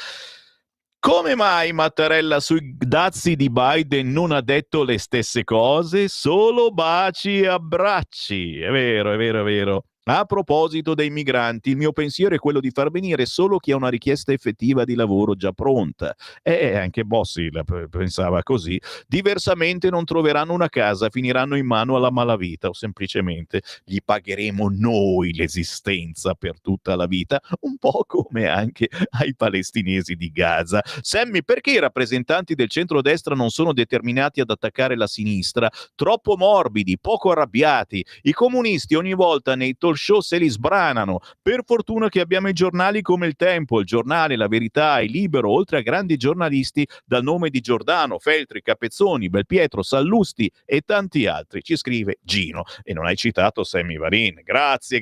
Come mai Mattarella sui dazi di Biden non ha detto le stesse cose? Solo baci e abbracci. È vero, è vero, è vero. A proposito dei migranti, il mio pensiero è quello di far venire solo chi ha una richiesta effettiva di lavoro già pronta. Anche Bossi pensava così. Diversamente non troveranno una casa, finiranno in mano alla malavita o semplicemente gli pagheremo noi l'esistenza per tutta la vita, un po' come anche ai palestinesi di Gaza. Sammy, perché i rappresentanti del centrodestra non sono determinati ad attaccare la sinistra? Troppo morbidi, poco arrabbiati. I comunisti ogni volta nei talk show se li sbranano. Per fortuna che abbiamo i giornali come Il Tempo, Il Giornale, La Verità e Libero, oltre a grandi giornalisti dal nome di Giordano, Feltri, Capezzoni, Belpietro, Sallusti e tanti altri. Ci scrive Gino. E non hai citato Sammy Varin. Grazie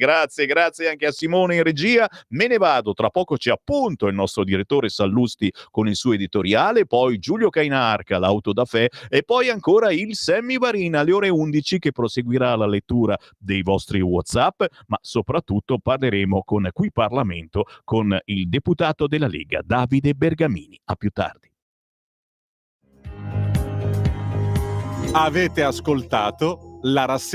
anche a Simone in regia. Me ne vado, tra poco c'è appunto il nostro direttore Sallusti con il suo editoriale, poi Giulio Cainarca, l'auto da Fè, e poi ancora il Sammy Varin alle ore 11 che proseguirà la lettura dei vostri WhatsApp, ma soprattutto parleremo con Qui Parlamento con il deputato della Lega Davide Bergamini. A più tardi. Avete ascoltato la rassegna